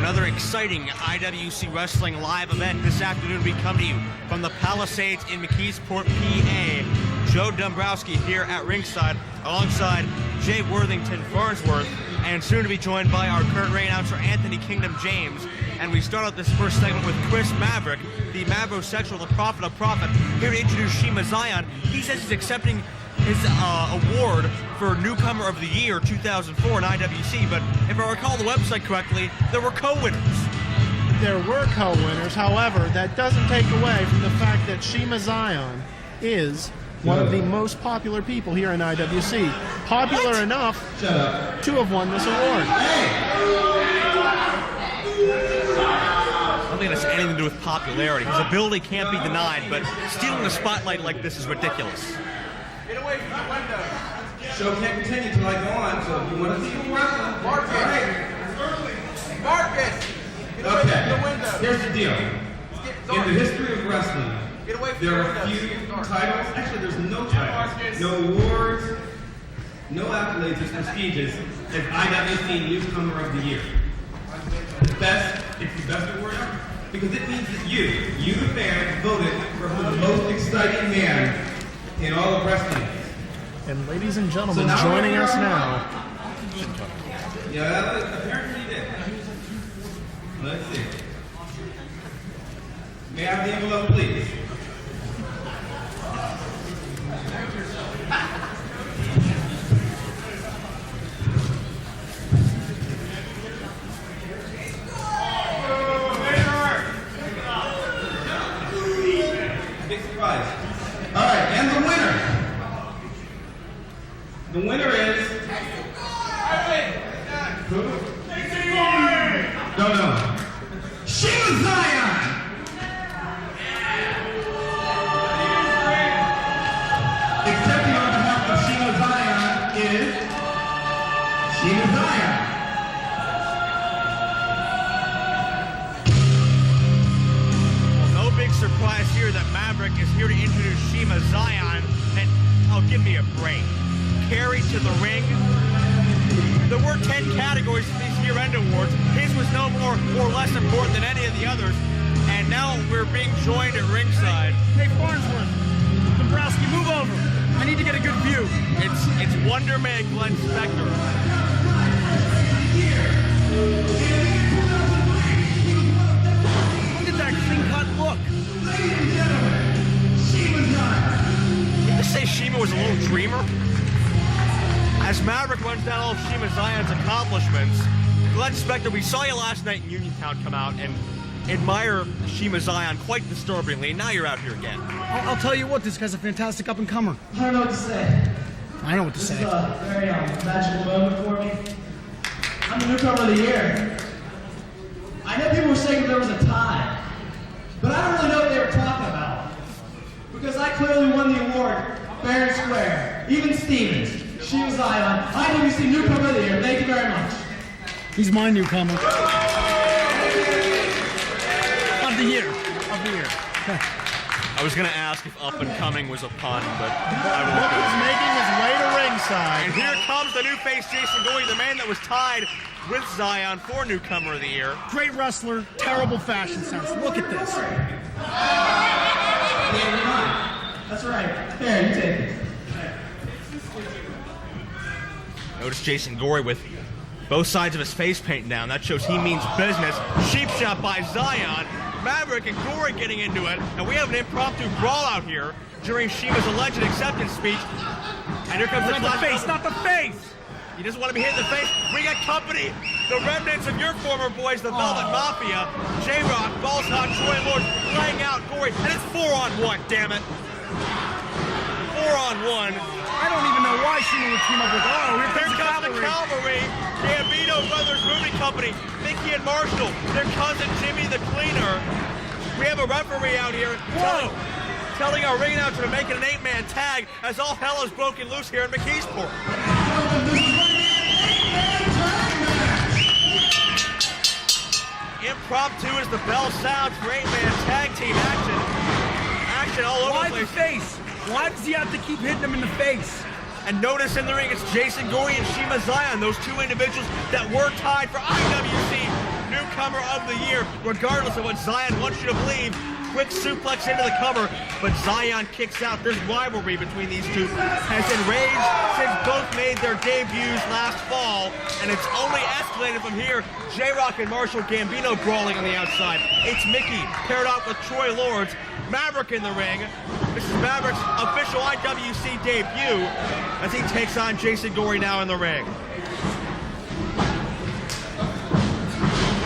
another exciting IWC Wrestling live event. This afternoon we come to you from the Palisades in McKeesport, PA. Joe Dombrowski here at ringside alongside Jay Worthington Farnsworth, and soon to be joined by our current ring announcer Anthony Kingdom James. And we start out this first segment with Chris Maverick, the Mavrosexual, the Prophet of Profit, here to introduce Shiima Xion. He says he's accepting his award for Newcomer of the Year 2004 in IWC, but if I recall the website correctly, there were co-winners. There were co-winners, however, that doesn't take away from the fact that Shiima Xion is one of the most popular people here in IWC. Popular enough to have won this award. I don't think it has anything to do with popularity. His ability can't be denied, but stealing the spotlight like this is ridiculous. Get away from the window. Show can't continue till I go on, so if you want to see the wrestling, Marcus! Marcus! Get away from the window. Here's the deal. In the history of wrestling, Get away from there the are window. few titles. Actually, there's no titles, no awards, no accolades as prestigious as IWC Newcomer of the Year. It's the best award ever, because it means that you the fan, voted for the most exciting man in all of wrestling. And ladies and gentlemen, So now joining us now. Yeah, apparently he did. Let's see. May I have the envelope, please? Big surprise. All right, and the winner. The winner is... Who? No. Shiima Xion! Accepting on behalf of Shiima Xion is... Shiima Xion. Well, no big surprise here that Maverick is here to introduce Shiima Xion, and give me a break. Carried to the ring. There were 10 categories in these year-end awards. His was no more or less important than any of the others. And now we're being joined at ringside. Hey, Farnsworth, Dombrowski, move over. I need to get a good view. It's Wonder Man Glenn Spector. Look at that clean-cut look. Did you say Shiima was a little dreamer? As Maverick runs down all of Shiima Xion's accomplishments, Glenn Spector, we saw you last night in Uniontown come out and admire Shiima Xion quite disturbingly, and now you're out here again. I'll tell you what, this guy's a fantastic up-and-comer. I don't know what to say. I know what to This say. is a very magical moment for me. I'm the Newcomer of the Year. I know people were saying that there was a tie, but I don't really know what they were talking about. Because I clearly won the award fair and square. Even Stevens, Shiima Xion, IWC Newcomer of the Year. Thank you very much. He's my newcomer. Of the year. I was going to ask if up and coming was a pun, but I Look won't. who's making his way to ringside. And here comes the new face, Jason Gory, the man that was tied with Xion for Newcomer of the Year. Great wrestler, terrible fashion sense. Look at this. That's right. There, you take it. Notice Jason Gory with both sides of his face painted down. That shows he means business. Sheep shot by Xion. Maverick and Gory getting into it. And we have an impromptu brawl out here during Shima's alleged acceptance speech. And here comes Not the face, not the face! He doesn't want to be hit in the face. We got company. The remnants of your former boys, the Velvet Mafia. J-Rocc, Balls Hot, Troy Lord, playing out Gory. And it's 4-on-1, damn it. 4-on-1. I don't even know why Shiima would team up with, Here comes the cavalry. Gambino Brothers Movie Company. Mickey and Marshall. Their cousin Jimmy the Cleaner. We have a referee out here telling our ring announcer to make it an 8-man tag as all hell is broken loose here in McKeesport. Impromptu as the bell sounds for 8-man tag team action. Action all over the place. face? Why does he have to keep hitting him in the face? And notice in the ring, it's Jason Gory and Shiima Xion, those two individuals that were tied for IWC newcomer of the year, regardless of what Xion wants you to believe. Quick suplex into the cover, but Xion kicks out. This rivalry between these two has enraged since both made their debuts last fall, and it's only escalated from here. J-Rocc and Marshall Gambino brawling on the outside. It's Mickey paired up with Troy Lords. Maverick in the ring. This is Maverick's official IWC debut as he takes on Jason Gory now in the ring.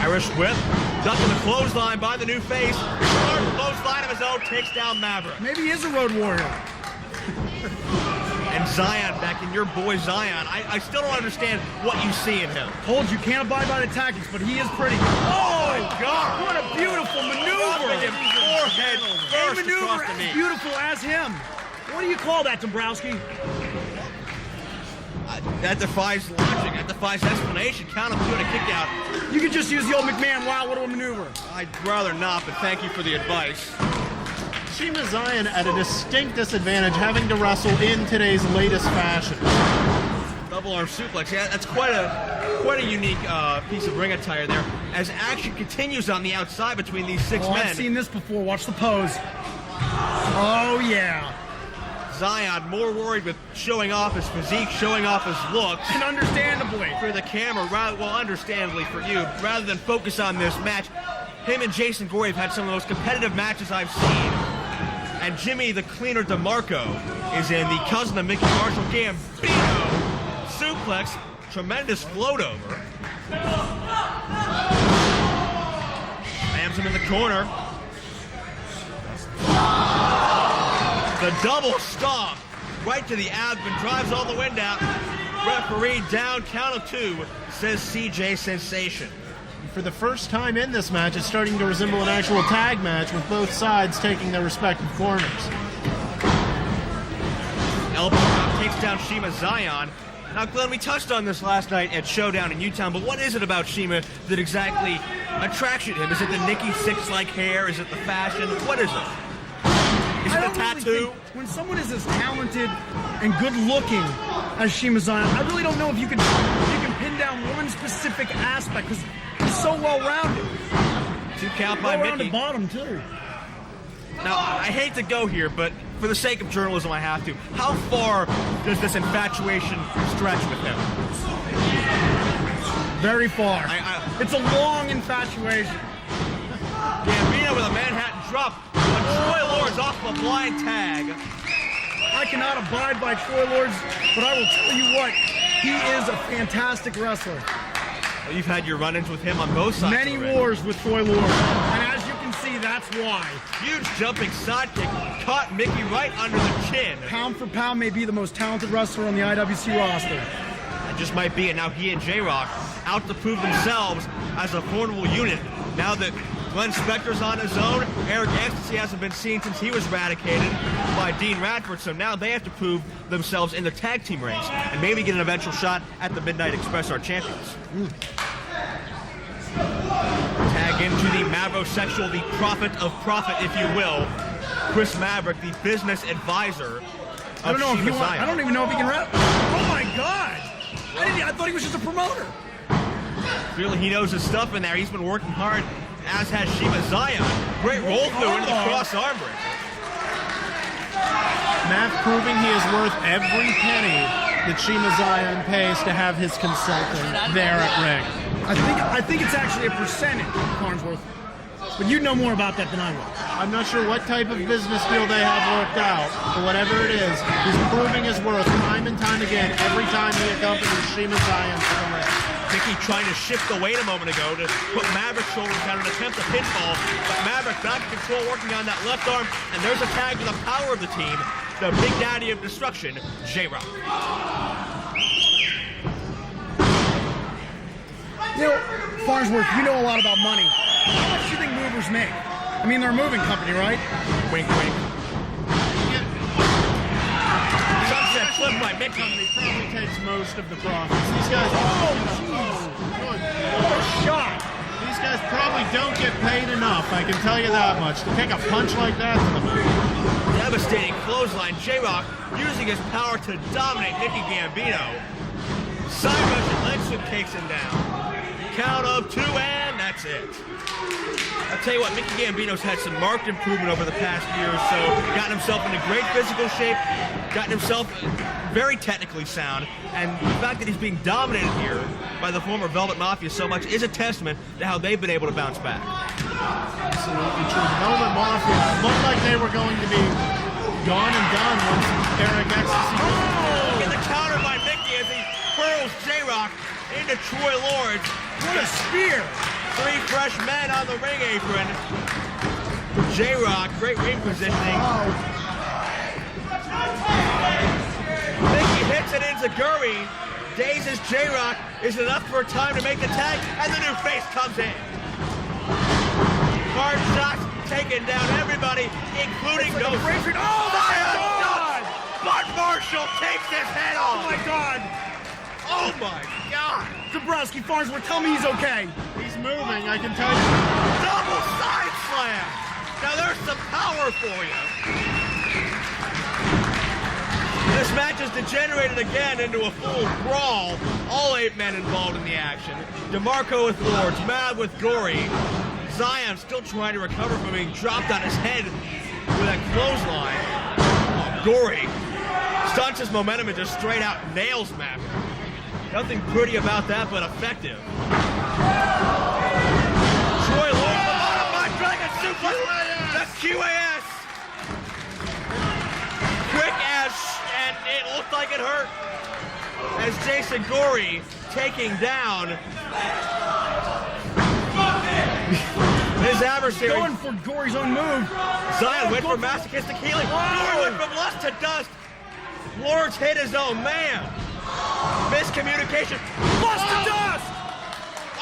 Irish whip, ducking the clothesline by the new face. Hard clothesline of his own takes down Maverick. Maybe he is a road warrior. And Xion, back in your boy Xion. I still don't understand what you see in him. Told you, can't abide by the tactics, but he is pretty. Oh my God! What a beautiful maneuver! Forehead A first maneuver across the as knee. beautiful as him. What do you call that, Dombrowski? That defies logic. That defies explanation. Count of two and a kick out. You could just use the old McMahon, wow, what a maneuver. I'd rather not, but thank you for the advice. Shiima Xion at a distinct disadvantage, having to wrestle in today's latest fashion. Double arm suplex. Yeah, that's quite a unique piece of ring attire there. As action continues on the outside between these six men. I've seen this before. Watch the pose. Oh, yeah. Xion more worried with showing off his physique, showing off his looks. And understandably. For the camera, understandably for you, rather than focus on this match. Him and Jason Gory have had some of the most competitive matches I've seen. And Jimmy the Cleaner DeMarco is in the cousin of Mickey Marshall Gambino. Suplex, tremendous float over. Slams him in the corner. The double stomp right to the abdomen, drives all the wind out. Referee down, count of two, says CJ Sensation. For the first time in this match, it's starting to resemble an actual tag match with both sides taking their respective corners. Elbow drop takes down Shiima Xion. Now, Glenn, we touched on this last night at Showdown in Utah, but what is it about Shiima that exactly attracts you to him? Is it the Nikki Sixx-like hair? Is it the fashion? What is it? Is it the tattoo? Really think when someone is as talented and good looking as Shiima Xion, I really don't know if you can pin down one specific aspect because he's so well rounded. 2 count by Well Mickey. rounded bottom too. Now, I hate to go here, but for the sake of journalism, I have to. How far does this infatuation stretch with him? Very far. It's a long infatuation. Gambino with a Manhattan drop. Troy Lords off of a blind tag. I cannot abide by Troy Lords, but I will tell you what, he is a fantastic wrestler. Well, you've had your run-ins with him on both sides. Many wars with Troy Lords, and as you can see, that's why. Huge jumping sidekick caught Mickey right under the chin. Pound for pound may be the most talented wrestler on the IWC roster. That just might be it. Now he and J-Rocc out to prove themselves as a formidable unit. Now that Glenn Spector's on his own, Eric Ecstasy hasn't been seen since he was eradicated by Dean Radford, so now they have to prove themselves in the tag team ranks and maybe get an eventual shot at the Midnight Express, our champions. Tag into the Mavrosexual, the prophet of profit, if you will, Chris Maverick, the business advisor of I don't know if Shiima he Xion. I don't even know if he can wrestle. Oh my God! I thought he was just a promoter. Clearly he knows his stuff in there. He's been working hard, as has Shiima Xion. Great roll through into the cross arm break. Mav proving he is worth every penny that Shiima Xion pays to have his consulting there at Ring. I think it's actually a percentage, Farnsworth. But you know more about that than I will. I'm not sure what type of business deal they have worked out, but whatever it is, he's proving his worth time and time again every time he accompanies Shiima Xion to the ring. Mickey trying to shift the weight a moment ago to put Maverick's shoulders down and attempt a pinfall, but Maverick back in control, working on that left arm, and there's a tag to the power of the team, the big daddy of destruction, J-Rocc. You know, Farnsworth, you know a lot about money. How much do you think movers make? I mean, they're a moving company, right? Wink, wink. Sunset flip by Mickey. Probably takes most of the profits. These guys, What a shot! these guys probably don't get paid enough. I can tell you that much. To take a punch like that to the moon. Devastating clothesline. J-Rocc using his power to dominate Mickey Gambino. Side rush and leg sweep takes him down. Count of 2, and that's that's it. I'll tell you what, Mickey Gambino's had some marked improvement over the past year or so, gotten himself into great physical shape, gotten himself very technically sound, and the fact that he's being dominated here by the former Velvet Mafia so much is a testament to how they've been able to bounce back. Absolutely true. Velvet Mafia looked like they were going to be gone and done once Eric Ecstasy. Look at the counter by Mickey as he hurls J-Rocc into Troy Lords. What a spear! 3 fresh men on the ring apron. J-Rocc, great ring positioning. Mickey hits it into Gory. Dazes J-Rocc. Is it enough for time to make the tag? And the new face comes in. Hard shots taking down everybody, including no. Oh my God! Bud Marshall takes his head off. Oh my God! Oh my God! Dombrowski Farnsworth, tell me he's okay. He's moving, I can tell you. Double side slam. Now there's some power for you. This match has degenerated again into a full brawl. All 8 men involved in the action. Demarco with Lords, Mav with Gory. Xion still trying to recover from being dropped on his head with a clothesline. Gory stunts his momentum and just straight out nails Maverick. Nothing pretty about that, but effective. Troy Lords, the bottom by Dragon Suplex. That's QAS. Quick as, and it looked like it hurt. As Jason Gory taking down his adversary. Going for Gory's own move. Xion went for masochistic healing. Gory went from lust to dust. Lords hit his own man. Miscommunication. Lust to dust!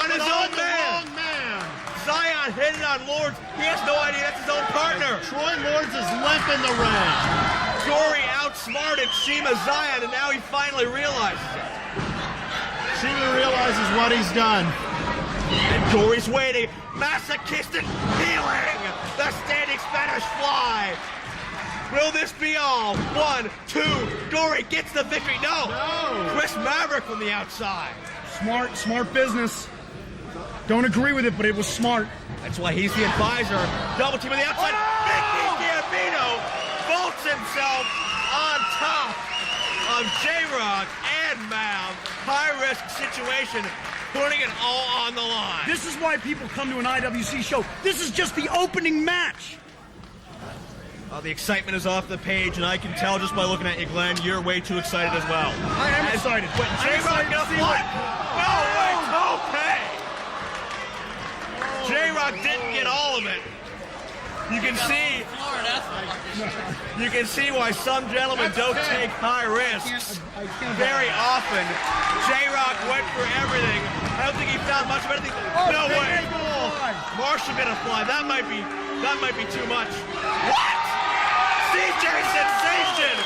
On his own man. Xion hit it on Lords. He has no idea that's his own partner. Troy Lords is limp in the ring. Gory outsmarted Shiima Xion, and now he finally realizes it. Shiima realizes what he's done. And Gory's waiting. Masochistic healing. The standing Spanish fly. Will this be all? 1, 2. Gory gets the victory. No. Chris Maverick from the outside. Smart business. Don't agree with it, but it was smart. That's why he's the advisor. Double team on the outside. Mickey Gambino vaults himself on top of J-Rocc and Mav. High risk situation, putting it all on the line. This is why people come to an IWC show. This is just the opening match. The excitement is off the page, and I can tell just by looking at you, Glenn, you're way too excited as well. I am excited. When J-Rocc got what? No, wait, okay. J-Rocc didn't get all of it. You can see why some gentlemen don't take high risks. Very often, J-Rocc went for everything. I don't think he found much of anything. No way. Marshall gonna fly. That might be too much. What? CJ Sensation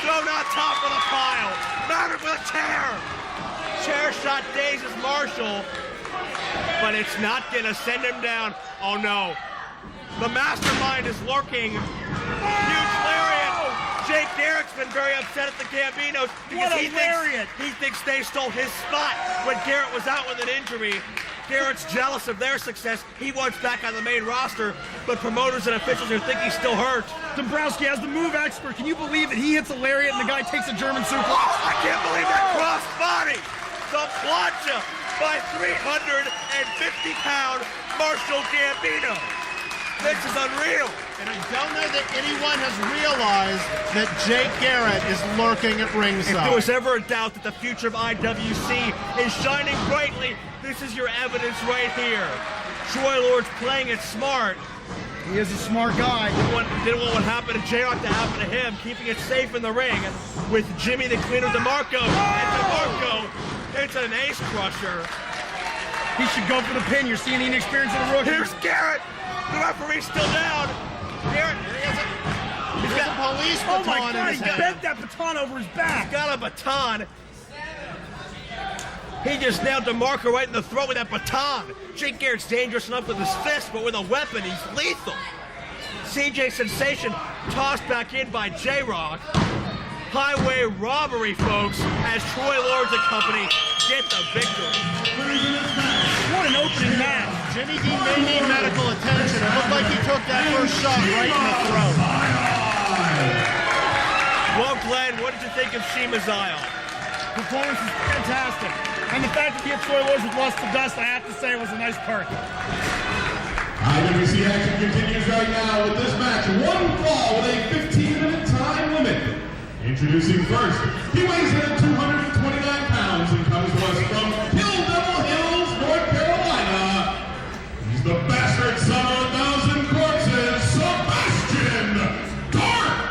thrown on top of the pile. Maverick with a chair. Chair shot dazes Marshall, but it's not gonna send him down. Oh no. The mastermind is lurking. Huge lariat. Jake Garrett's been very upset at the Gambinos because he thinks they stole his spot when Garrett was out with an injury. Garrett's jealous of their success. He wants back on the main roster, but promoters and officials here think he's still hurt. Dombrowski, as the move expert, can you believe that he hits a lariat and the guy takes a German suplex? Oh, I can't believe that cross body. The plancha by 350-pound Marshall Gambino. This is unreal. And I don't know that anyone has realized that Jake Garrett is lurking at ringside. If there was ever a doubt that the future of IWC is shining brightly, this is your evidence right here. Troy Lords playing it smart. He is a smart guy. Didn't want what happened to J-Rocc to happen to him, keeping it safe in the ring with Jimmy the Cleaner Demarco. And Demarco hits an ace crusher. He should go for the pin. You're seeing the inexperience of the rookie. Here's Garrett. The referee's still down. Garrett, he's got a police baton. Oh my God, in his he hand. bent that baton over his back. He's got a baton. He just nailed DeMarco right in the throat with that baton. Jake Garrett's dangerous enough with his fist, but with a weapon, he's lethal. CJ Sensation tossed back in by J-Rocc. Highway robbery, folks, as Troy Lords and company get the victory. What an opening match. Jimmy Dean may need medical attention. It looked like he took that first shot right in the throat. Well, Glenn, what did you think of Shiima Xion? Performance was fantastic. And the fact that he had Troy Lewis with Lust to Dust, I have to say, was a nice perk. IWC action continues right now with this match. One fall with a 15-minute time limit. Introducing first, he weighs in at 229 pounds and comes to us from Hillsborough Hills, North Carolina. He's the bastard son of 1,000 corpses, Sebastian Dark.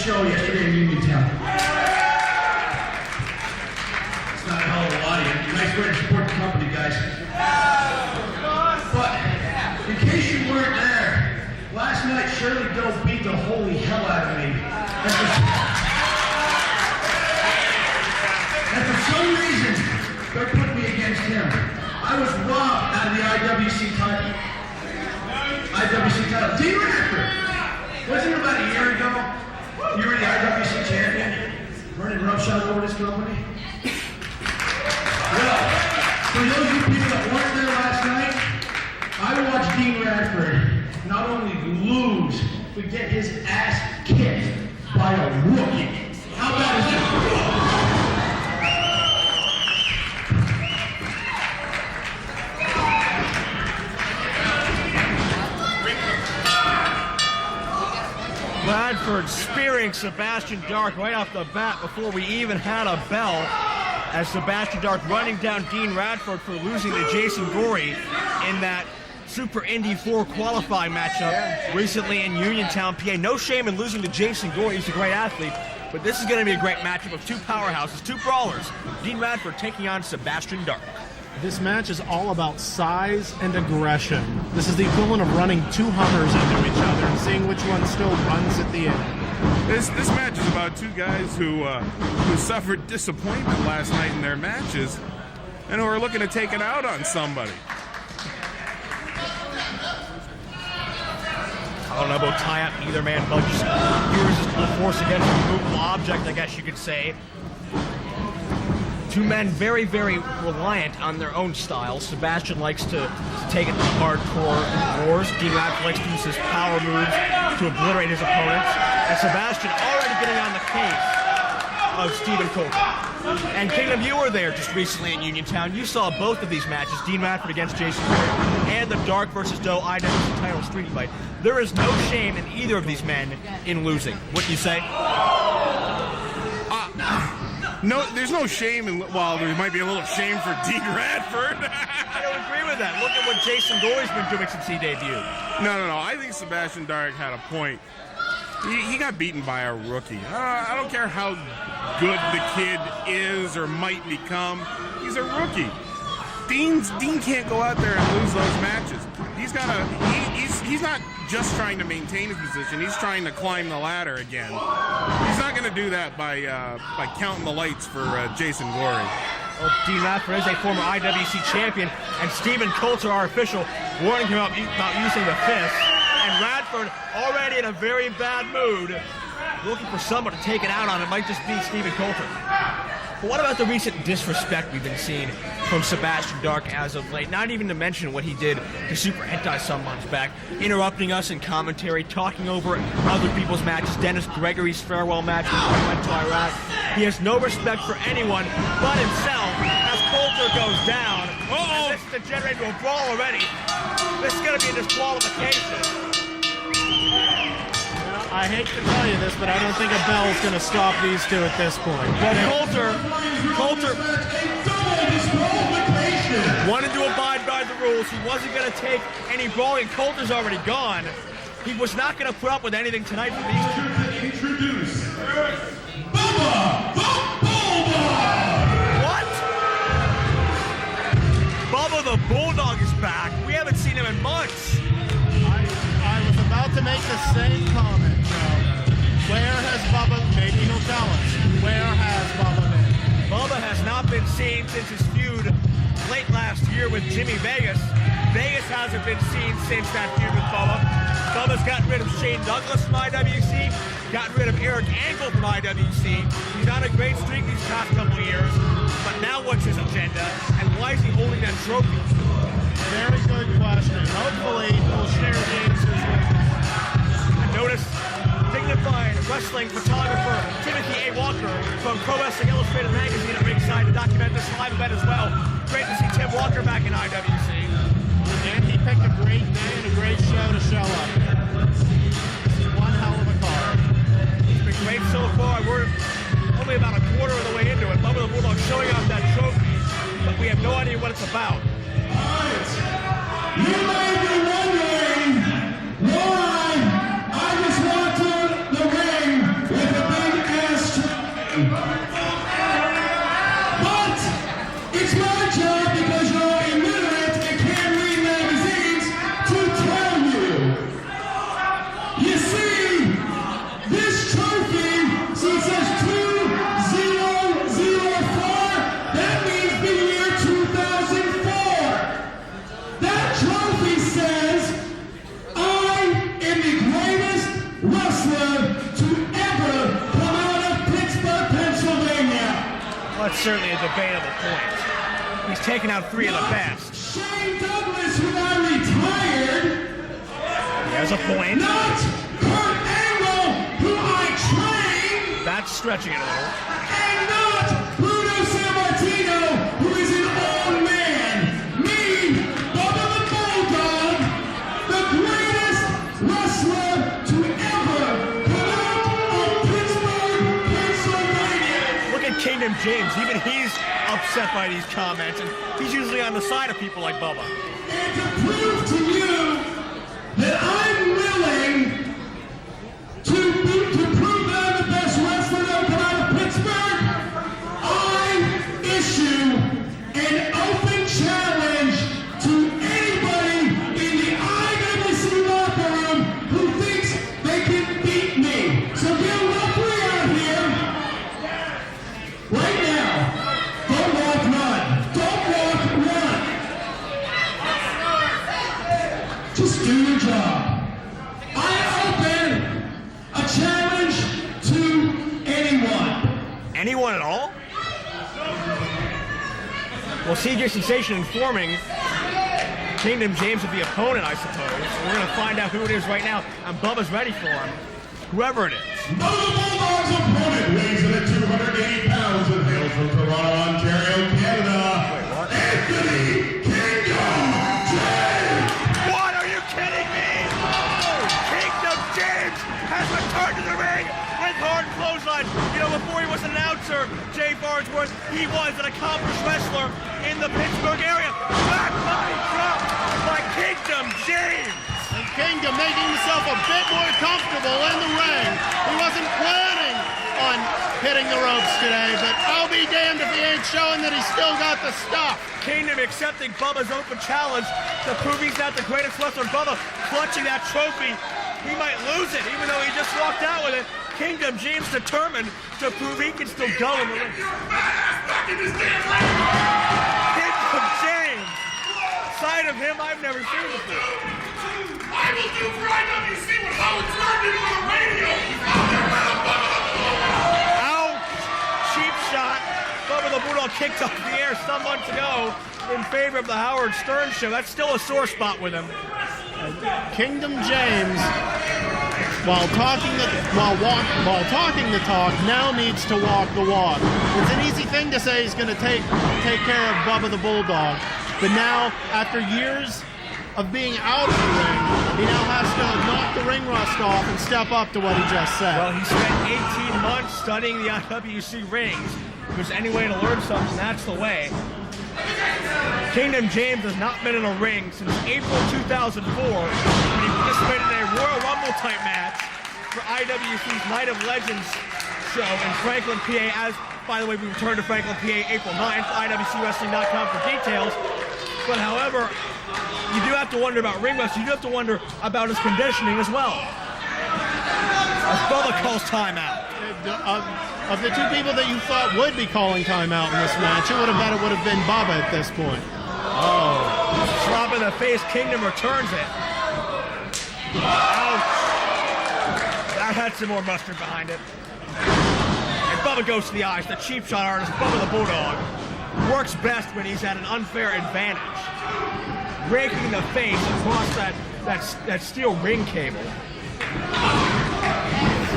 show yesterday in Uniontown. It's not a hell of a lot of you. Nice way to support the company, guys. But in case you weren't there, last night Shirley beat the holy hell out of me. And for some reason, they put me against him. I was robbed out of the IWC title. J-Rocc! Wasn't it about a year ago? You were the IWC champion, running roughshod over this company? Well, for those of you people that weren't there last night, I watched Dean Radford not only lose, but get his ass kicked by a rookie. How bad is that? Radford spearing Sebastian Dark right off the bat before we even had a bell, as Sebastian Dark running down Dean Radford for losing to Jason Gory in that Super Indy 4 qualifying matchup recently in Uniontown, PA. No shame in losing to Jason Gory. He's a great athlete, but this is going to be a great matchup of two powerhouses, two brawlers. Dean Radford taking on Sebastian Dark. This match is all about size and aggression. This is the equivalent of running two Hummers into each other and seeing which one still runs at the end. This match is about two guys who suffered disappointment last night in their matches and who are looking to take it out on somebody. Elbow tie-up, either man punches irresistible force against a movable object, I guess you could say. Two men very, very reliant on their own style. Sebastian likes to take it to hardcore wars. Dean Radford likes to use his power moves to obliterate his opponents. And Sebastian already getting on the case of Stephen Coulter. And Keenan, you were there just recently in Uniontown. You saw both of these matches, Dean Radford against Jason Gory and the Dark versus Doe IWC title street fight. There is no shame in either of these men in losing. Wouldn't you say? No, there's no shame in, well, there might be a little shame for Dean Radford. I don't agree with that. Look at what Jason Gory's been doing since he debuted. No. I think Sebastian Dark had a point. He got beaten by a rookie. I don't care how good the kid is or might become. He's a rookie. Dean can't go out there and lose those matches. He's not just trying to maintain his position. He's trying to climb the ladder again. He's not going to do that by counting the lights for Jason Gory. Well, Dean Radford is a former IWC champion, and Stephen Coulter, our official, warning him about using the fist. And Radford, already in a very bad mood, looking for someone to take it out on. It might just be Stephen Coulter. But what about the recent disrespect we've been seeing from Sebastian Dark as of late? Not even to mention what he did to Super Hentai some months back, interrupting us in commentary, talking over other people's matches, Dennis Gregory's farewell match when he went to Iraq. He has no respect for anyone but himself as Coulter goes down. And this is degenerated to a brawl already. This is going to be a disqualification. I hate to tell you this, but I don't think a bell is going to stop these two at this point. Well, Coulter wanted to abide by the rules. He wasn't going to take any brawling. Coulter's already gone. He was not going to put up with anything tonight from these two. Introduce Bubba the Bulldog! What? Bubba the Bulldog is back. We haven't seen him in months. I was about to make the same comment, Joe. Where has Bubba, maybe he'll tell us, where has Bubba been? Bubba has not been seen since his feud late last year with Jimmy Vegas. Vegas hasn't been seen since that feud with Bubba. Bubba's gotten rid of Shane Douglas from IWC, gotten rid of Eric Angle from IWC. He's on a great streak these past couple of years, but now what's his agenda, and why is he holding that trophy? Very good question. Hopefully, he'll share James's with Notice dignified wrestling photographer Timothy A. Walker from Pro Wrestling Illustrated magazine at ringside to document this live event as well. Great to see Tim Walker back in IWC. And he picked a great day and a great show to show up. One hell of a card. It's been great so far. We're only about a quarter of the way into it. Bubba the Bulldog showing off that trophy, but we have no idea what it's about. You may be wondering why I just walked to the ring with a big ass trophy. But it's my job, because you're illiterate and can't read magazines, to tell you. You see, this trophy, see it says 2004, that means the year 2004. That trophy says, I am the greatest wrestler to ever come out of Pittsburgh, Pennsylvania. Well, that's certainly a debatable point. He's taken out three of the best. Shane Douglas, who I retired, He has a point. not Kurt Angle, who I trained, That's stretching it a little. and not Bruno Sammartino, who is an old man. Me, Bubba the Bulldog, the greatest wrestler to ever come out of Pittsburgh, Pennsylvania. Look at Kingdom James. Even he's upset by these comments, and he's usually on the side of people like Bubba. And to prove to you that I'm willing to prove that I'm the best wrestler to come out of Pittsburgh, I issue an open challenge to anybody in the IWC locker room who thinks they can beat me. So get roughly out here right now. Don't walk, run. Don't walk, run. Just do your job. I open a challenge to anyone. Anyone at all? Well, CJ Sensation informing Kingdom James of the opponent, I suppose. We're going to find out who it is right now, and Bubba's ready for him. Whoever it is. Bubba the Bulldog's opponent weighs in at 280 pounds and hails from Toronto, Ontario, Canada. Anthony Kingdom James! What? Are you kidding me? Kingdom James has returned to the ring with hard clothesline. You know, before he was an announcer, Jay Farnsworth, he was an accomplished wrestler in the Pittsburgh area. Back body drop by Kingdom James. And Kingdom making himself a bit more comfortable in the ring. He wasn't planning on hitting the ropes today, but I'll be damned if he ain't showing that he's still got the stuff. Kingdom accepting Bubba's open challenge to prove he's not the greatest wrestler. Bubba clutching that trophy. He might lose it, even though he just walked out with it. Kingdom James determined to prove he can still go in the ring. Kingdom James! Side of him I've never seen before. I will do for IWC what Howard Stern did on the radio. Ouch! Cheap shot. Bubba the Bulldog kicked off the air some months ago in favor of the Howard Stern show. That's still a sore spot with him. Kingdom James, while talking the talk, now needs to walk the walk. It's an easy thing to say he's going to take care of Bubba the Bulldog, but now, after years of being out of the ring, he now has to knock the ring rust off and step up to what he just said. Well, he spent 18 months studying the IWC rings. If there's any way to learn something, that's the way. Kingdom James has not been in a ring since April 2004 when he participated in a Royal Rumble type match for IWC's Night of Legends show in Franklin, PA. As, by the way, we return to Franklin, PA April 9th, IWCWrestling.com for details. But however, you do have to wonder about ring rust. You do have to wonder about his conditioning as well. As Bubba calls timeout. Of the two people that you thought would be calling timeout in this match, you would have bet it would have been Bubba at this point. Oh, slap in the face. Kingdom returns it. Ouch. That had some more mustard behind it. And Bubba goes to the eyes. The cheap shot artist, Bubba the Bulldog, works best when he's at an unfair advantage. Raking the face across that steel ring cable.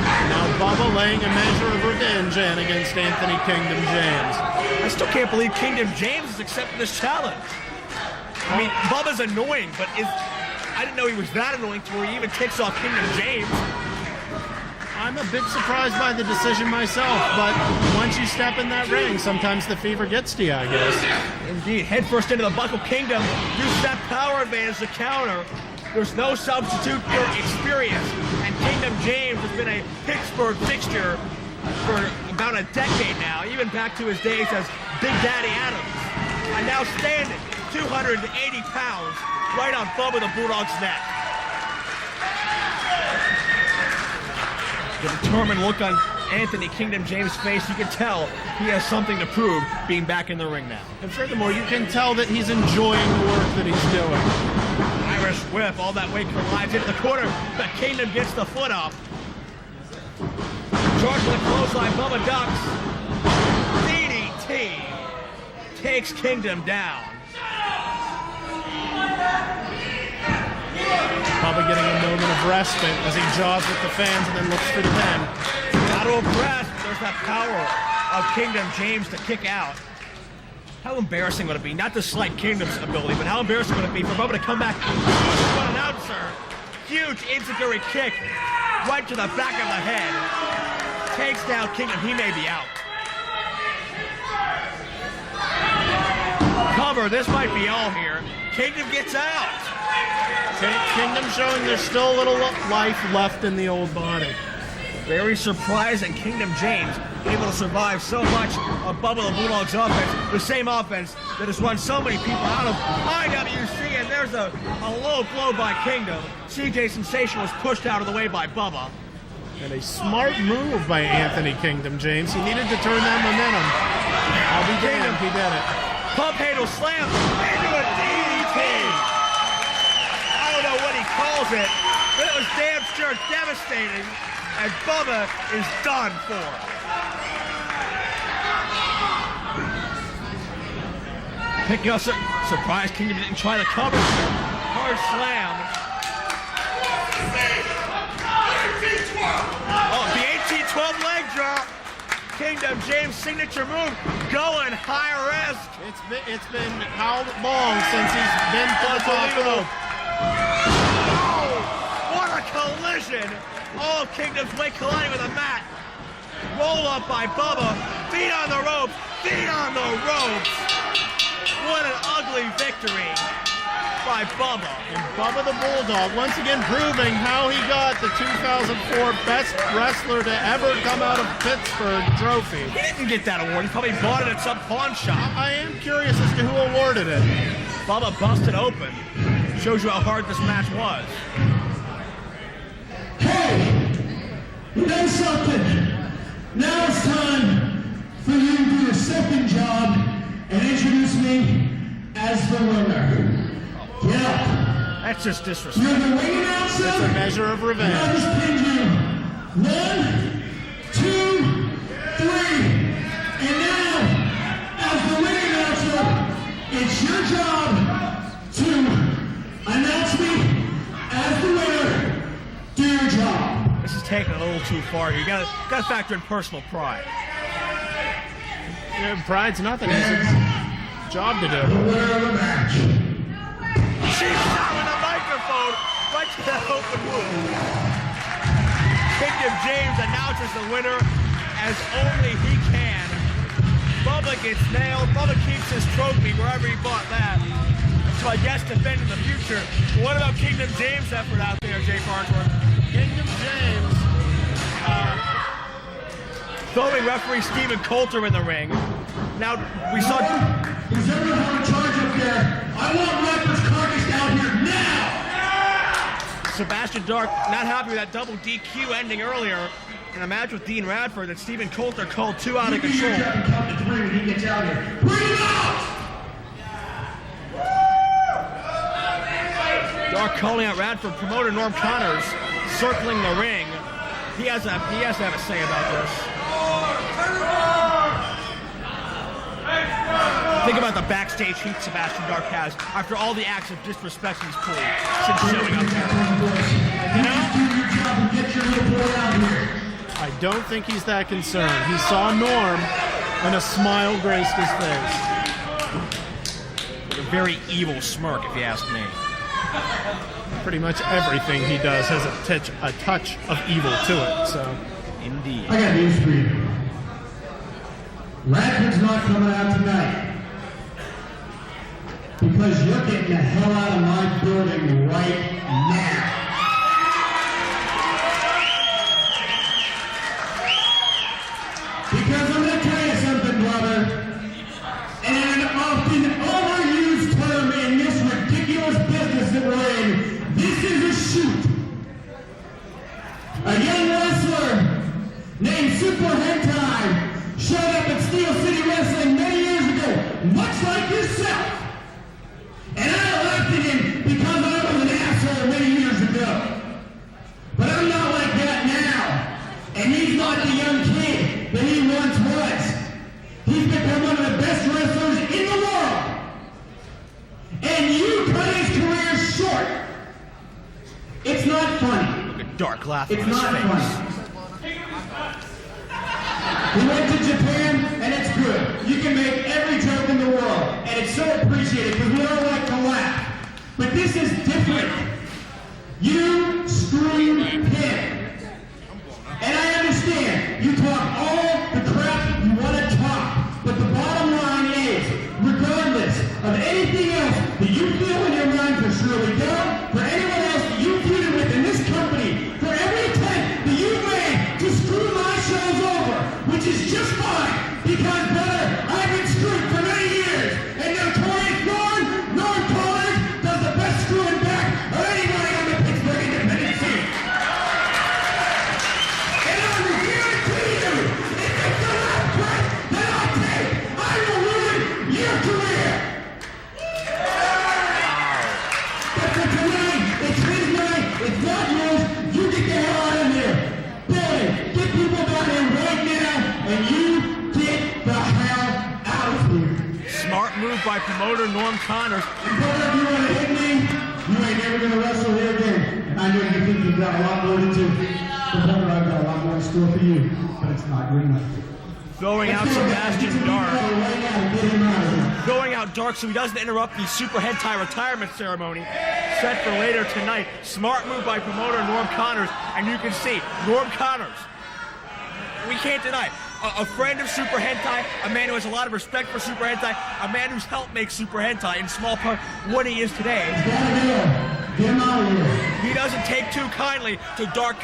Now Bubba laying a measure of revenge in against Anthony Kingdom James. I still can't believe Kingdom James has accepted this challenge. I mean, Bubba's annoying, but I didn't know he was that annoying to where he even kicks off Kingdom James. I'm a bit surprised by the decision myself, but once you step in that ring, sometimes the fever gets to you, I guess. Indeed, head first into the Buckle Kingdom, uses that power advantage to counter. There's no substitute for experience, and Kingdom James has been a Pittsburgh fixture for about a decade now, even back to his days as Big Daddy Adams. And now standing, 280 pounds, right on Bubba the Bulldog's neck. The determined look on Anthony Kingdom James' face, you can tell he has something to prove being back in the ring now. And furthermore, you can tell that he's enjoying the work that he's doing. Irish whip, all that weight collides into the corner, but Kingdom gets the foot up. Charge with a clothesline, Bubba ducks. DDT takes Kingdom down. Bubba getting a moment of respite as he jaws with the fans and then looks for the pin. Out of breath, there's that power of Kingdom James to kick out. How embarrassing would it be? Not to slight Kingdom's ability, but how embarrassing would it be for Bubba to come back? One announcer, huge enziguri kick right to the back of the head. Takes down Kingdom. He may be out. Cover. This might be all here. Kingdom gets out. Kingdom showing there's still a little life left in the old body. Very surprising. Kingdom James able to survive so much of Bubba the Bulldog's offense, the same offense that has run so many people out of IWC, and there's a low blow by Kingdom. CJ Sensation was pushed out of the way by Bubba. And a smart move by Anthony Kingdom James. He needed to turn that momentum. I'll be damned, he did it. Pump handle slam into a DDT. I don't know what he calls it, but it was damn sure devastating, and Bubba is done for. Picking up surprise. Keenan didn't try to cover. Hard slam. Oh, the 18-12 leg drop. Kingdom James' signature move, going high risk. It's been how long since he's been to the top rope? Oh, what a collision! All of Kingdom's weight colliding with the mat. Roll up by Bubba. Feet on the ropes. Feet on the ropes. What an ugly victory by Bubba. And Bubba the Bulldog once again proving how he got the 2004 Best Wrestler to ever come out of Pittsburgh trophy. He didn't get that award. He probably bought it at some pawn shop. I am curious as to who awarded it. Bubba busted open. Shows you how hard this match was. Hey, you know something? Now it's time for you to do your second job and introduce me as the winner. Yeah. That's just disrespect. You're the ring announcer. It's a measure of revenge. I just pinned you. 1, 2, 3. And now, as the ring announcer, it's your job to announce me as the winner. Do your job. This is taking it a little too far. You gotta factor in personal pride. Yeah, pride's nothing. It's his job to do. The winner of the match. She's shot with a microphone right to that open wound. Kingdom James announces the winner as only he can. Bubba gets nailed. Bubba keeps his trophy wherever he bought that. So I guess defend in the future. What about Kingdom James' effort out there, Jay Farnsworth? Kingdom James. Throwing referee Stephen Coulter in the ring. Now, we saw... Who's ever in charge up there? I want Radford's carcass down here now! Sebastian Dark not happy with that double DQ ending earlier in a match with Dean Radford that Stephen Coulter called too out of control. You can count to 3 when he gets out here. Bring him out! Dark calling out Radford. Promoter Norm Connors circling the ring. He has to have a say about this. Think about the backstage heat Sebastian Dark has after all the acts of disrespect he's pulled since showing up there. You know? I don't think he's that concerned. He saw Norm and a smile graced his face. A very evil smirk, if you ask me. Pretty much everything he does has a touch of evil to it, so. Indeed. I got news for you. Radford's not coming out tonight. Because you're getting the hell out of my building right now. Because I'm going to tell you something, brother. And an often overused term in this ridiculous business that we're in, this is a shoot. A young wrestler named Super Hentai showed up at Steel City Wrestling many years ago, much like yourself. And I elected him because I was an asshole many years ago. But I'm not like that now. And he's not the young kid that he once was. He's become one of the best wrestlers in the world. And you cut his career short. It's not funny. Look at Dark laughing It's on his not face. funny. He went to Japan, and it's good. You can make every joke in the world, and it's so appreciated because we all like to laugh. But this is different. You screwed him. And I understand. You talk all the crap you want to talk. But the bottom line is, regardless of anything else that you feel in your mind for Shirley, for anyone else that you feuded with in this company, for every attempt that you made to screw my shows over, which is just fine, because, brother, I've been screwed for many years, and notorious Norm Connors does the best screwing back of anybody on the Pittsburgh Independent. promoter Norm Connors. If you want to hit me, you ain't never gonna wrestle here again. And I know you think you've got a lot more to do. But I've got a lot more in store for you, but it's not good enough. Throwing out Sebastian Dark. Throwing out Dark so he doesn't interrupt the Super Hentai retirement ceremony set for later tonight. Smart move by promoter Norm Connors, and you can see Norm Connors, we can't deny, a friend of Super Hentai, a man who has a lot of respect for Super Hentai, a man who's helped make Super Hentai in small part what he is today. He doesn't take too kindly to Dark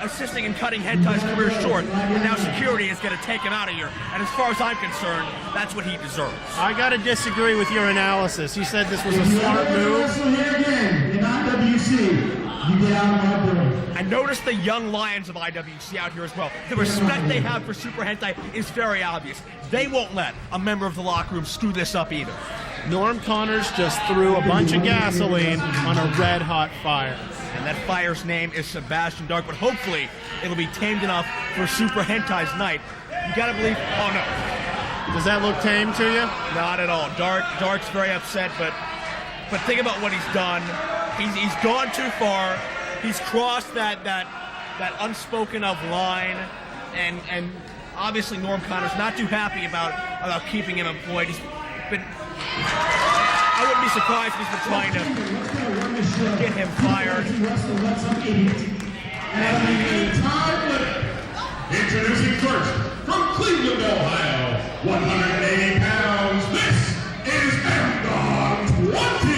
assisting in cutting Hentai's career short, and now security is going to take him out of here. And as far as I'm concerned, that's what he deserves. I got to disagree with your analysis. You said this was a smart move. Here again in IWC. You get out of my way. And notice the young lions of IWC out here as well. The respect they have for Super Hentai is very obvious. They won't let a member of the locker room screw this up either. Norm Connors just threw a bunch of gasoline on a red-hot fire. And that fire's name is Sebastian Dark, but hopefully it'll be tamed enough for Super Hentai's night. You gotta believe, oh no. Does that look tame to you? Not at all. Dark's very upset, but think about what he's done. He's gone too far. He's crossed that unspoken of line, and obviously Norm Connors not too happy about keeping him employed. I wouldn't be surprised if he's been trying to get him fired. Introducing first, from Cleveland, Ohio, 180 pounds, this is M-Dog 20!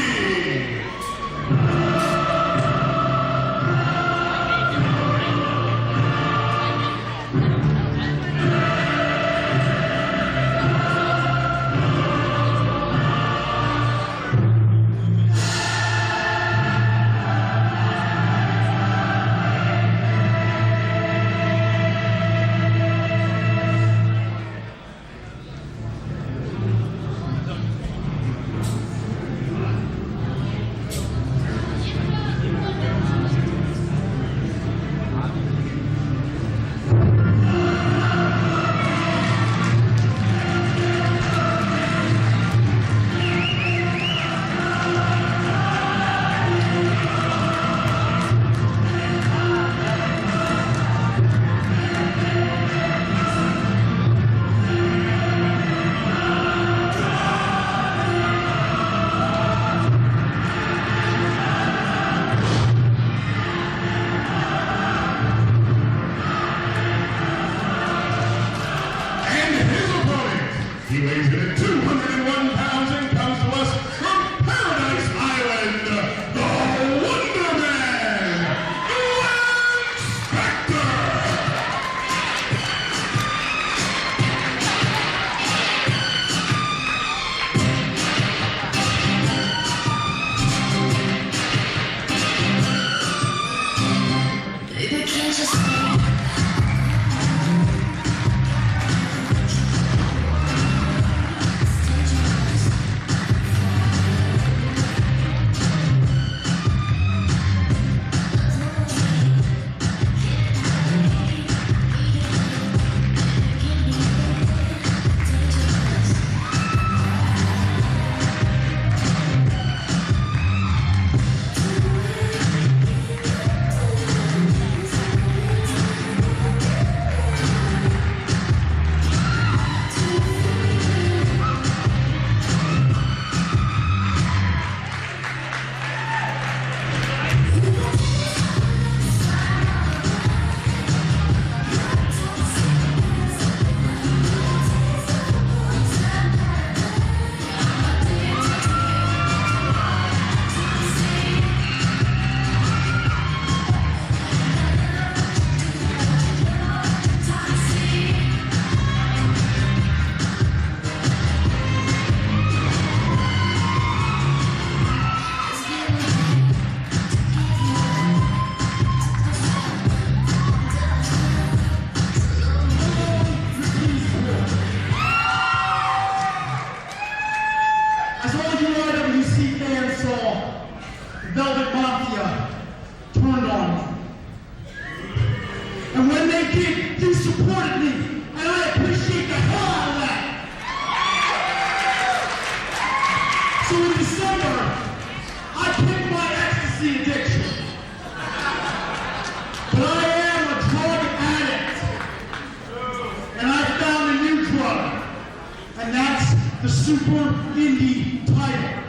Super Indy title.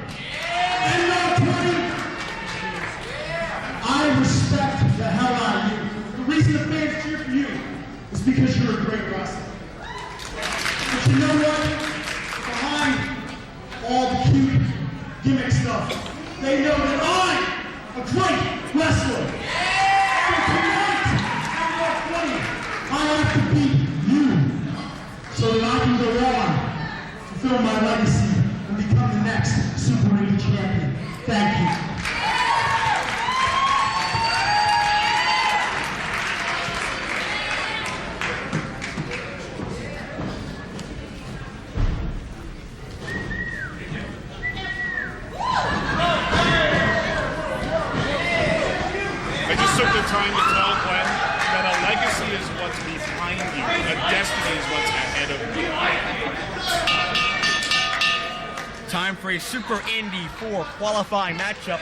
And number 20, I respect the hell out of you. The reason the fans cheer for you is because you're a great wrestler. But you know what? Behind all the cute gimmick stuff, they know that I'm a great wrestler. So tonight, at 20, I have to beat you so that I can go on, fulfill my legacy, and become the next Super Indy champion. Thank you. Time to tell Glenn that a legacy is what's behind you, a destiny is what's ahead of you. Time for a Super Indy 4 qualifying matchup.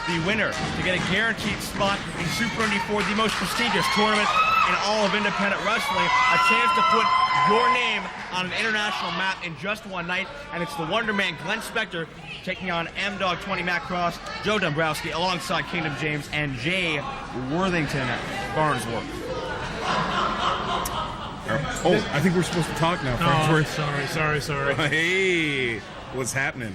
The winner to get a guaranteed spot in Super Indy 4, the most prestigious tournament in all of independent wrestling. A chance to put your name on an international map in just one night, and it's the Wonder Man Glenn Spector taking on M-Dog 20 Matt Cross, Joe Dombrowski, alongside Kingdom James and Jay Worthington Barnesworth. Oh, I think we're supposed to talk now, Farnsworth. Sorry. Hey, what's happening?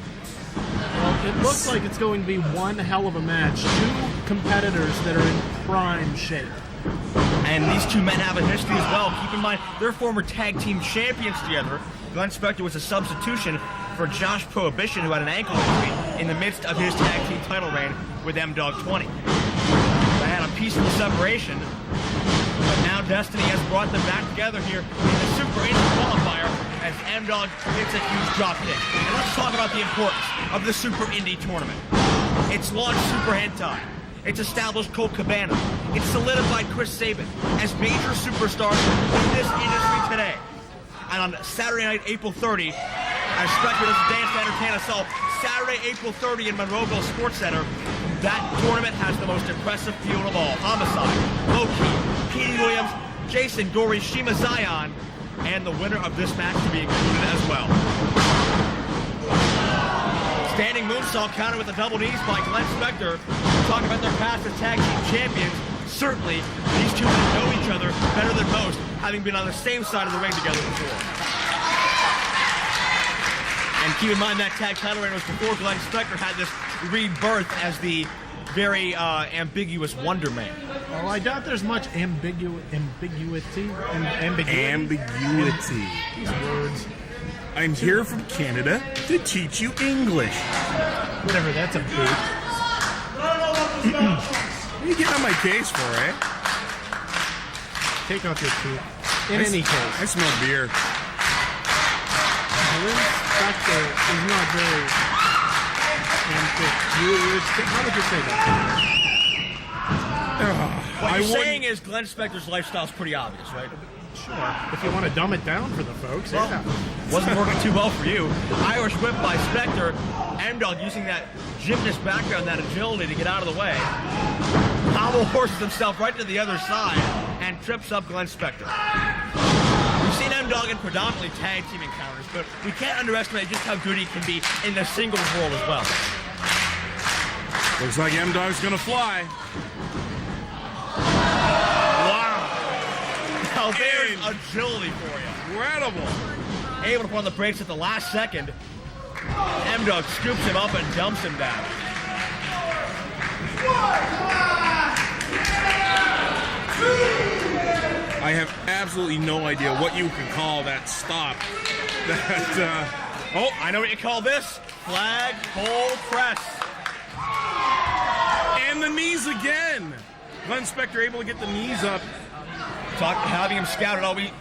Well, it looks like it's going to be one hell of a match. Two competitors that are in prime shape. And these two men have a history as well. Keep in mind, they're former tag team champions together. Glenn Spector was a substitution for Josh Prohibition, who had an ankle injury in the midst of his tag team title reign with M-Dog 20. They had a peaceful separation, but now destiny has brought them back together here in the Super Indy Qualifier as M-Dog hits a huge drop kick. And let's talk about the importance of the Super Indy tournament. It's launched Super Hentai. It's established Colt Cabana. It's solidified Chris Sabin as major superstars in this industry today. And on Saturday night, April 30, as Spectre does dance to entertain us all, Saturday, April 30 in Monroeville Sports Center, that tournament has the most impressive field of all. Homicide, Low-Key, Petey Williams, Jason, Gory, Shiima, Xion, and the winner of this match to be included as well. Standing moonsault countered with the double knees by Glenn Spector. Talking about their past as tag team champions. Certainly, these two know each other better than most, having been on the same side of the ring together before. And keep in mind that tag title reign was before Glenn Spector had this rebirth as the very ambiguous Wonder Man. Well, I doubt there's much ambiguity. These words. I'm here from Canada to teach you English. Whatever, that's a boot. What are you getting on my case for, eh? Take off your tooth. In any case. I smell beer. Glenn Spector is not very ambiguous. How would you say that? What you're saying is Glenn Spector's lifestyle is pretty obvious, right? Sure. If you want to dumb it down for the folks, well, yeah. Wasn't working too well for you. Irish whip by Spector. M-Dog using that gymnast background, that agility to get out of the way. Pommel horses himself right to the other side and trips up Glenn Spector. We've seen M-Dog in predominantly tag team encounters, but we can't underestimate just how good he can be in the singles world as well. Looks like M-Dog's gonna fly. Now there's agility for you. Incredible. Able to put on the brakes at the last second. M-Dog scoops him up and dumps him down. I have absolutely no idea what you can call that stop. Oh, I know what you call this. Flag pole press. And the knees again. Glenn Spector able to get the knees up. Having him scouted all week.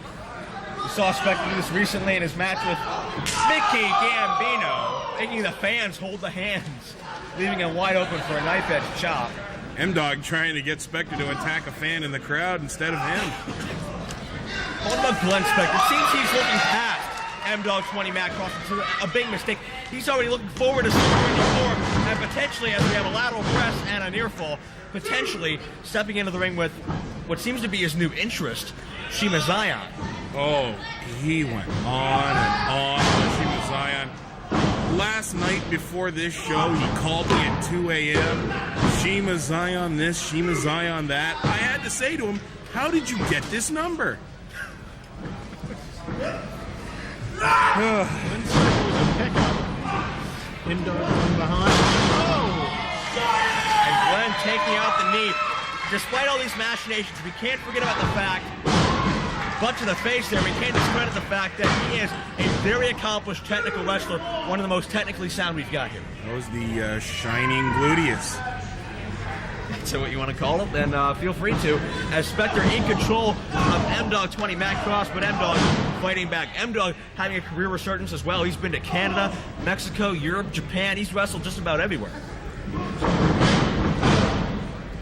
We saw Spectre do this recently in his match with Mickey Gambino, making the fans hold the hands, leaving him wide open for a knife-edge chop. M-Dog trying to get Spectre to attack a fan in the crowd instead of him. What about Glenn Spector? It seems he's looking past M-Dog 20 Matt Cross into a big mistake. He's already looking forward to Super Indy 4 and potentially, as we have a lateral press and a near fall, potentially stepping into the ring with what seems to be his new interest, Shiima, Xion. Oh, he went on and on with Shiima, Xion. last night before this show, he called me at 2 a.m. Shiima Xion this, Shiima Xion that. I had to say to him, how did you get this number? Indoor from behind. And Glenn taking out the knee. Despite all these machinations, we can't forget about the fact, butt to the face there, we can't discredit the fact that he is a very accomplished technical wrestler, one of the most technically sound we've got here. That was the shining gluteus. That's what you want to call it, then feel free to. As Spectre in control of M-Dog 20, Matt Cross, but M-Dog fighting back. M-Dog having a career resurgence as well. He's been to Canada, Mexico, Europe, Japan. He's wrestled just about everywhere.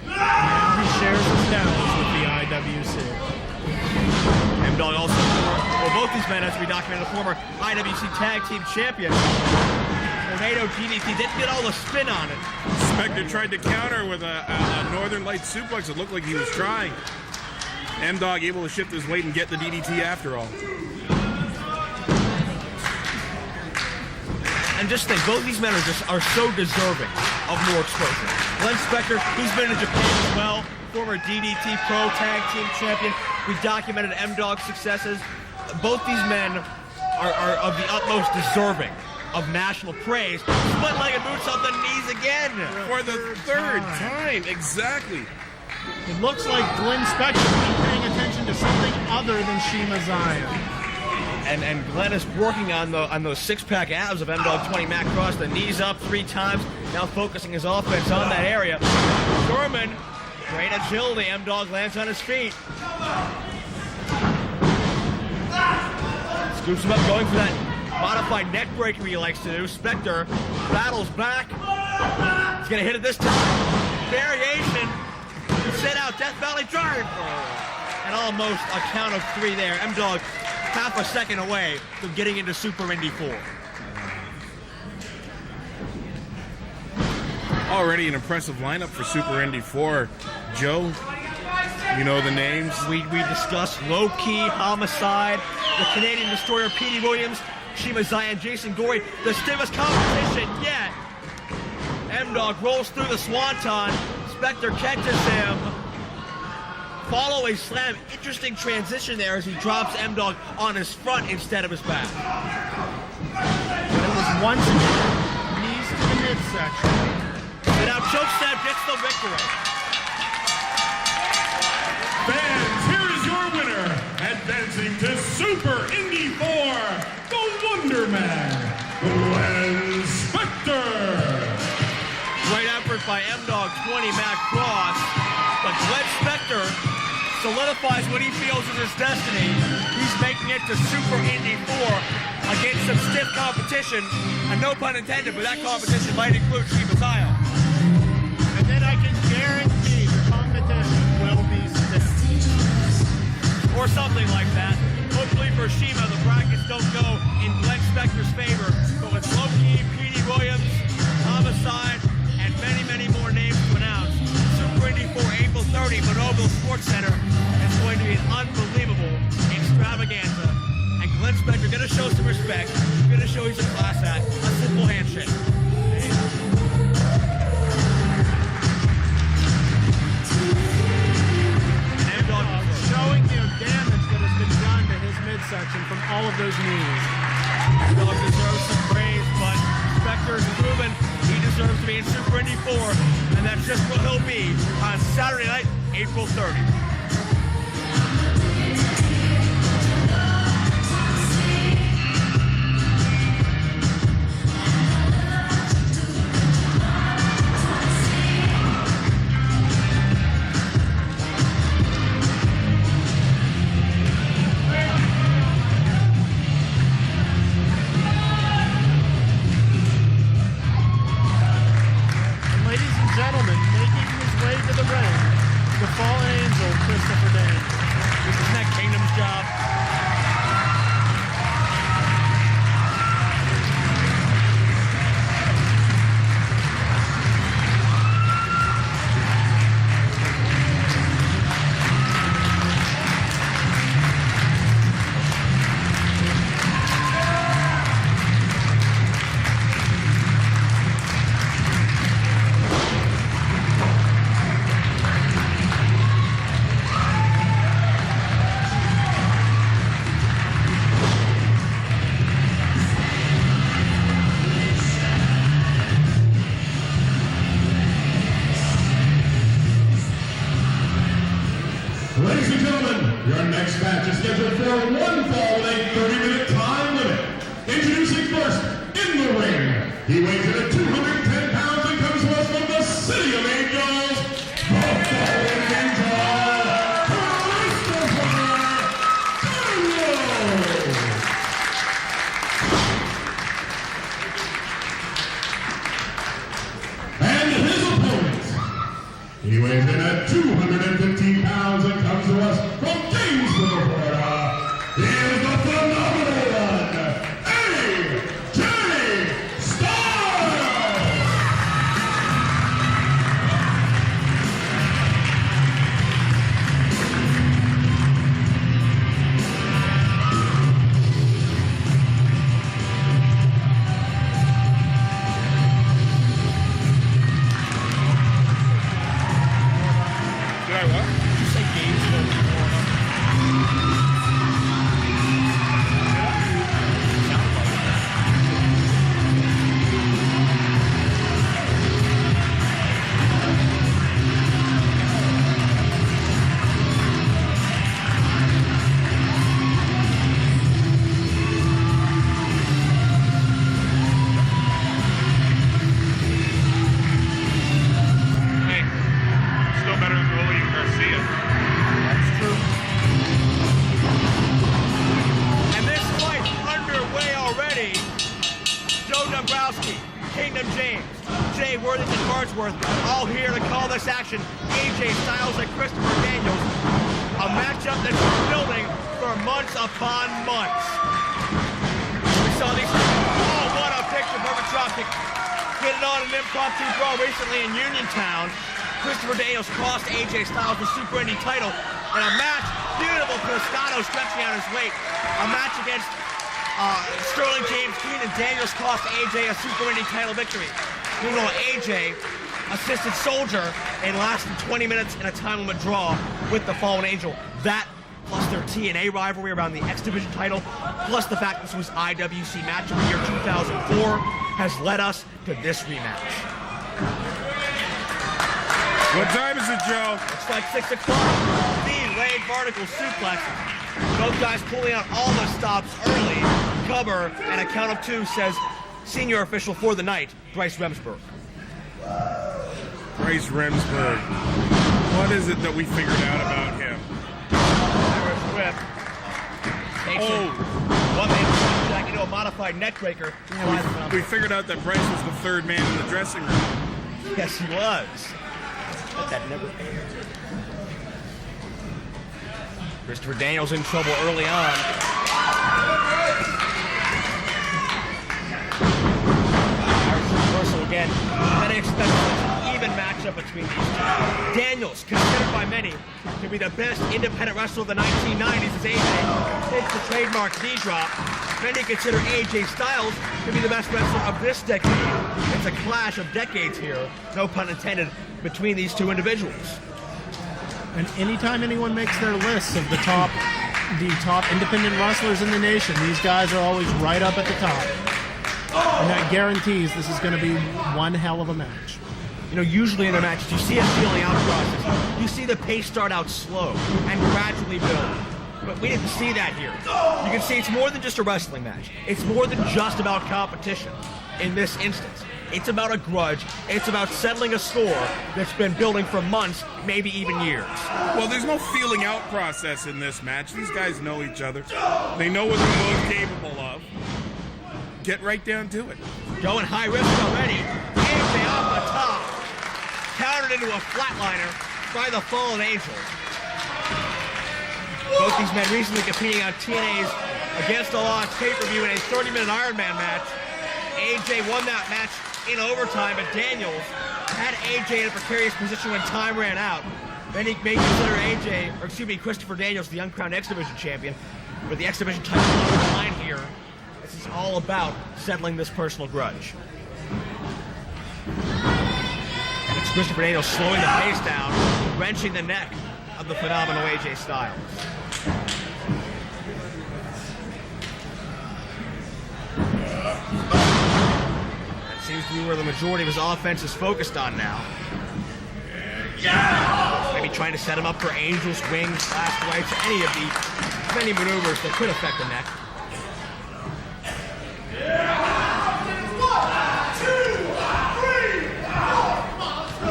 He shares his talents with the IWC. M-Dog also, well, both these men, as we documented, a former IWC Tag Team Champion. Tornado DDT didn't get all the spin on it. Spectre tried to counter with a Northern Light suplex. It looked like he was trying. M-Dog able to shift his weight and get the DDT after all. And just think, both these men are so deserving of more exposure. Glenn Spectre, he's been in Japan as well, former DDT Pro Tag Team Champion. We documented M-Dog's successes. Both these men are of the utmost deserving of national praise. Split-legged boots on the knees again. For the third time, exactly. It looks like Glenn Spectre is paying attention to something other than Shiima Xion. And Glenn is working on those six-pack abs of M-Dog 20 Matt Cross, the knees up 3 times, now focusing his offense on that area. Sherman, great agility, M-Dog lands on his feet. Scoops him up, going for that modified neck breaker he likes to do. Spectre battles back. He's gonna hit it this time. Variation. Sit out, Death Valley drive. And almost a count of 3 there. M-Dog half a second away from getting into Super Indy 4. Already an impressive lineup for Super Indy 4. Joe, you know the names. We discussed Low Key, Homicide, the Canadian Destroyer, Petey Williams, Shiima Xion, Jason Gory, the stiffest competition yet. M-Dog rolls through the Swanton. Spectre catches him. Follow a slam. Interesting transition there as he drops M-Dog on his front instead of his back. It was once again knees to the midsection. And now Chokestab gets the victory. Fans, here is your winner, advancing to Super Indy 4, the Wonder Man, Glenn Spectre. Great effort by M-Dog 20 Matt Cross, but Glenn Spectre solidifies what he feels is his destiny. He's making it to Super Indy 4 against some stiff competition, and no pun intended, but that competition might include Shiima Xion. And then I can guarantee the competition will be stiff. Or something like that. Hopefully for Shiima, the brackets don't go in Glenn Spectre's favor, but with Low Key, Petey Williams, Homicide, and many, many more names to announce, Super Indy 4 April 30, Monobile Sports Center is going to be an unbelievable extravaganza. And Glenn Spectre going to show some respect, going to show he's a class act, a simple handshake. Showing the damage that has been done to his midsection from all of those knees. Dog deserves some praise, but Spectre has proven he deserves to be in Super Indy 4, and that's just what he'll be on Saturday night, April 30. Gentlemen, making his way to the ring, the fallen angel, Chris Ladies and gentlemen, your next match is scheduled for one fall with a 30-minute time limit. Introducing first, in the ring, he weighs in at 210 pounds and comes to us from the City of Angels, the Fallen Angel, he weighs in at 215 pounds and comes to us from Gainesville, Florida. He is the phenomenal AJ Styles! All here to call this action. AJ Styles and Christopher Daniels. A matchup that's been building for months upon months. We saw these. Oh, what a picture. Perfect dropkick. Hit it on an impromptu brawl recently in Uniontown. Christopher Daniels cost AJ Styles the Super Indy title in a match. Beautiful Cascagnoli stretching out his weight. A match against Sterling James Keenan. Daniels cost AJ a Super Indy title victory. Meanwhile, AJ assisted Soldier and lasted 20 minutes in a time limit draw with the Fallen Angel. That, plus their TNA rivalry around the X Division title, plus the fact this was IWC Match of the Year 2004, has led us to this rematch. What time is it, Joe? It's like 6 o'clock. Speed, leg, vertical suplexes. Both guys pulling out all the stops early. Cover, and a count of 2 says senior official for the night, Bryce Remsburg. Bryce Remsburg. What is it that we figured out about him? Irish whip. Takes him. One man back into a modified neckbreaker. We figured out that Bryce was the third man in the dressing room. Yes, he was. But that never aired. Christopher Daniels in trouble early on. Reversal again. Many expect an even matchup between these two. Daniels, considered by many to be the best independent wrestler of the 1990s, as AJ takes the trademark knee drop. Many consider AJ Styles to be the best wrestler of this decade. It's a clash of decades here, no pun intended, between these two individuals. And anytime anyone makes their lists of the top independent wrestlers in the nation, these guys are always right up at the top. And that guarantees this is going to be one hell of a match. You know, usually in their matches, you see a feeling out process. You see the pace start out slow and gradually build. But we didn't see that here. You can see it's more than just a wrestling match. It's more than just about competition in this instance. It's about a grudge. It's about settling a score that's been building for months, maybe even years. Well, there's no feeling out process in this match. These guys know each other. They know what they're both capable of. Get right down to it. Going high risk already. AJ off the top. Countered into a flatliner by the Fallen Angel. Both these men recently competing on TNA's Against All Odds pay-per-view in a 30-minute Iron Man match. AJ won that match in overtime, but Daniels had AJ in a precarious position when time ran out. Then he may consider Christopher Daniels the uncrowned X Division champion, but the X Division title on the line here. This is all about settling this personal grudge. And it's Christopher Daniels slowing the pace down, wrenching the neck of the phenomenal AJ Styles. Seems to be where the majority of his offense is focused on now. Maybe trying to set him up for angels, wings, last rights, any of the many maneuvers that could affect the neck.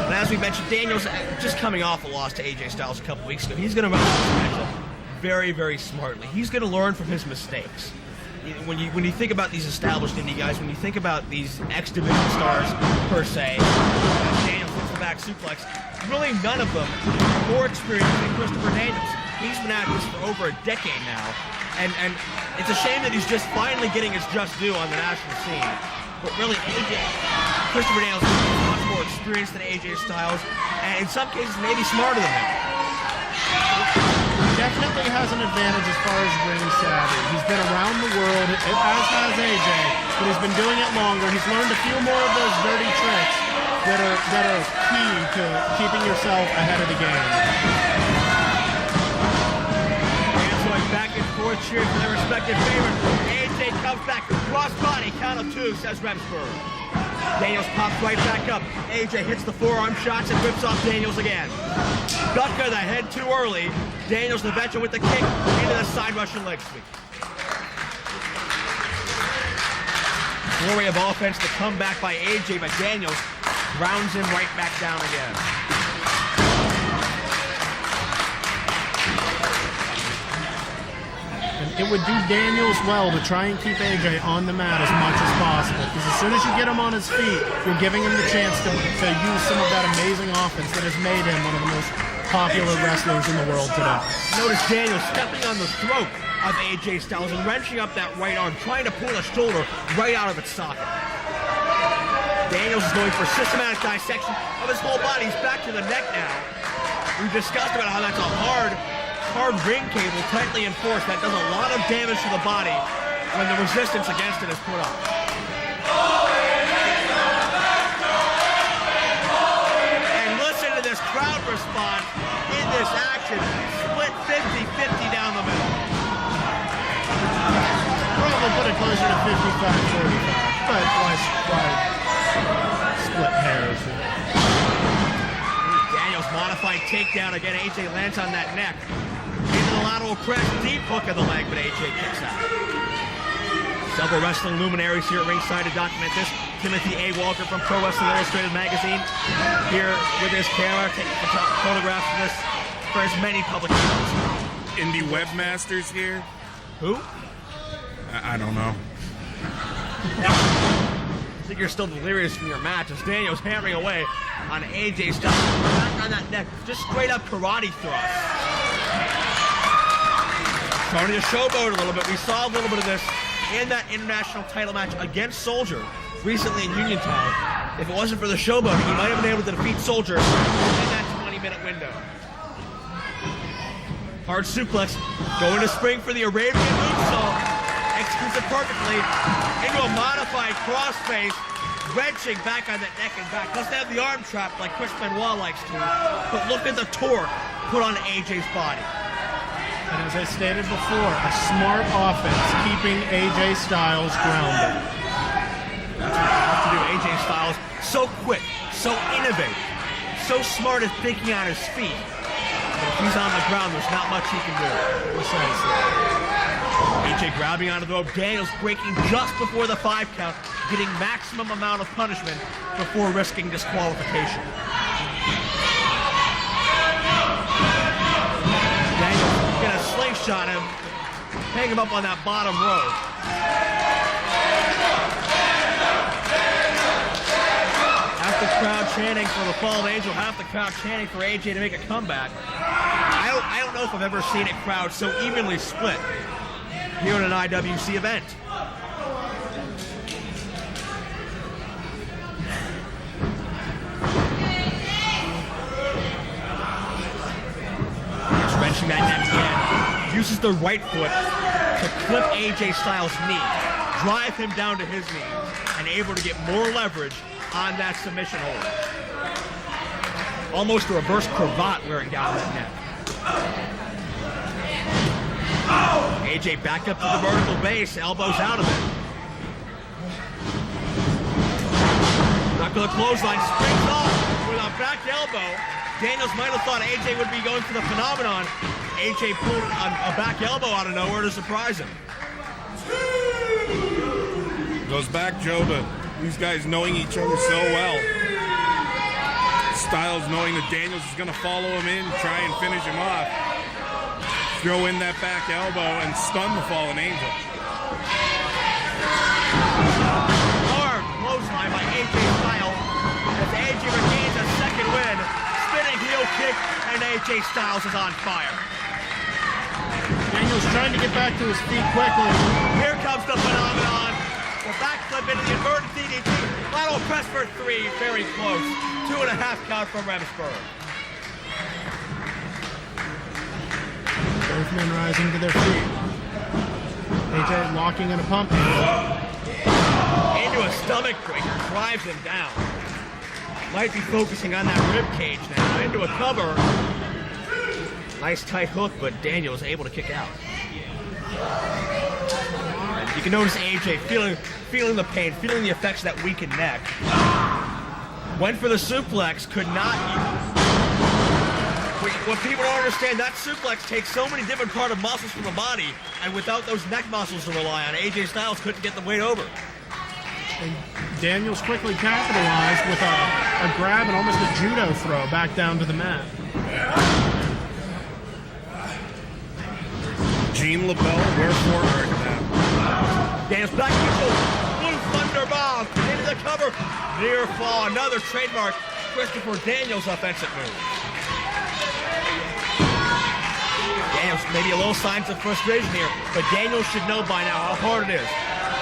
And as we mentioned, Daniels just coming off a loss to AJ Styles a couple weeks ago. He's going to run this matchup very, very smartly. He's going to learn from his mistakes. When you think about these established indie guys, when you think about these X-Division stars per se, Daniels hits the back suplex, really none of them are more experienced than Christopher Daniels. He's been at this for over a decade now, and it's a shame that he's just finally getting his just due on the national scene. But really, Christopher Daniels is much more experienced than AJ Styles, and in some cases maybe smarter than him. Definitely has an advantage as far as ring savvy. He's been around the world, as has AJ, but he's been doing it longer. He's learned a few more of those dirty tricks that are key to keeping yourself ahead of the game. Hands going back and forth, cheers for their respective favorite. AJ comes back, cross body, count of two, says Remsburg. Daniels pops right back up. AJ hits the forearm shots and whips off Daniels again. Duck of the head too early. Daniels the veteran with the kick into the side Russian leg sweep. Glory of offense, the comeback by AJ, but Daniels rounds him right back down again. It would do Daniels well to try and keep AJ on the mat as much as possible, because as soon as you get him on his feet, you're giving him the chance to use some of that amazing offense that has made him one of the most popular wrestlers in the world today. Notice Daniels stepping on the throat of AJ Styles and wrenching up that right arm, trying to pull the shoulder right out of its socket. Daniels is going for systematic dissection of his whole body. He's back to the neck now. We've discussed about how that's a hard ring cable tightly enforced that does a lot of damage to the body when the resistance against it is put up. And listen to this crowd response in this action. Split 50-50 down the middle. Probably put it closer to 55-45, but why split hairs? Daniels modified takedown again. AJ lands on that neck. Into the lateral press, deep hook of the leg, but AJ kicks out. Several wrestling luminaries here at ringside to document this. Timothy A. Walker from Pro Wrestling Illustrated magazine here with his camera, taking photographs of this for as many publications. Indie webmasters here. Who? I don't know. I think you're still delirious from your match as Daniels hammering away on AJ Styles. Back on that neck, just straight up karate thrust. Starting to showboat a little bit. We saw a little bit of this in that international title match against Soldier recently in Uniontown. If it wasn't for the showboat, he might have been able to defeat Soldier in that 20-minute window. Hard suplex, going to spring for the Arabian moonsault. Executes it perfectly into a modified crossface, wrenching back on that neck and back. Doesn't have the arm trap like Chris Benoit likes to, but look at the torque put on AJ's body. And as I stated before, a smart offense keeping AJ Styles grounded. That's what you have to do. AJ Styles, so quick, so innovative, so smart at thinking on his feet. But if he's on the ground, there's not much he can do. AJ grabbing onto the rope. Daniels breaking just before the 5 count, getting maximum amount of punishment before risking disqualification. Daniels gonna slingshot him, hang him up on that bottom row. Half the crowd chanting for the fallen angel, half the crowd chanting for AJ to make a comeback. I don't know if I've ever seen a crowd so evenly split here at an IWC event. Just wrenching that neck again. Uses the right foot to clip AJ Styles' knee, drive him down to his knee, and able to get more leverage on that submission hold. Almost a reverse cravat wearing down that neck. AJ back up to the vertical base, elbows out of it. Not going to clothesline, springs off with a back elbow. Daniels might have thought AJ would be going for the phenomenon. AJ pulled a back elbow out of nowhere to surprise him. Goes back, Joe, to these guys knowing each other so well. Styles knowing that Daniels is going to follow him in, try and finish him off. Throw in that back elbow and stun the fallen angel. Hard clothesline by AJ Styles as AJ regains a second win. Spinning heel kick, and AJ Styles is on fire. Daniels trying to get back to his feet quickly. Here comes the phenomenon. The backflip into the inverted DDT. Lateral press for 3, very close. 2.5 count from Remsburg. Both men rising to their feet. AJ locking in a pump. Into a stomach breaker, drives him down. Might be focusing on that rib cage now. Into a cover. Nice tight hook, but Daniels able to kick out. And you can notice AJ feeling the pain, feeling the effects of that weakened neck. Went for the suplex, could not. What people don't understand, that suplex takes so many different part of muscles from the body, and without those neck muscles to rely on, AJ Styles couldn't get the weight over. And Daniels quickly capitalized with a grab and almost a judo throw back down to the mat. Gene LaBelle, where forward now. Daniels back to the Blue Thunder Bomb into the cover. Near fall, another trademark Christopher Daniels offensive move. Daniels, maybe a little signs of frustration here, but Daniels should know by now how hard it is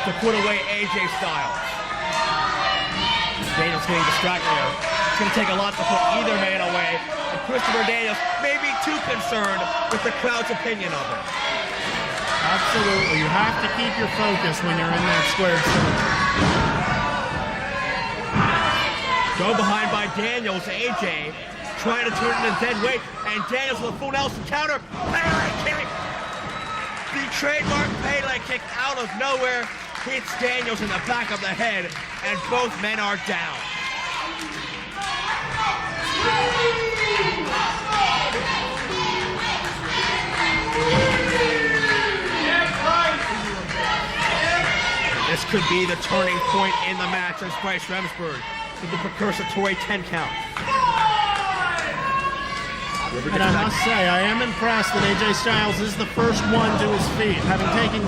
to put away AJ Styles. Daniels getting distracted here. It's going to take a lot to put either man away, and Christopher Daniels may be too concerned with the crowd's opinion of him. Absolutely. You have to keep your focus when you're in that square circle. Go behind by Daniels, AJ trying to turn it into dead weight, and Daniels with a full Nelson counter. Pele kick! The trademark Pele kick out of nowhere hits Daniels in the back of the head, and both men are down. This could be the turning point in the match as Bryce Remsburg with the precursatory 10 count. And I must say, I am impressed that AJ Styles is the first one to his feet. Having taken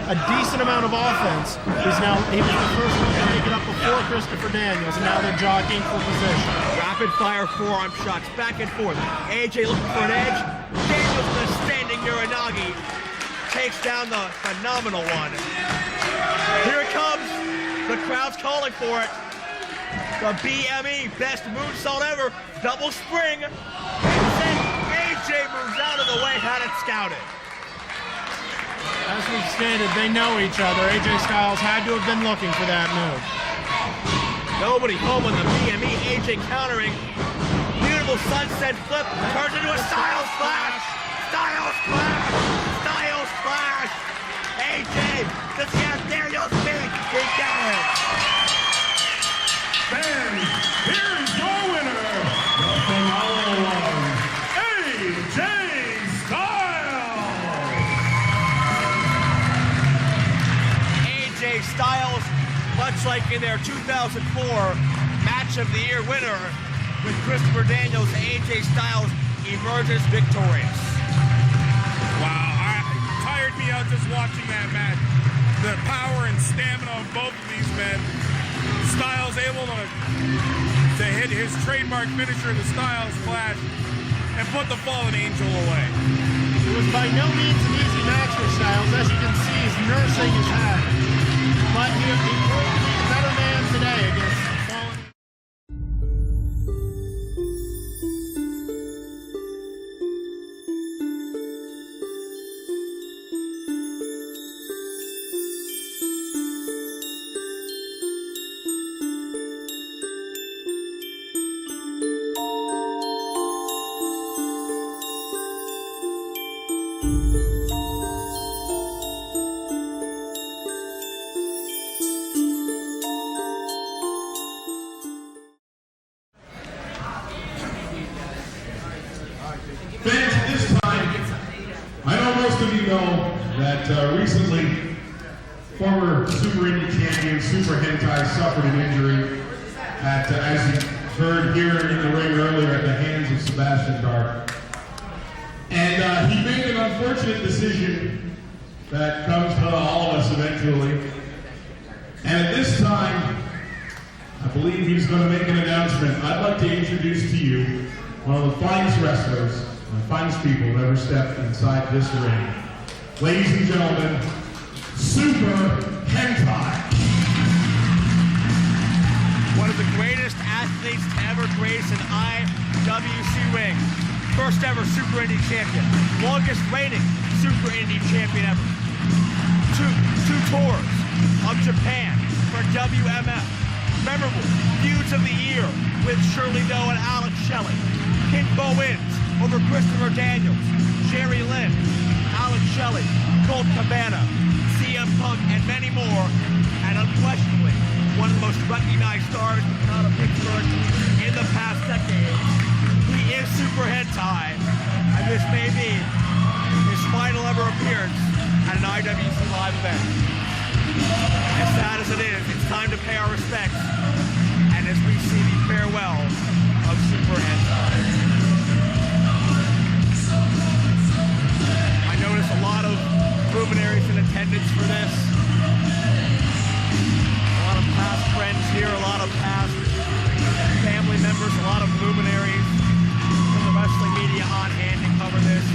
a decent amount of offense, he was the first one to take it up before Christopher Daniels, and now they're jockeying for position. Rapid fire forearm shots back and forth. AJ looking for an edge. Daniels with a standing Uranagi takes down the phenomenal one. Here it comes. The crowd's calling for it. The BME, best moonsault ever. Double spring. And then AJ moves out of the way, had it scouted. As we've stated, they know each other. AJ Styles had to have been looking for that move. Nobody home on the BME. AJ countering. Beautiful sunset flip. Turns into a Styles flash. Styles flash. Styles flash. AJ, does he have Daniel's feet? He does. And here's your winner, the phenomenal AJ Styles. AJ Styles, much like in their 2004 Match of the Year winner with Christopher Daniels, AJ Styles emerges victorious. Wow, it tired me out just watching that match. The power and stamina of both of these men. Styles able to hit his trademark finisher, the Styles Flash, and put the fallen angel away. It was by no means an easy match for Styles. As you can see, he's nursing his head. But he proved to be the better man today against the fallen. most of you know that recently, former Super Indy champion Super Hentai suffered an injury at, as you heard here in the ring earlier, at the hands of Sebastian Dark. And he made an unfortunate decision that comes to all of us eventually. And at this time, I believe he's going to make an announcement. I'd like to introduce to you one of the finest wrestlers, the finest people who ever stepped inside this ring. Ladies and gentlemen, Super Hentai. One of the greatest athletes to ever grace an IWC ring. First ever Super Indy champion. Longest reigning Super Indy champion ever. Two tours of Japan for WMF. Memorable feuds of the year with Shirley and Alex Shelley. Pinball wins over Christopher Daniels, Jerry Lynn, Alex Shelley, Colt Cabana, CM Punk, and many more. And unquestionably, one of the most recognized stars out of Pittsburgh in the past decade. He is Super Hentai, and this may be his final ever appearance at an IWC live event. As sad as it is, it's time to pay our respects, and as we see the farewell of Super Hentai. I notice a lot of luminaries in attendance for this. A lot of past friends here, a lot of past family members, a lot of luminaries from the wrestling media on hand to cover this.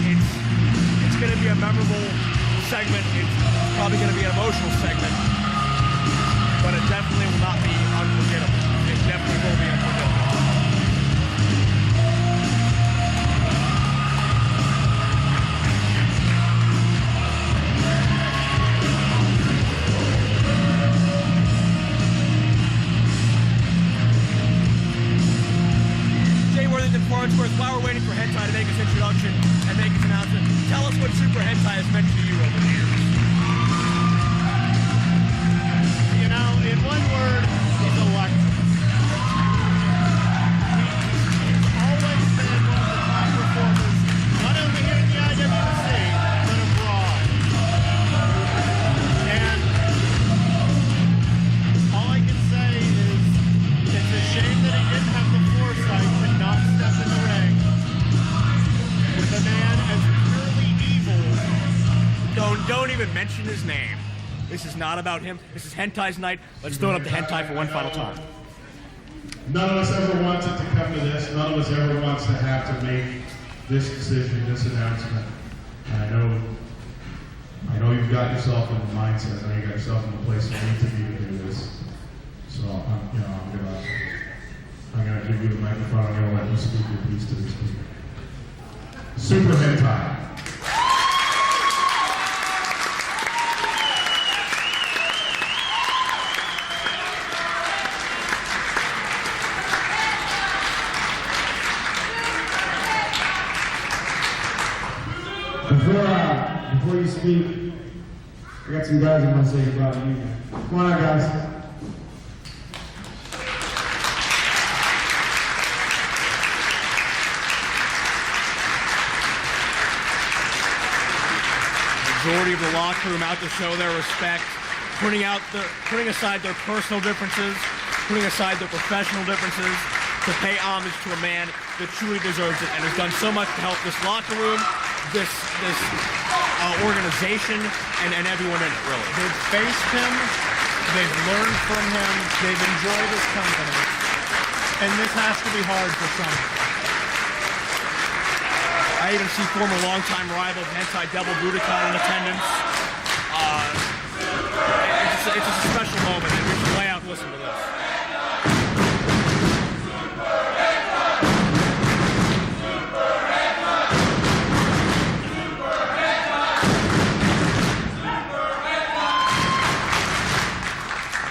It's going to be a memorable segment. It's probably going to be an emotional segment, but it definitely will not be unforgettable. It definitely will be unforgettable. While we're waiting for Hentai to make his introduction and make his announcement, tell us what Super Hentai has meant to you over the years. You know, in one word, he's electric. He's always been one of the top performers, not only here in the IWC, but abroad. And all I can say is it's a shame that he didn't have the foresight to not step in the ring with a man as purely evil. Don't even mention his name. This is not about him. This is Hentai's night. Let's throw it up to Hentai for one final time. None of us ever wanted to come to this. None of us ever wants to have to make this decision, this announcement. And I know you've got yourself in the mindset. I know you got yourself in the place you need to be to do this. So I'm gonna give you the microphone. I'm gonna let you speak your piece to these people. Super Hentai. Before you speak, I got some guys I want to say goodbye to you. Come on out, guys. Majority of the locker room out to show their respect, putting aside their personal differences, putting aside their professional differences, to pay homage to a man that truly deserves it and has done so much to help this locker room, this organization, and everyone in it, really. They've faced him, they've learned from him, they've enjoyed his company, and this has to be hard for some. I even see former longtime rival Hentai Devil Budokan in attendance. It's just a special moment, and we should lay out and listen to this.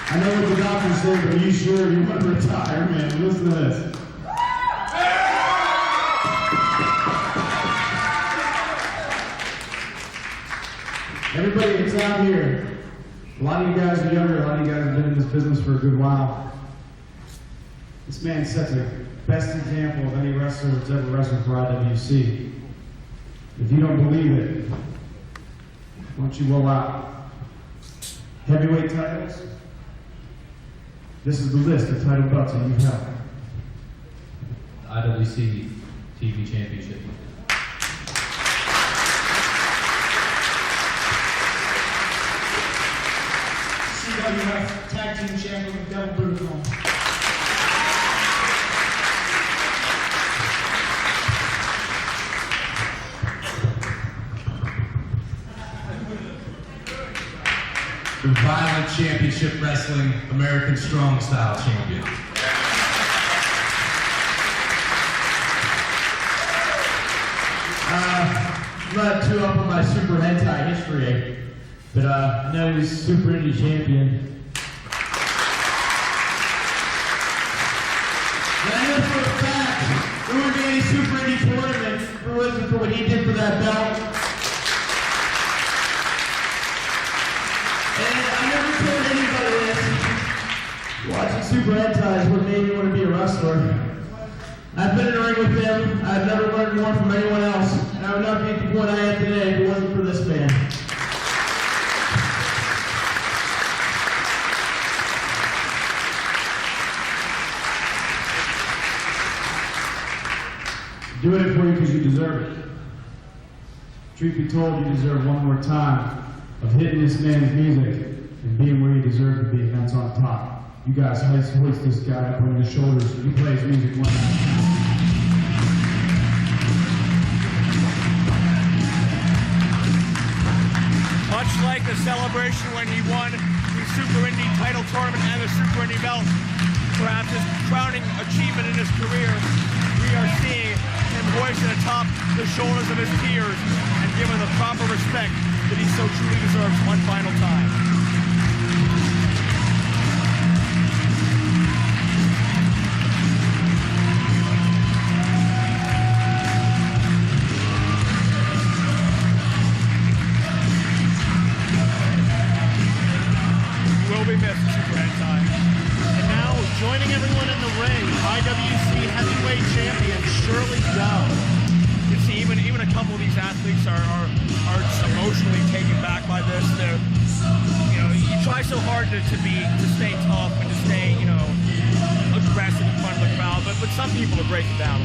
I know what the doctor said, but are you sure you want to retire, man? Listen to this. Everybody that's out here, a lot of you guys are younger, a lot of you guys have been in this business for a good while. This man sets a best example of any wrestler that's ever wrestled for IWC. If you don't believe it, don't you roll out. Heavyweight titles. This is the list of title belts that you've held. IWC TV Championship. CWF Tag Team Champion with Devil Protocol. The Violent Championship Wrestling American Strong Style Champion. I'm not too up on my Super Hentai history, but I know he's Super Indy Champion. And I know for a fact there wouldn't be any Super Indy tournament if it wasn't for what he did for that belt. And I never told anybody this. Watching Super Hentai is what made me want to be a wrestler. I've been in the ring with him. I've never learned more from anyone else. And I would not be at the point I am today if it wasn't for this man. Doing it for you because you deserve it. Truth be told, you deserve one more time of hitting this man's music and being where you deserve to be, and that's on top. You guys hoist this guy up on your shoulders. You play his music one night. Much like the celebration when he won the Super Indy title tournament and the Super Indy belt, perhaps his crowning achievement in his career, we are seeing him hoisted atop the shoulders of his peers and given the proper respect that he so truly deserves one final time. Will be missed, Super Hentai. And now, joining everyone in the ring, IWC Heavyweight Champion Shirley. You see, even a couple of these athletes are just emotionally taken back by this. They're, you try so hard to stay tough and to stay, aggressive in front of the crowd, but some people are breaking down.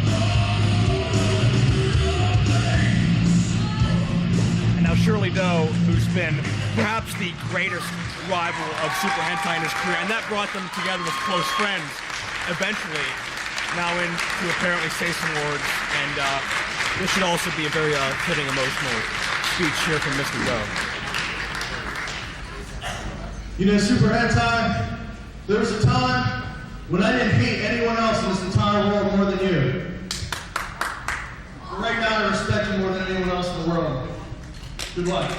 And now Shirley Doe, who's been perhaps the greatest rival of Super Hentai in his career, and that brought them together as close friends eventually, now in to apparently say some words, and this should also be a very fitting emotional speech here from Mr. Doe. Super Hentai, there was a time when I didn't hate anyone else in this entire world more than you. But right now I respect you more than anyone else in the world. Good luck.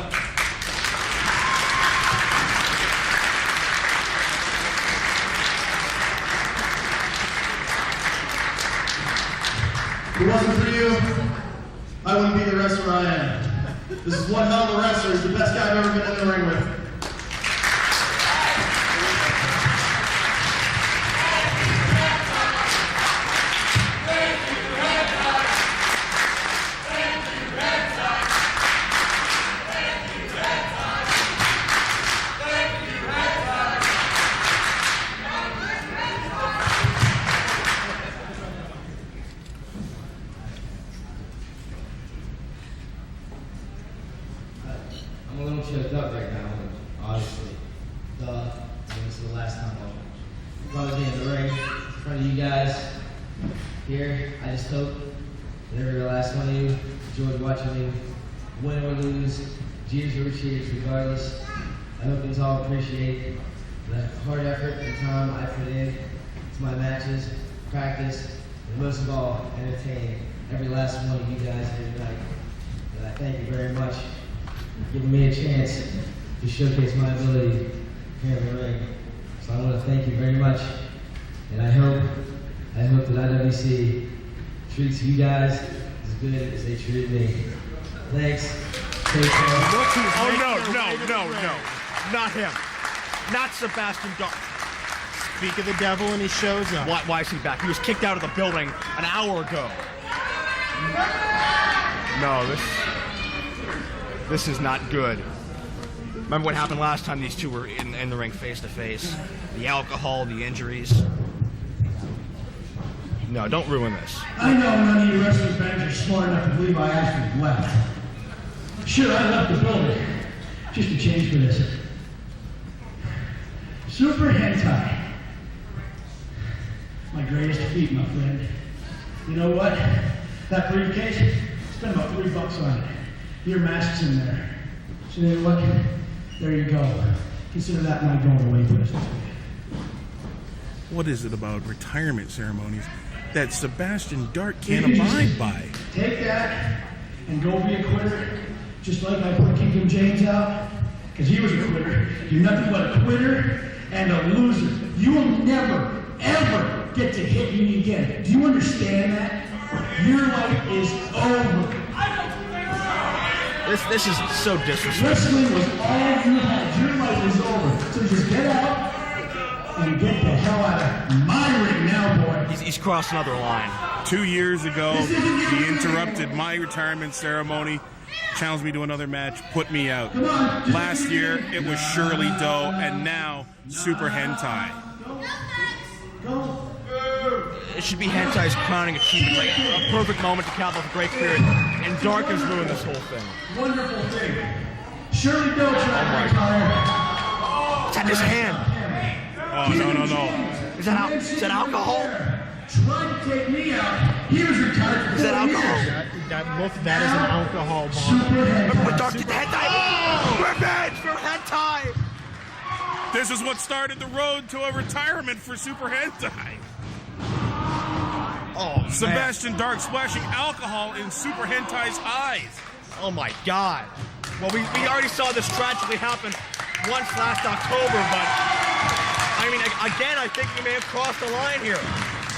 If it wasn't for you, I wouldn't be the wrestler I am. This is one hell of a wrestler. He's the best guy I've ever been in the ring with. I'm a little choked up right now, obviously. This is the last time I'll probably be in the ring in front of you guys here. I just hope that every last one of you enjoyed watching me win or lose, cheers or cheers, regardless. I hope you all appreciate the hard effort and time I put in to my matches, practice, and most of all, entertain every last one of you guys here tonight. And I thank you very much for giving me a chance to showcase my ability here in the ring. So I want to thank you very much, and I hope that IWC treats you guys as good as they treated me. Thanks. Take care. Oh, no. Not him. Not Sebastian Dark. Speak of the devil and he shows up. Why is he back? He was kicked out of the building an hour ago. No, this is not good. Remember what happened last time these two were in the ring face to face? The alcohol, the injuries. No, don't ruin this. I know none of you wrestling fans are smart enough to believe I actually left. Sure, I left the building just to change for this. Super hentai. My greatest feat, my friend. You know what? That briefcase, spent about $3 on it. Your mask's in there. So you know what? There you go. Consider that my going away present. What is it about retirement ceremonies that Sebastian Dark can't abide by? Take that and go be a quitter, just like I put King James out, because he was a quitter. You're nothing but a quitter and a loser. You will never, ever get to hit me again. Do you understand that? Your life is over. This is so disrespectful. Wrestling was all you had. Your life is over. So just get out and get the hell out of my ring now, boy. He's crossed another line. 2 years ago, he interrupted my retirement ceremony, challenged me to another match, put me out. Last year, it was Shirley Doe, and now Super Hentai. It should be Hentai's crowning achievement, like a perfect moment to cap off a great career, and Dark has ruined this whole thing. Wonderful thing. Shirley Doe tried to retire. It's at his hand. Oh, no. Is that alcohol? Tried to take me out. He was retired for 4 Is that alcohol? years. That is an alcohol bomb. Super Remember what hentai. Dark did to Hentai? Revenge for Hentai! This is what started the road to a retirement for Super Hentai. Oh, man. Sebastian Dark splashing alcohol in Super Hentai's eyes. Oh my God. Well, we already saw this tragically happen once last October, but I mean, again, I think we may have crossed the line here.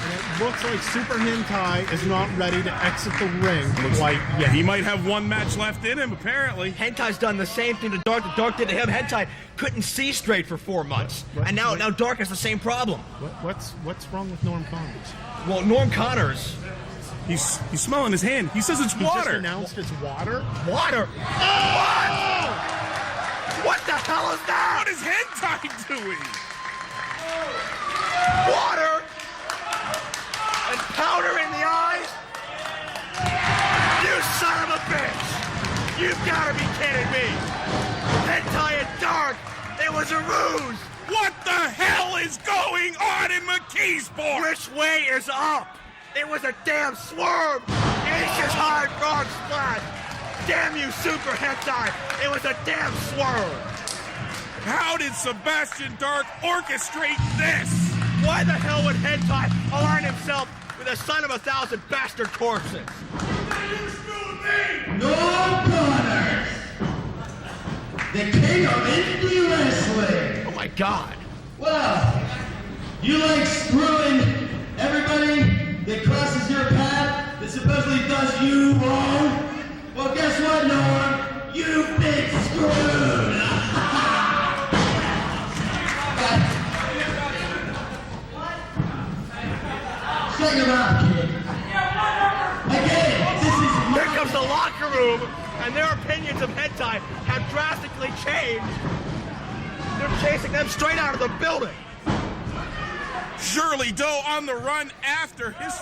And it looks like Super Hentai is not ready to exit the ring quite yet. He might have one match left in him, apparently. Hentai's done the same thing to Dark that Dark did to him. Hentai couldn't see straight for 4 months, and now Dark has the same problem. What's wrong with Norm Connors? Well, Norm Connors. He's smelling his hand. He says it's He just water. announced it's water. Water. What? What the hell is that? What is Hentai doing? Water and powder in the eyes? You son of a bitch! You've got to be kidding me! Hentai and Dark, it was a ruse! What the hell is going on in McKeesport? Which way is up? It was a damn swerve! Inches high frog splash! Damn you, Super Hentai! It was a damn swerve! How did Sebastian Dark orchestrate this? Why the hell would Hentai align himself with the son of 1,000 bastard corpses? Norm Connors, the king of indie wrestling. Oh my God! Well, you like screwing everybody that crosses your path that supposedly does you wrong? Well, guess what, Norm? You've been screwed. Shut your mouth, kid. Again, this is Here comes the locker room, and their opinions of Hentai have drastically changed. They're chasing them straight out of the building. Shirley Doe on the run after his...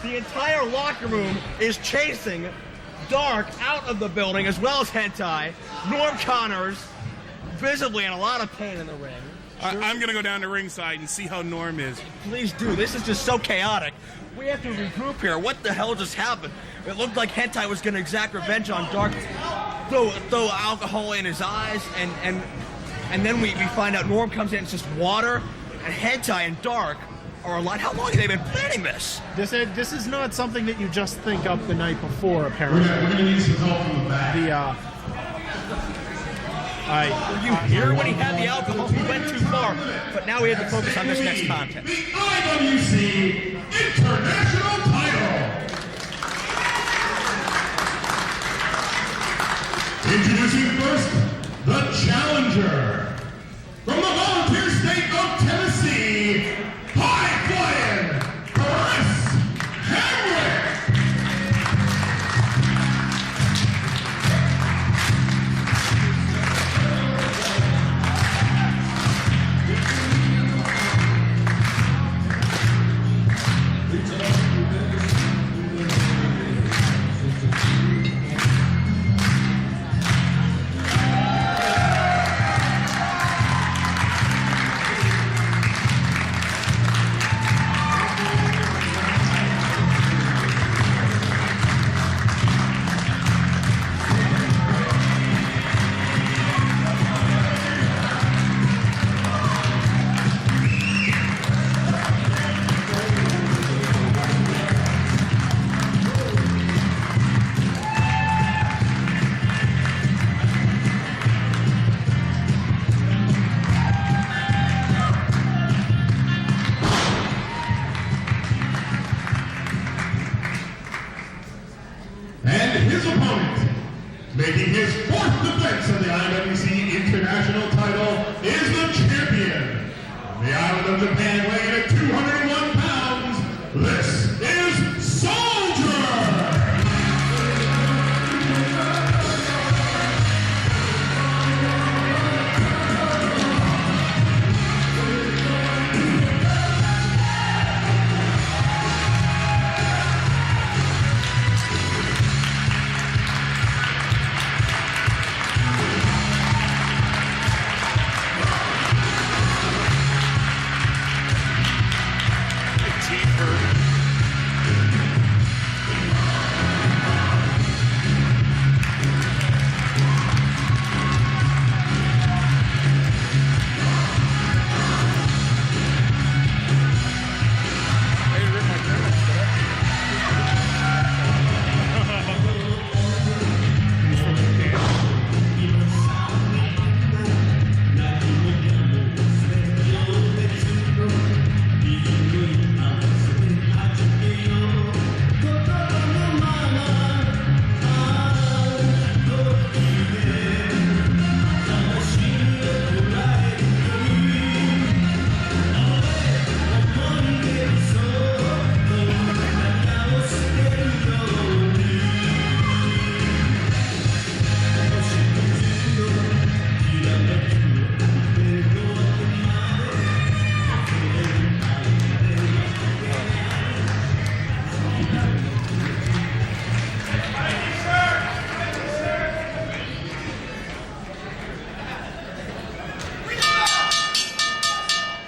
The entire locker room is chasing Dark out of the building, as well as Hentai. Norm Connors, visibly in a lot of pain in the ring. I'm going to go down to ringside and see how Norm is. Please do. This is just so chaotic. We have to regroup here. What the hell just happened? It looked like Hentai was going to exact revenge on Dark, throw alcohol in his eyes, and then we find out Norm comes in and it's just water, and Hentai and Dark are alive. How long have they been planning this? This is not something that you just think up the night before, apparently. We're gonna need some help from the back. Were you here when he had the alcohol? He went too far, but now we have to focus on this next contest. The IWC International Title. Introducing first, the challenger. From the volunteer state of Tennessee, high-flying Hamrick. fourth defense of the IWC International title is the champion. From the island of Japan, weighing at 201 pounds, this is Soldier!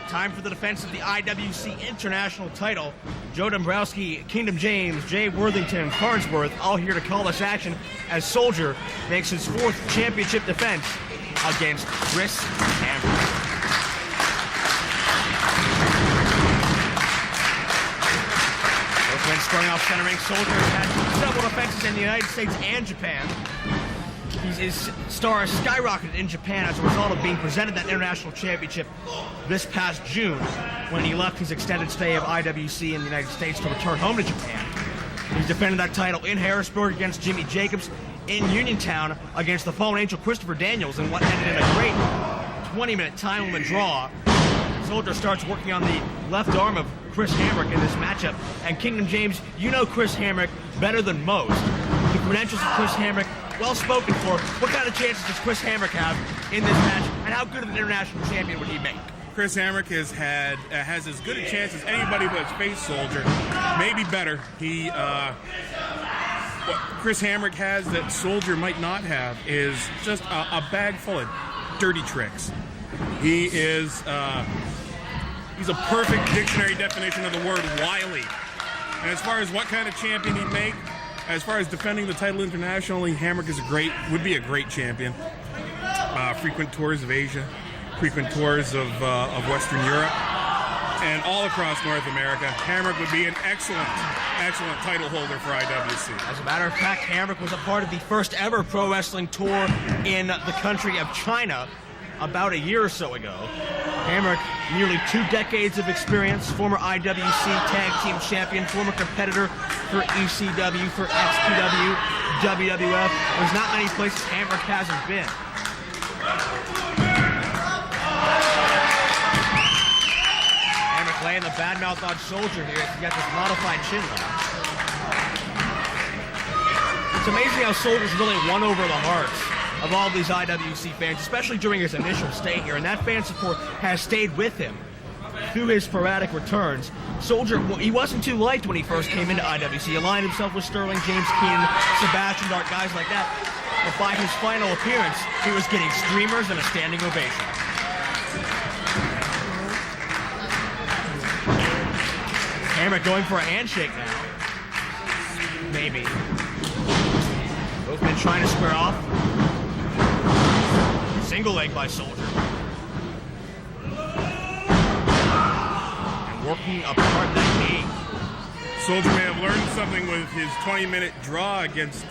Time for the defense of the IWC International title. Joe Dombrowski, Kingdom James, Jay Worthington, Farnsworth, all here to call this action as Soldier makes his fourth championship defense against Chris Hamrick. Both men starting off centering. Soldier has had several defenses in the United States and Japan. His star has skyrocketed in Japan as a result of being presented that international championship this past June when he left his extended stay of IWC in the United States to return home to Japan. He's defended that title in Harrisburg against Jimmy Jacobs, in Uniontown against the fallen angel Christopher Daniels in what ended in a great 20-minute time limit draw. Soldier starts working on the left arm of Chris Hamrick in this matchup. And Kingdom James, you know Chris Hamrick better than most. The credentials of Chris Hamrick, well spoken for. What kind of chances does Chris Hamrick have in this match, and how good of an international champion would he make? Chris Hamrick has as good a chance as anybody who has faced Soldier, maybe better. What Chris Hamrick has that Soldier might not have is just a bag full of dirty tricks. He is he's a perfect dictionary definition of the word wily. And as far as what kind of champion he'd make, as far as defending the title internationally, Hamrick would be a great champion. Frequent tours of Asia, frequent tours of Western Europe, and all across North America. Hamrick would be an excellent title holder for IWC. As a matter of fact, Hamrick was a part of the first ever pro wrestling tour in the country of China about a year or so ago. Hamrick, nearly 2 decades of experience, former IWC Tag Team Champion, former competitor for ECW, for XPW, WWF. There's not many places Hamrick hasn't been. Hamrick laying the bad mouth on Soldier here. He's got this modified chin lock. It's amazing how Soldier's really won over the hearts of all these IWC fans, especially during his initial stay here, and that fan support has stayed with him through his sporadic returns. Soldier, he wasn't too liked when he first came into IWC. He aligned himself with Sterling, James Keenan, Sebastian Dark, guys like that. But by his final appearance, he was getting streamers and a standing ovation. Hamrick going for a handshake now. Maybe. Both men trying to square off. Single leg by Soldier. And working apart that knee. Soldier may have learned something with his 20-minute draw against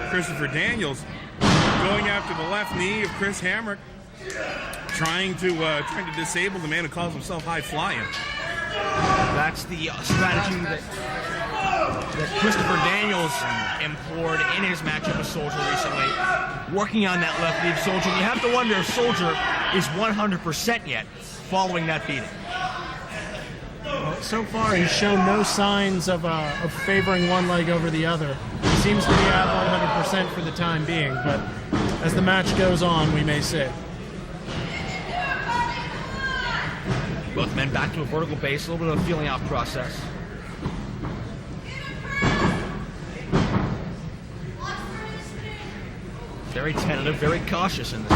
Christopher Daniels. Going after the left knee of Chris Hamrick. Trying to disable the man who calls himself high flying. That's the strategy that that Christopher Daniels employed in his matchup with Soldier recently, working on that left knee of Soldier. You have to wonder if Soldier is 100% yet following that beating. Well, so far, he's shown no signs of favoring one leg over the other. He seems to be at 100% for the time being, but as the match goes on, we may see. Both men back to a vertical base, a little bit of a feeling out process. Very tentative, very cautious in this.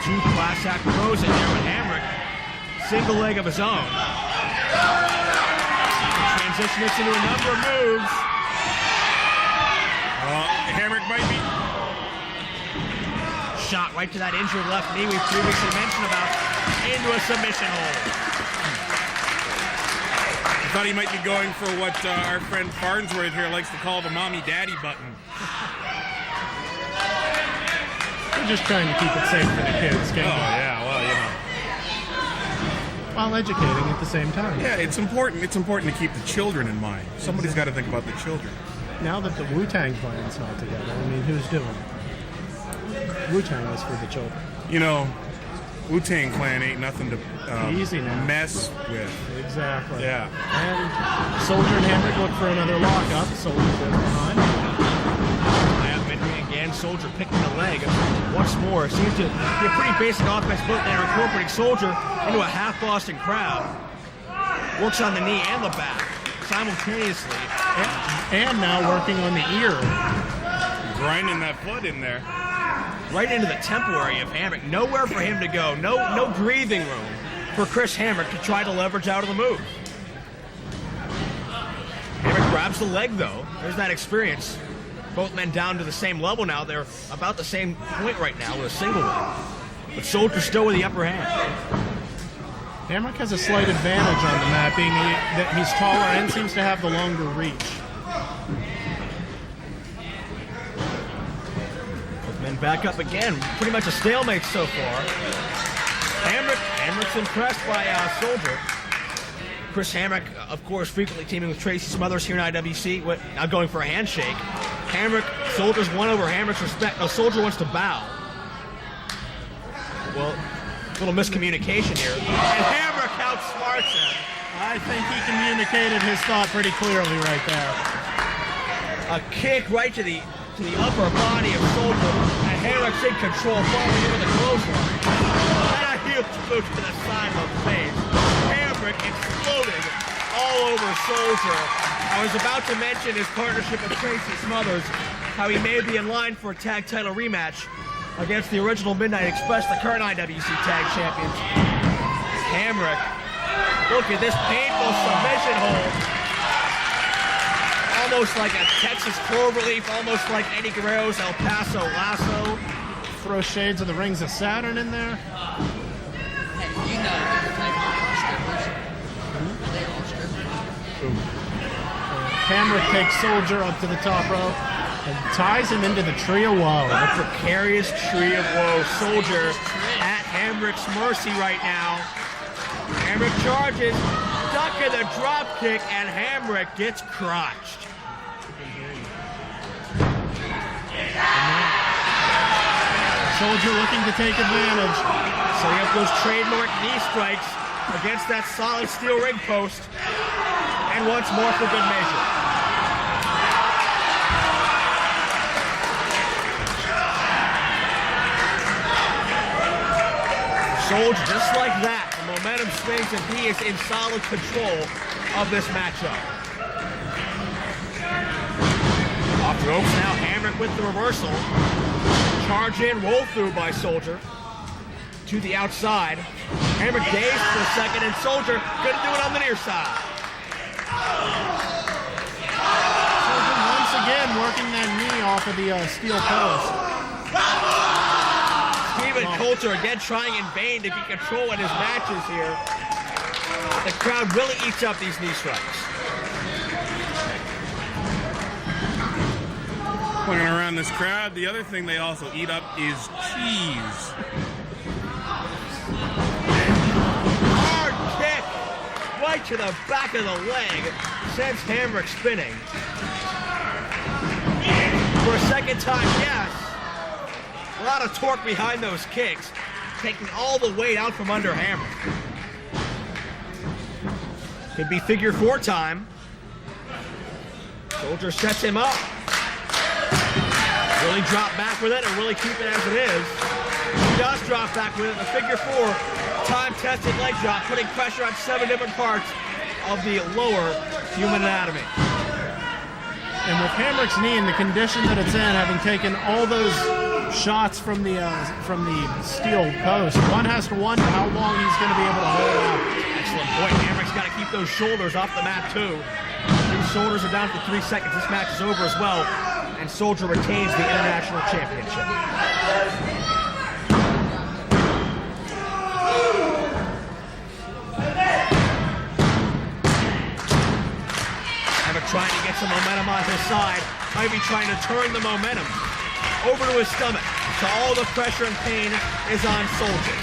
Two class act pros in there with Hamrick. Single leg of his own. Transition this into a number of moves. Hamrick might be. Shot right to that injured left knee we previously mentioned about, into a submission hold. I thought he might be going for what our friend Farnsworth here likes to call the mommy-daddy button. We're just trying to keep it safe for the kids. Yeah, well, you know. While educating at the same time. Yeah, it's important. It's important to keep the children in mind. Somebody's got to think about the children. Now that the Wu-Tang clan's not together, I mean, who's doing it? Wu-Tang is for the children. You know, Wu-Tang Clan ain't nothing to easy now. Mess with. Exactly. Yeah. And Soldier and Hamrick look for another lockup. Soldier goes behind. Again, Soldier picking the leg once more. It seems to be a pretty basic offense built there, incorporating Soldier into a half Boston crowd. Works on the knee and the back simultaneously. And now working on the ear. Grinding that foot in there. Right into the temple area of Hamrick. Nowhere for him to go. No breathing room for Chris Hamrick to try to leverage out of the move. Hamrick grabs the leg, though. There's that experience. Both men down to the same level now. They're about the same point right now with a single leg. But Soldier still with the upper hand. Hamrick has a slight advantage on the mat, being that he's taller and seems to have the longer reach. Men back up again. Pretty much a stalemate so far. Hamrick's impressed by Soldier. Chris Hamrick, of course, frequently teaming with Tracy Smothers here in IWC. Now going for a handshake. Soldier's won over Hamrick's respect. Now Soldier wants to bow. Well, a little miscommunication here. And Hamrick outsmarts him. I think he communicated his thought pretty clearly right there. A kick right to the upper body of Soldier, and Hamrick's in control, falling into the clothesline. And a heel boot to the side of the face. Hamrick exploding all over Soldier. I was about to mention his partnership with Tracy Smothers, how he may be in line for a tag title rematch against the original Midnight Express, the current IWC Tag Champions. Hamrick, look at this painful submission hold. Almost like a Texas cloverleaf, almost like Eddie Guerrero's El Paso Lasso. Throw shades of the Rings of Saturn in there. Hey, you know the type of strippers. They all strippers. Hamrick takes Soldier up to the top rope and ties him into the Tree of Woe. The precarious Tree of Woe. Soldier at Hamrick's mercy right now. Hamrick charges, ducking the drop kick, and Hamrick gets crotched. Soldier looking to take advantage. Setting up those trademark knee strikes against that solid steel ring post. And once more for good measure. Soldier, just like that, the momentum swings and he is in solid control of this matchup. Off the ropes now, Hamrick with the reversal. Charge in, roll through by Soldier. To the outside. Hamrick dazed for a second, and Soldier gonna do it on the near side. Soldier once again working that knee off of the steel post. Steven Coulter again trying in vain to get control in his matches here. The crowd really eats up these knee strikes. Looking around this crowd, the other thing they also eat up is cheese. Hard kick right to the back of the leg. sends Hamrick spinning. For a second time, yes. A lot of torque behind those kicks, taking all the weight out from under Hamrick. Could be figure 4 time. Soldier sets him up. Really drop back with it and really keep it as it is. He does drop back with it. The figure 4 time-tested leg drop, putting pressure on 7 different parts of the lower human anatomy. And with Hamrick's knee in the condition that it's in, having taken all those shots from the steel post, one has to wonder how long he's going to be able to hold out. Excellent point. Hamrick's got to keep those shoulders off the mat too. His shoulders are down for 3 seconds. This match is over as well, and Soldier retains the International Championship. Hamrick trying to get some momentum on his side. Might be trying to turn the momentum over to his stomach. So all the pressure and pain is on Soldier.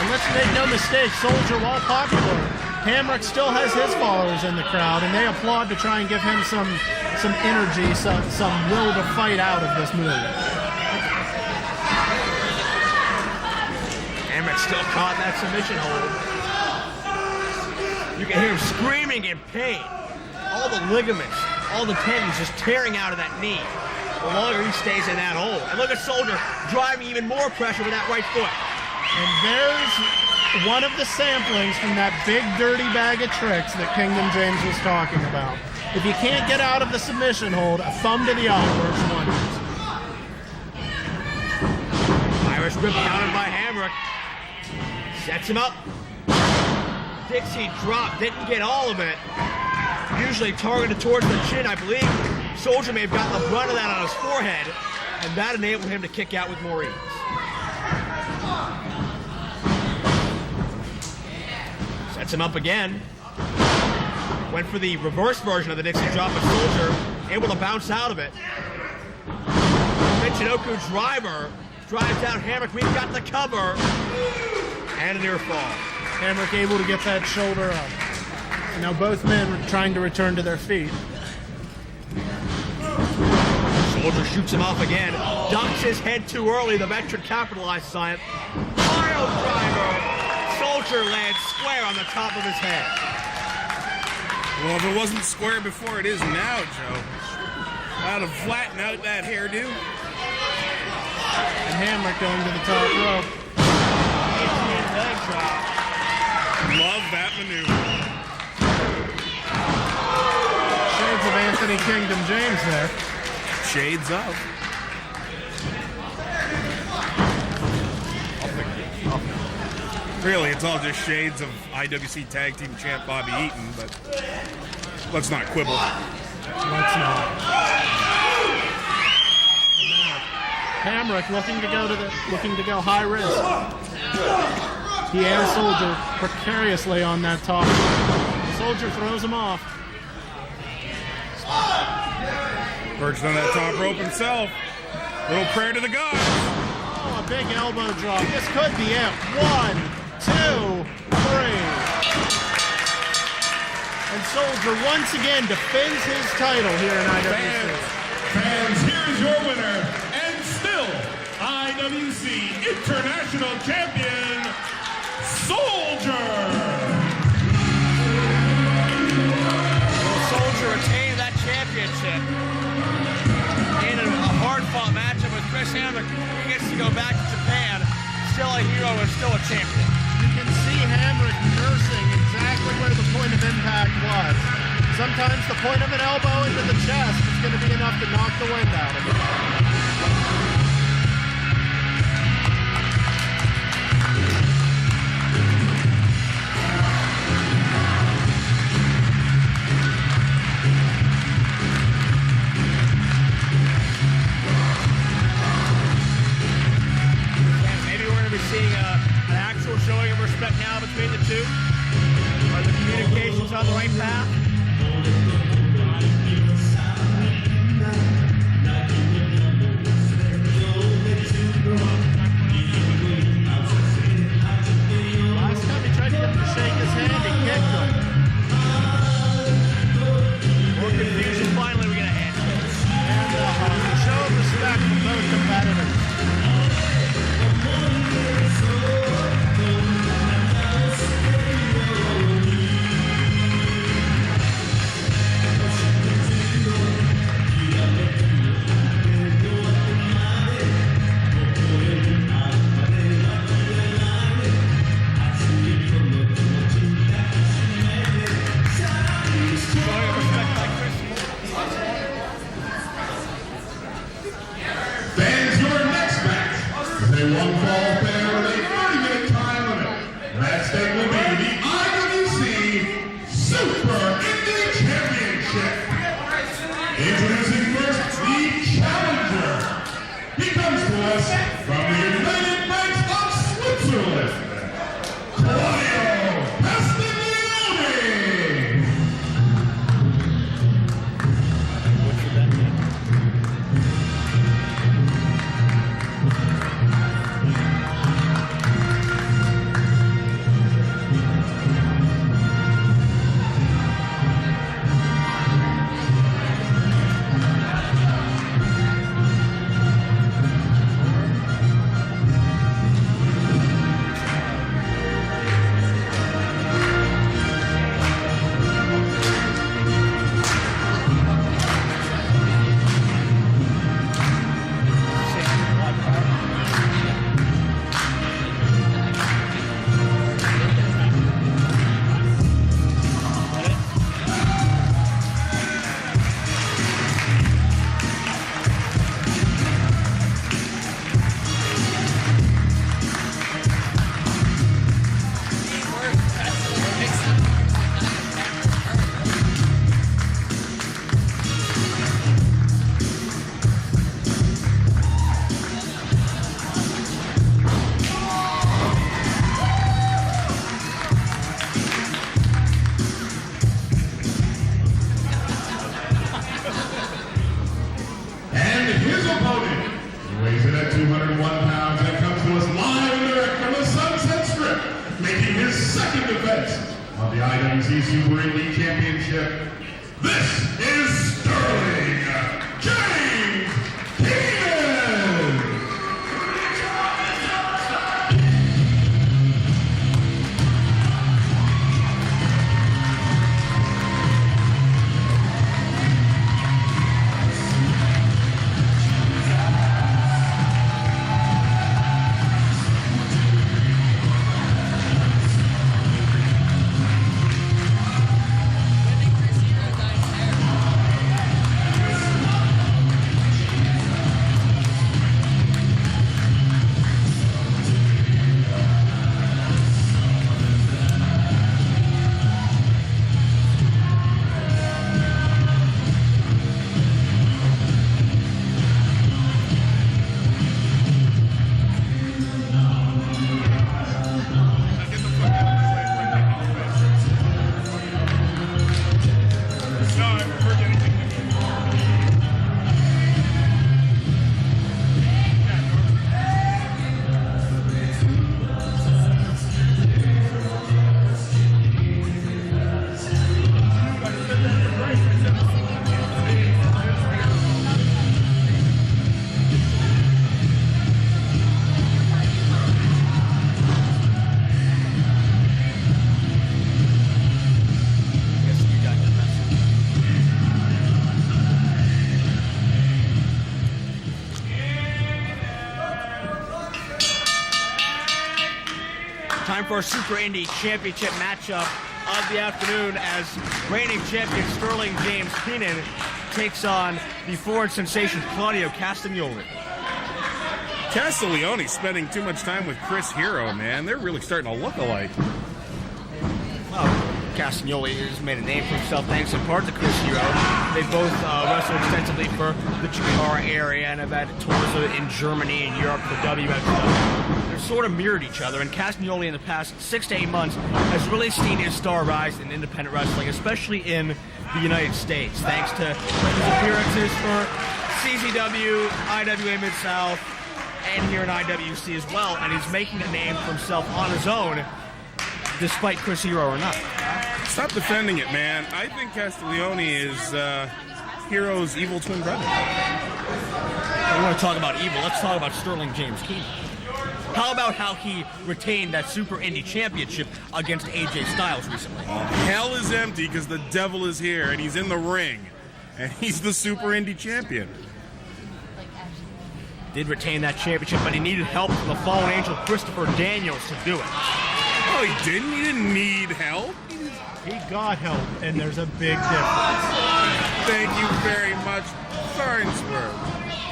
And let's make no mistake, Soldier, while popular, Hamrick still has his followers in the crowd, and they applaud to try and give him some energy, some will to fight out of this move. Hamrick still caught in that submission hold. You can hear him screaming in pain. All the ligaments, all the tendons just tearing out of that knee. The longer he stays in that hole. And look at Soldier driving even more pressure with that right foot. And there's one of the samplings from that big dirty bag of tricks that Kingdom James was talking about. If you can't get out of the submission hold, a thumb to the eye works wonders. Irish rip countered by Hamrick. Sets him up. Dixie drop, didn't get all of it. Usually targeted towards the chin, I believe. Soldier may have gotten the brunt of that on his forehead, and that enabled him to kick out with more ease. Sets him up again. Went for the reverse version of the Dixie drop, but Soldier able to bounce out of it. Michinoku driver drives out Hamrick. We've got the cover. And a near fall. Hamrick able to get that shoulder up. And now both men are trying to return to their feet. Soldier shoots him off again. Ducks his head too early. The veteran capitalizes on it. Pile driver. Soldier lands square on the top of his head. Well, if it wasn't square before, it is now, Joe. How to flatten out that hairdo. And Hamrick going to the top rope. Leg drop. Love that maneuver. Shades of Anthony Kingdom James there. Shades up. Really, it's all just shades of IWC Tag Team Champ Bobby Eaton, but let's not quibble. Let's not. Hamrick looking to go high risk. He and Soldier precariously on that top. Soldier throws him off. Perched on that top rope himself. Little prayer to the gods. Oh, a big elbow drop. This could be it. 1, 2, 3. And Soldier once again defends his title here in IWC. Fans, here is your winner, and still IWC International Champion, Soldier. Soldier retained that championship in a hard-fought matchup with Chris Hamrick. He gets to go back to Japan, still a hero and still a champion. You can see Hamrick nursing exactly where the point of impact was. Sometimes the point of an elbow into the chest is going to be enough to knock the wind out of it. Seeing an actual showing of respect now between the two. Are the communications on the right path? Last time he tried to get him to shake his hand, he kicked him. one fall affair with a 30-minute time limit. That stake will be the IWC Super Indy Championship. Introducing first the challenger. He comes to us from the United Banks of Switzerland. Claudio Castagnoli. of the IWC Super Indy Championship. This is Sterling James Keenan! Time for a Super Indy Championship matchup of the afternoon as reigning champion Sterling James Keenan takes on the foreign sensation Claudio Castagnoli. Castagnoli spending too much time with Chris Hero, man. They're really starting to look alike. Well, Castagnoli has made a name for himself thanks in part to Chris Hero. They both wrestled extensively for the Chikara area and have had tours in Germany and Europe for WXW. They're sort of mirrored each other, and Castagnoli in the past 6 to 8 months has really seen his star rise in independent wrestling, especially in the United States, thanks to his appearances for CZW, IWA Mid-South, and here in IWC as well, and he's making a name for himself on his own, despite Chris Hero or not. Stop defending it, man. I think Castagnoli is Hero's evil twin brother. We want to talk about evil. Let's talk about Sterling James Keenan. How about how he retained that Super Indy Championship against AJ Styles recently? Hell is empty because the devil is here, and he's in the ring, and he's the Super Indy champion. Did retain that championship, but he needed help from the fallen angel Christopher Daniels to do it. Oh, he didn't? He didn't need help? He got help, and there's a big difference. Thank you very much, Farnsworth.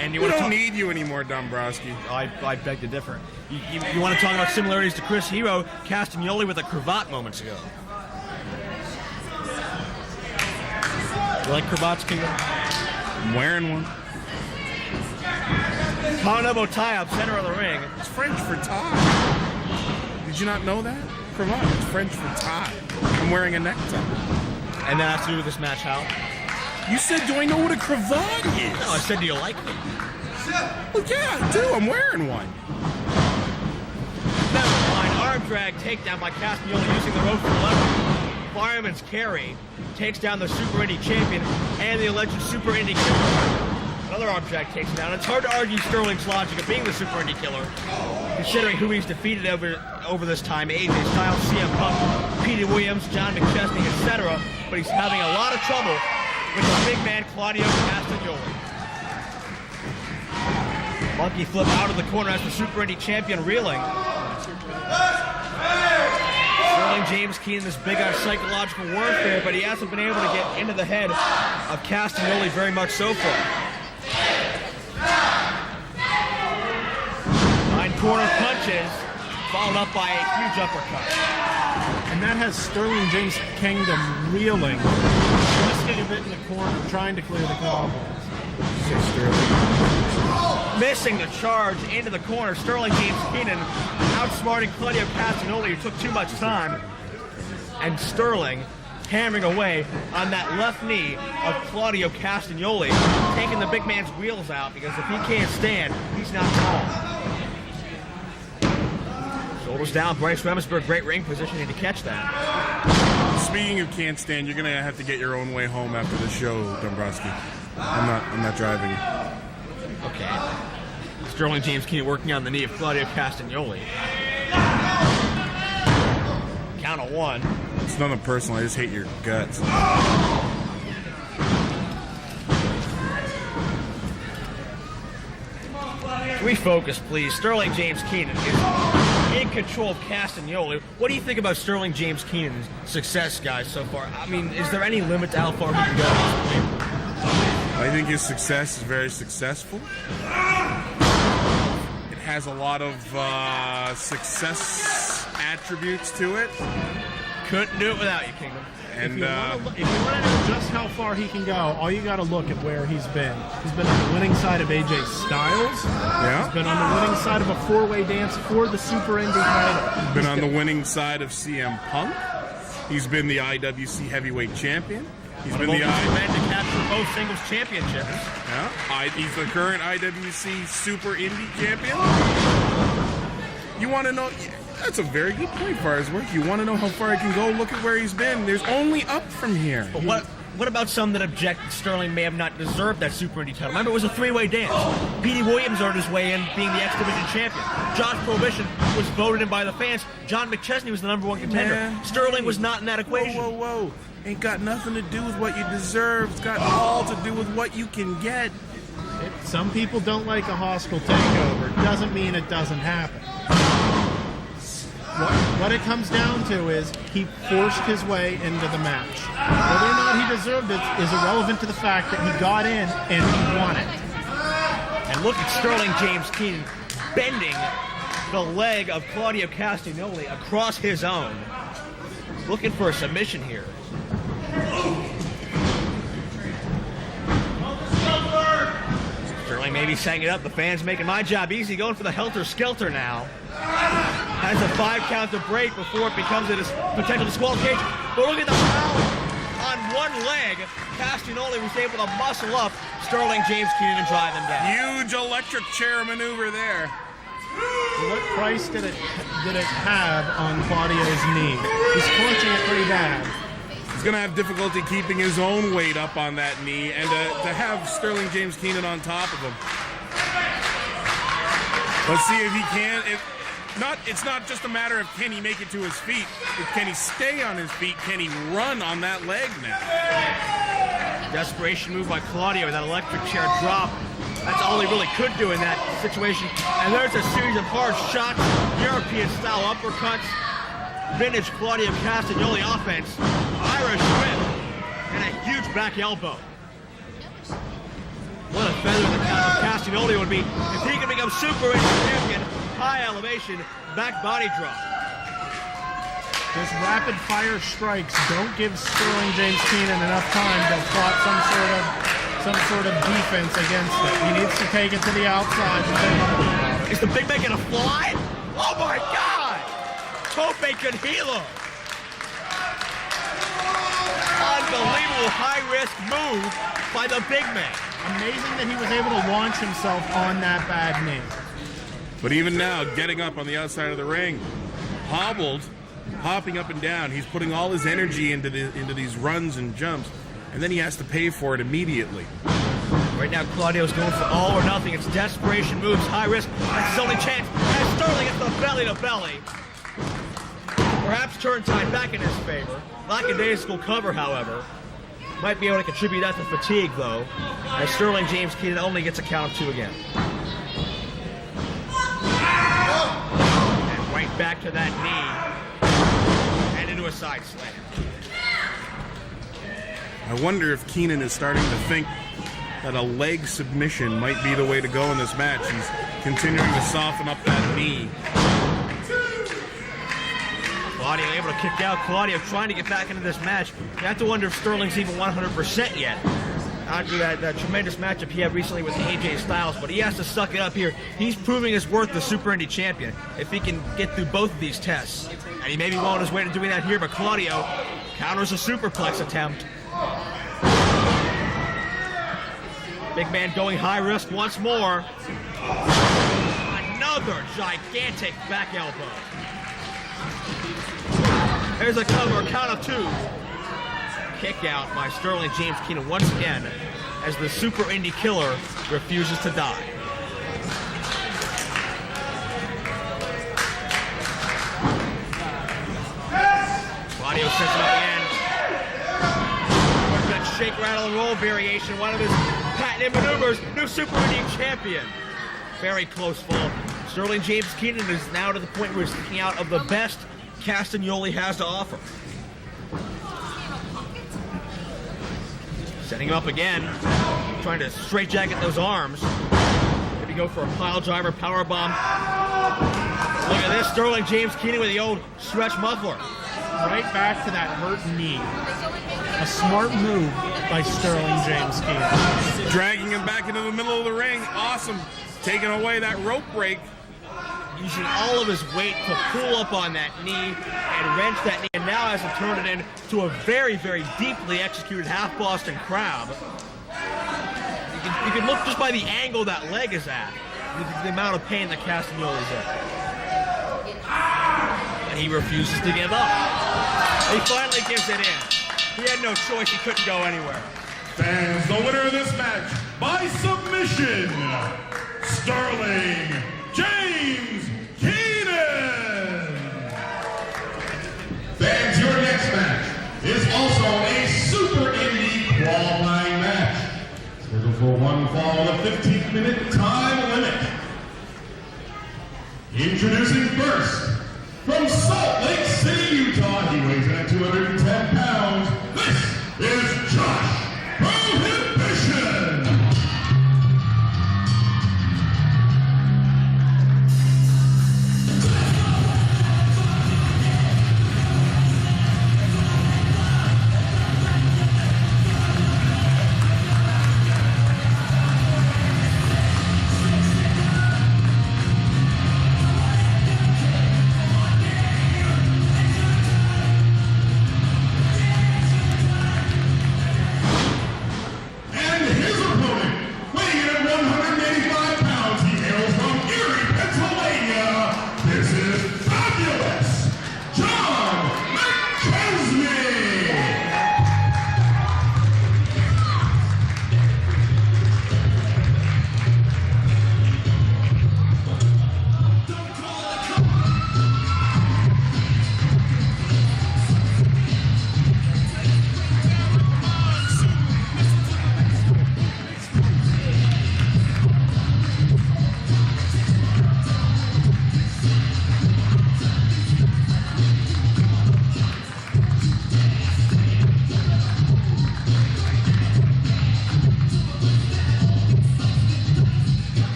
And you We want to don't need you anymore, Dombrowski. I beg to differ. You want to talk about similarities to Chris Hero, Castagnoli with a cravat moments ago. You like cravats, King? I'm wearing one. Elbow tie up center of the ring. It's French for tie. Did you not know that? Cravat. It's French for tie. I'm wearing a necktie. And that has to do with this match, how? You said, do I know what a cravat is? No, I said, do you like them? Well, yeah, I do. I'm wearing one. Never mind. Arm drag takedown by Castagnoli using the rope for leverage. Fireman's carry takes down the Super Indy champion and the alleged Super Indy killer. Another arm drag takes him down. It's hard to argue Sterling's logic of being the Super Indy killer, considering who he's defeated over this time: AJ Styles, CM Punk, Petey Williams, John McChesney, etc. But he's having a lot of trouble with the big man Claudio Castagnoli. Monkey flip out of the corner as the Super Indy champion reeling. Sterling James Keenan is big on psychological warfare, but he hasn't been able to get into the head of Castagnoli very much so far. 9 corner punches, followed up by a huge uppercut. And that has Sterling James Kingdom reeling, twisting a bit in the corner, trying to clear the cobbles. Missing the charge into the corner, Sterling James Keenan outsmarting Claudio Castagnoli, who took too much time, and Sterling hammering away on that left knee of Claudio Castagnoli, taking the big man's wheels out, because if he can't stand, he's not tall. Shoulders down, Bryce Remsburg, great ring positioning to catch that. Speaking of can't stand, you're gonna have to get your own way home after the show, Dombrowski. I'm not driving. Okay. Sterling James Keenan working on the knee of Claudio Castagnoli. Count of 1. It's nothing personal, I just hate your guts. Refocus, please. Sterling James Keenan is in control of Castagnoli. What do you think about Sterling James Keenan's success, guys, so far? I mean, is there any limit to how far he can go? I think his success is very successful. It has a lot of success attributes to it. Couldn't do it without you, Kingdom. And if you want to know just how far he can go, all you got to look at where he's been. He's been on the winning side of AJ Styles. Yeah. He's been on the winning side of a 4-way dance for the Super Indy title. He's been on the winning side of CM Punk. He's been the IWC Heavyweight Champion. He's been the man to capture both singles championships. Yeah. He's the current IWC Super Indy Champion. You want to know? That's a very good point, Farsworth. You want to know how far he can go? Look at where he's been. There's only up from here. But what about some that object that Sterling may have not deserved that Super Indy title? Remember, it was a 3-way dance. Petey Williams earned his way in, being the X Division champion. Josh Prohibition was voted in by the fans. John McChesney was the #1 contender. Man. Sterling was not in that equation. Whoa. Ain't got nothing to do with what you deserve. It's got all to do with what you can get. Some people don't like a hostile takeover. Doesn't mean it doesn't happen. What it comes down to is he forced his way into the match. Whether or not he deserved it is irrelevant to the fact that he got in and he won it. And look at Sterling James Keenan bending the leg of Claudio Castagnoli across his own. Looking for a submission here. Sterling maybe setting it up. The fans making my job easy, going for the helter-skelter now. Has a 5 count to break before it becomes a potential disqualification. But look at the power. On one leg, Castagnoli was able to muscle up Sterling James Keenan and drive him down. Huge electric chair maneuver there. What price did it have on Claudio's knee? He's clenching it pretty bad. He's going to have difficulty keeping his own weight up on that knee, and to have Sterling James Keenan on top of him. Let's see if he can. It's not just a matter of can he make it to his feet, but can he stay on his feet? Can he run on that leg now? Desperation move by Claudio with that electric chair drop. That's all he really could do in that situation. And there's a series of hard shots, European-style uppercuts, vintage Claudio Castagnoli offense, Irish whip, and a huge back elbow. What a feather in the cap of Castagnoli would be if he could become Super Indy champion. High elevation, back body drop. Those rapid fire strikes don't give Sterling James Keenan enough time to plot some sort of defense against it. He needs to take it to the outside. Is the big man gonna fly? Oh my God! Tope could heal him. Unbelievable high-risk move by the big man. Amazing that he was able to launch himself on that bad knee. But even now, getting up on the outside of the ring, hobbled, hopping up and down. He's putting all his energy into these runs and jumps, and then he has to pay for it immediately. Right now, Claudio's going for all or nothing. It's desperation moves, high risk. That's his only chance. As Sterling gets the belly-to-belly. Perhaps turntide back in his favor. Lackadaisical cover, however. Might be able to contribute that to fatigue, though, as Sterling James Keenan only gets a count of 2 again. And right back to that knee. And into a side slam. I wonder if Keenan is starting to think that a leg submission might be the way to go in this match. He's continuing to soften up that knee. Claudio able to kick out. Claudio trying to get back into this match. You have to wonder if Sterling's even 100% yet. After that tremendous matchup he had recently with AJ Styles, but he has to suck it up here. He's proving his worth the Super Indy champion if he can get through both of these tests. And he may be well on his way to doing that here, but Claudio counters a superplex attempt. Big man going high risk once more. Another gigantic back elbow. There's a cover, count of 2. Kick out by Sterling James Keenan once again as the Super Indy killer refuses to die. Claudio sets him up again. There's that shake, rattle, and roll variation, one of his patented maneuvers, new Super Indy champion. Very close fall. Sterling James Keenan is now to the point where he's sticking out of the best Castagnoli has to offer. Setting him up again, trying to straightjacket those arms. Maybe go for a pile driver, power bomb. Look at this, Sterling James Keenan with the old stretch muffler. Right back to that hurt knee. A smart move by Sterling James Keenan. Dragging him back into the middle of the ring. Awesome. Taking away that rope break. Using all of his weight to pull up on that knee and wrench that knee, and now has to turn it into a very, very deeply executed half Boston Crab. You can look just by the angle that leg is at, the amount of pain that Castagnoli's in. And he refuses to give up. He finally gives it in. He had no choice, he couldn't go anywhere. Fans, the winner of this match by submission, Sterling James Keenan. Fans, your next match is also a Super Indy qualifying match. Scheduled for one fall with a 15-minute time limit. Introducing first, from Salt Lake City, Utah, he weighs in at 210 pounds. This is Josh Prohibition.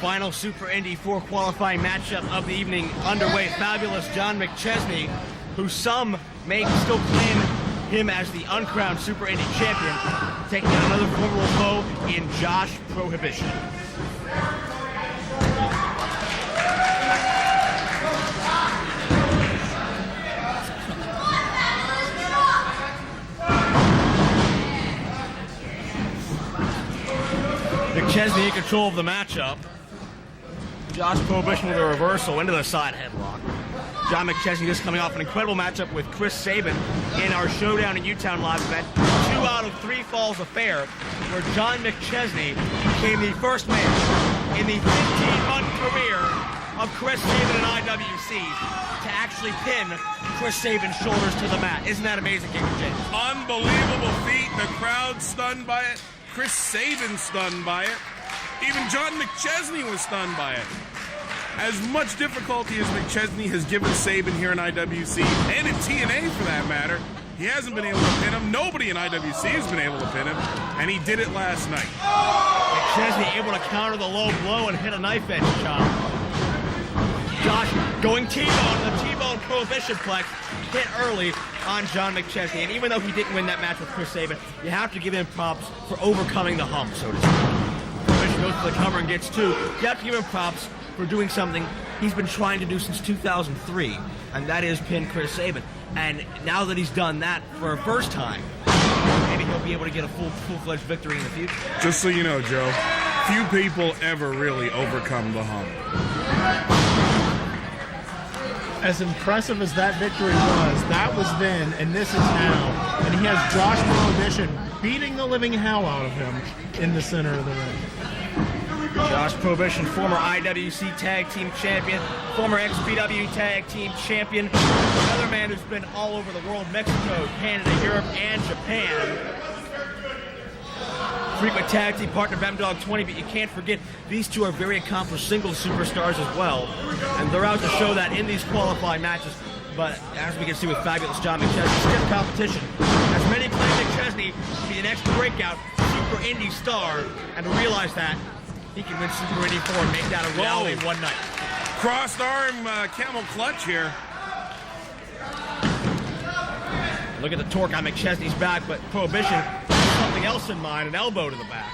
final Super Indy 4 qualifying matchup of the evening underway. Fabulous John McChesney, who some may still claim him as the uncrowned Super Indy champion, taking on another formidable foe in Josh Prohibition. McChesney in control of the matchup. Josh Prohibition with a reversal into the side headlock. John McChesney just coming off an incredible matchup with Chris Sabin in our Showdown in Utah Live event. 2 out of 3 falls affair, where John McChesney became the first man in the 15-month career of Chris Sabin in IWC to actually pin Chris Sabin's shoulders to the mat. Isn't that amazing, King James? Unbelievable feat. The crowd stunned by it. Chris Sabin stunned by it. Even John McChesney was stunned by it. As much difficulty as McChesney has given Sabin here in IWC, and in TNA for that matter, he hasn't been able to pin him. Nobody in IWC has been able to pin him, and he did it last night. McChesney able to counter the low blow and hit a knife edge chop. Josh going T-bone, the T-bone Prohibition plex hit early on John McChesney. And even though he didn't win that match with Chris Sabin, you have to give him props for overcoming the hump, so to speak. Prohibition goes to the cover and gets 2. You have to give him props for doing something he's been trying to do since 2003, and that is pin Chris Sabin. And now that he's done that for a first time, maybe he'll be able to get a full-fledged victory in the future. Just so you know, Joe, few people ever really overcome the hump. As impressive as that victory was, that was then, and this is now. And he has Josh Prohibition beating the living hell out of him in the center of the ring. Josh Prohibition, former IWC Tag Team Champion, former XPW Tag Team Champion, another man who's been all over the world, Mexico, Canada, Europe, and Japan. Frequent tag team partner of M-Dog 20, but you can't forget these two are very accomplished singles superstars as well. And they're out to show that in these qualifying matches. But as we can see with fabulous John McChesney, stiff competition. As many claim McChesney to be the next breakout Super Indy star, and to realize that he can win Super Indy 4 and make that a reality in one night. Crossed arm camel clutch here. Look at the torque on McChesney's back, but Prohibition has something else in mind, an elbow to the back.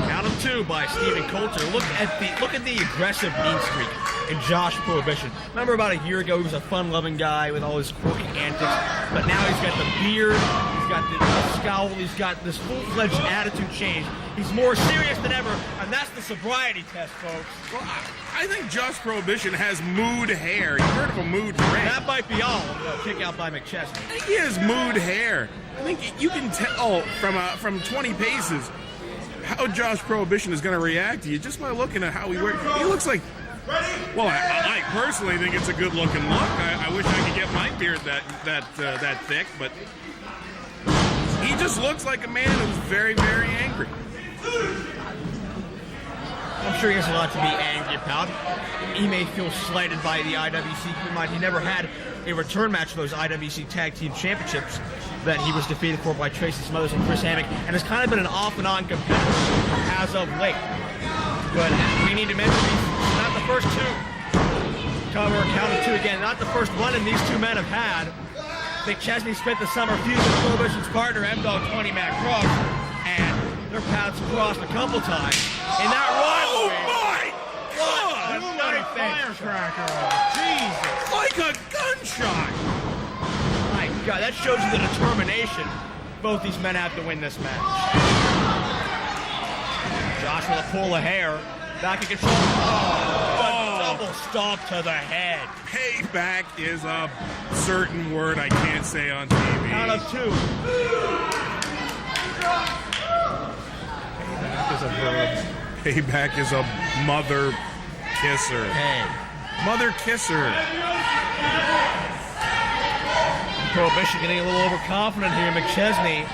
Count of 2 by Stephen Coulter. Look at the aggressive mean streak in Josh Prohibition. Remember about a year ago, he was a fun-loving guy with all his quirky antics, but now he's got the beard, he's got the scowl, he's got this full-fledged attitude change. He's more serious than ever, and that's the sobriety test, folks. Well, I think Josh Prohibition has mood hair. You heard of a mood ring. That might be all. Kick out by McChesney. I think he has mood hair. I think you can tell from 20 paces how Josh Prohibition is going to react to you just by looking at how he wears. He looks like. Well, I personally think it's a good-looking look. I wish I could get my beard that thick, but he just looks like a man who's very, very angry. I'm sure he has a lot to be angry about. He may feel slighted by the IWC. He never had a return match for those IWC Tag Team Championships that he was defeated for by Tracy, Smothers, and Chris Hamrick, and has kind of been an off-and-on competitor as of late. But we need to mention he's not the first 2. Cover, count of 2 again. Not the first one, and these two men have had. McChesney spent the summer feuding with Prohibition's partner, M-Dog 20, Matt Cross, and their paths crossed a couple times. In that rivalry. Oh my God! What a firecracker! Jesus! Like a gunshot! My God, that shows you the determination both these men have to win this match. Josh with a pull of hair. Back in control. Oh, double stomp to the head. Payback is a certain word I can't say on TV. Count of 2. Payback is a verb. Payback is a mother kisser. Hey. Mother kisser. Prohibition getting a little overconfident here. McChesney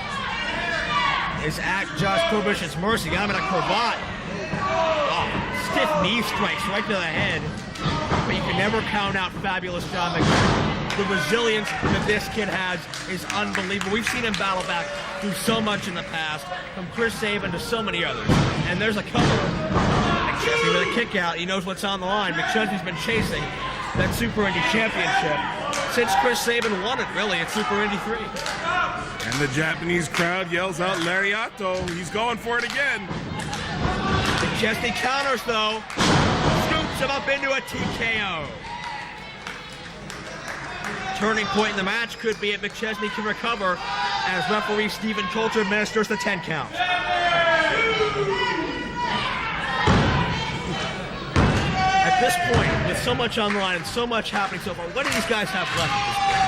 is at Josh Prohibition's mercy. Got him in a cravat. Oh, stiff knee strikes right to the head. but you can never count out fabulous John McChesney. The resilience that this kid has is unbelievable. We've seen him battle back through so much in the past, from Chris Sabin to so many others. And there's a couple of McChesney with a kick out. He knows what's on the line. McChesney's been chasing that Super Indy Championship since Chris Sabin won it, really, at Super Indy 3. And the Japanese crowd yells out Lariato. He's going for it again. McChesney counters, though. Scoops him up into a TKO. Turning point in the match could be if McChesney can recover as referee Stephen Coulter administers the 10 count. At this point, with so much on the line and so much happening so far, what do these guys have left at this point?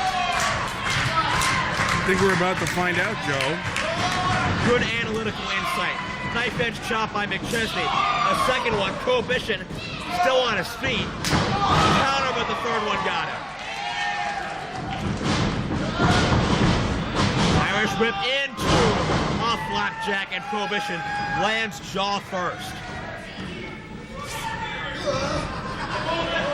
I think we're about to find out, Joe. Good analytical insight. Knife edge chop by McChesney. A second one, Prohibition, still on his feet. Counter, but the third one got him. Irish whip into a flapjack, and Prohibition lands jaw first.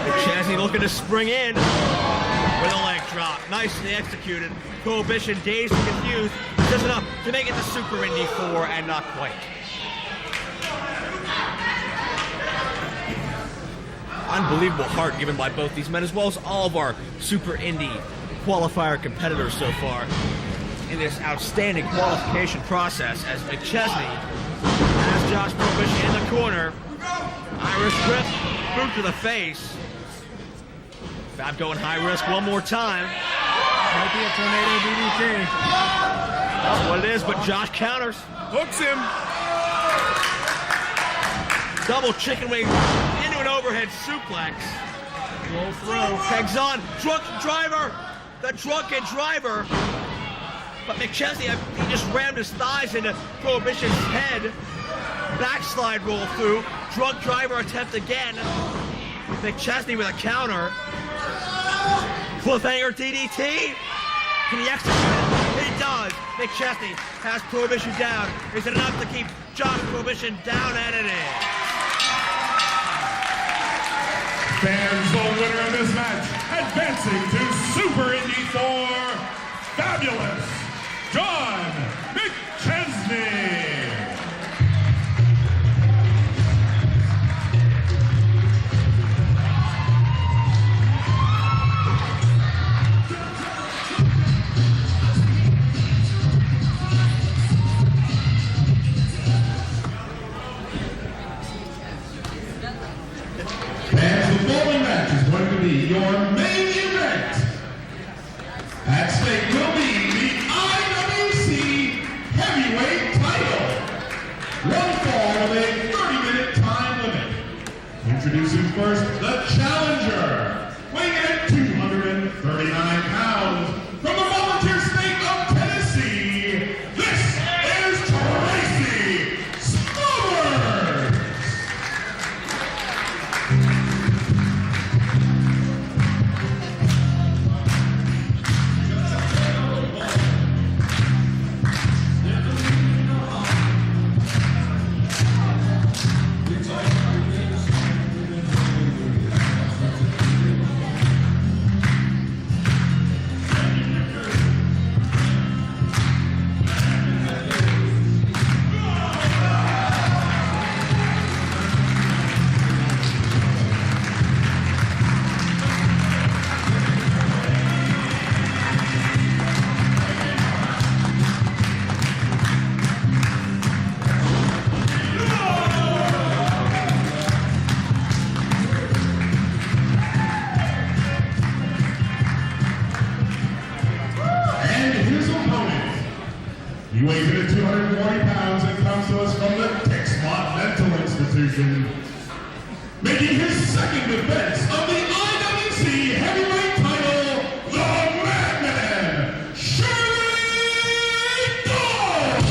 McChesney looking to spring in with a leg drop. Nicely executed. Prohibition dazed and confused. Just enough to make it to Super Indy 4 and not quite. Unbelievable heart given by both these men, as well as all of our Super Indy qualifier competitors so far in this outstanding qualification process, as McChesney has Josh Prohibition in the corner. Irish grip, boot to the face. Fab going high risk one more time. Might be a tornado DDT. That's what it is, but Josh counters. Hooks him. Double chicken wing into an overhead suplex. Roll through. Pegs on. Drunken driver. The drunken driver. But McChesney, he just rammed his thighs into Prohibition's head. Backslide roll through. Drunk driver attempt again. McChesney with a counter. Cliffhanger DDT. Can he execute it? He does. McChesney has Prohibition down. Is it enough to keep Josh Prohibition down? And it is. Fans, the winner of this match, advancing to Super Indy 4, fabulous John McChesney. Your main event. At stake will be the IWC Heavyweight title. One fall with a 30-minute time limit. Introducing first the challenger, weighing in at 239 pounds, from the volunteer state of Tennessee. This is Tracy Smothers. He weighs in at 240 pounds and comes to us from the Texmont Mental Institution. Making his second defense of the IWC Heavyweight title, the Madman, Shirley Dark!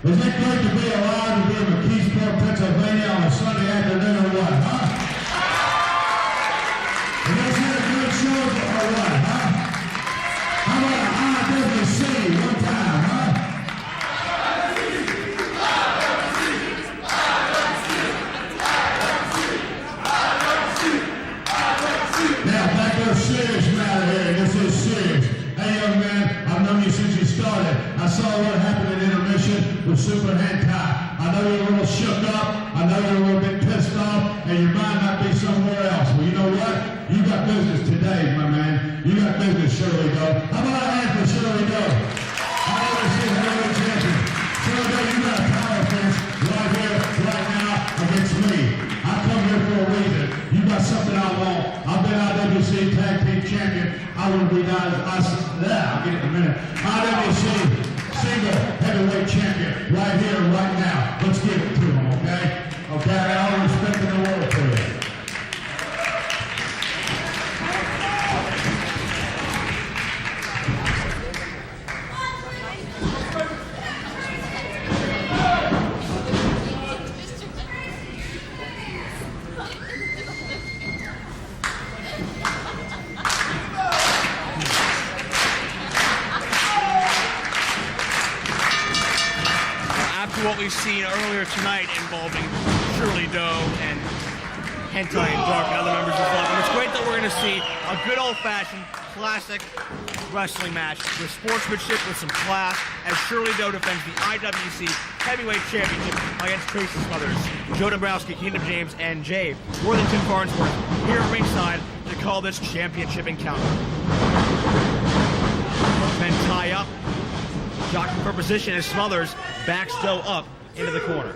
Is it great to be alive to be in McKeesport, Pennsylvania on a Sunday afternoon or what, huh? You guys had a good show or what, huh? How about an IWC one time, huh? Now, back to a serious matter here. This is serious. Hey, young man, I've known you since you started. I saw what happened in intermission with Super Hentai. I know you're a little shook up. I know you're a little bit pissed off, and your mind might be somewhere else. Well, you know what? You got business today, my man. You got business, Shirley Doe. How about a hand for Shirley Doe? I always say heavyweight champion. Shirley Doe, you got a power fence right here, right now, against me. I come here for a reason. You got something I want. I've been IWC Tag Team Champion. I want to be I'll get it in a minute. IWC Single Heavyweight Champion right here, right now. Let's give it to him, okay? Okay, I got all the respect in the world for you. What we've seen earlier tonight involving Shirley Doe and Hentai and Dark and other members of the club. And it's great that we're going to see a good old-fashioned, classic wrestling match with sportsmanship, with some class, as Shirley Doe defends the IWC Heavyweight Championship against Tracy Smothers, Joe Dombrowski, Keenan James, and Jay Worthington Farnsworth here at ringside to call this championship encounter. Men tie up. Jockey for position as Smothers backs Doe up into the corner.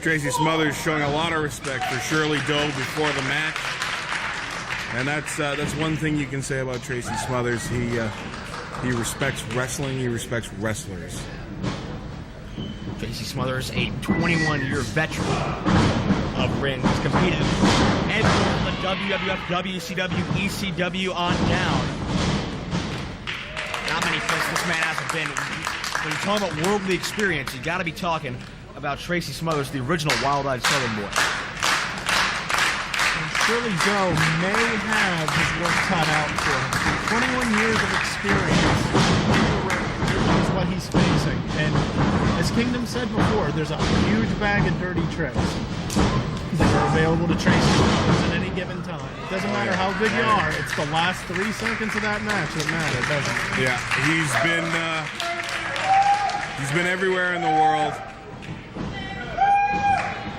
Tracy Smothers showing a lot of respect for Shirley Doe before the match, and that's one thing you can say about Tracy Smothers. He respects wrestling. He respects wrestlers. Tracy Smothers, a 21-year veteran of ring, has competed everywhere from the WWF, WCW, ECW on down. Not many places this man hasn't been. When you talk about worldly experience, you got to be talking about Tracy Smothers, the original wild-eyed Southern boy. And Shirley Doe may have his work cut out for him. 21 years of experience is what he's facing. And as Kingdom said before, there's a huge bag of dirty tricks that are available to Tracy Smothers at any given time. It doesn't matter how good you are, it's the last 3 seconds of that match that matter, doesn't it? Yeah, he's been everywhere in the world,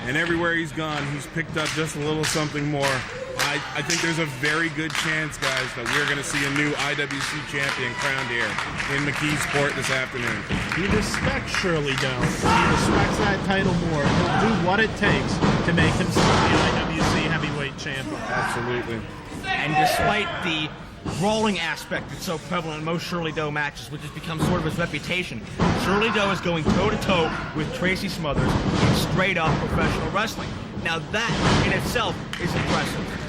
and everywhere he's gone, he's picked up just a little something more. I think there's a very good chance, guys, that we're going to see a new IWC champion crowned here in McKeesport this afternoon. He respects Shirley Doe. He respects that title more. He'll do what it takes to make himself the IWC heavyweight champion. Absolutely. And despite the brawling aspect that's so prevalent in most Shirley Doe matches, which has become sort of his reputation, Shirley Doe is going toe-to-toe with Tracy Smothers in straight-up professional wrestling. Now that, in itself, is impressive.